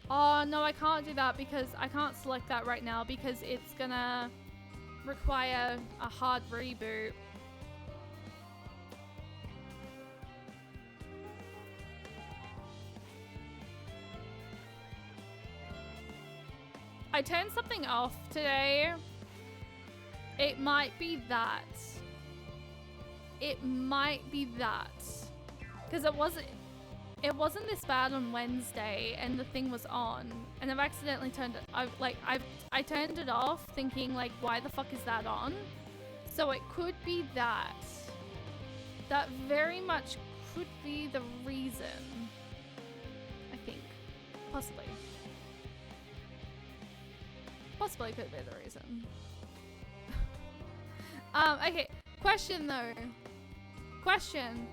Oh, no, I can't do that because I can't select that right now because it's gonna require a hard reboot. I turned something off today. It might be that. It might be that. Because it wasn't this bad on Wednesday and the thing was on. And I've accidentally turned it, I turned it off thinking like, why the fuck is that on? So it could be that. That very much could be the reason. I think. Possibly. Possibly could be the reason. Okay. Question though. Question.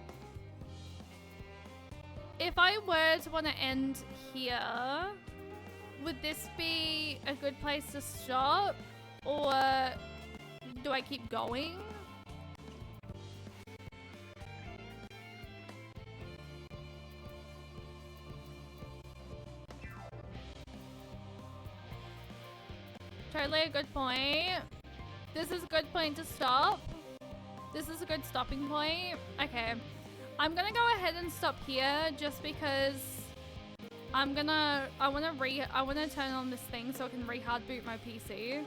If I were to want to end here, would this be a good place to stop? Or do I keep going? Totally a good point. This is a good point to stop. This is a good stopping point. Okay. I'm gonna go ahead and stop here just because I wanna turn on this thing so I can re-hard boot my PC.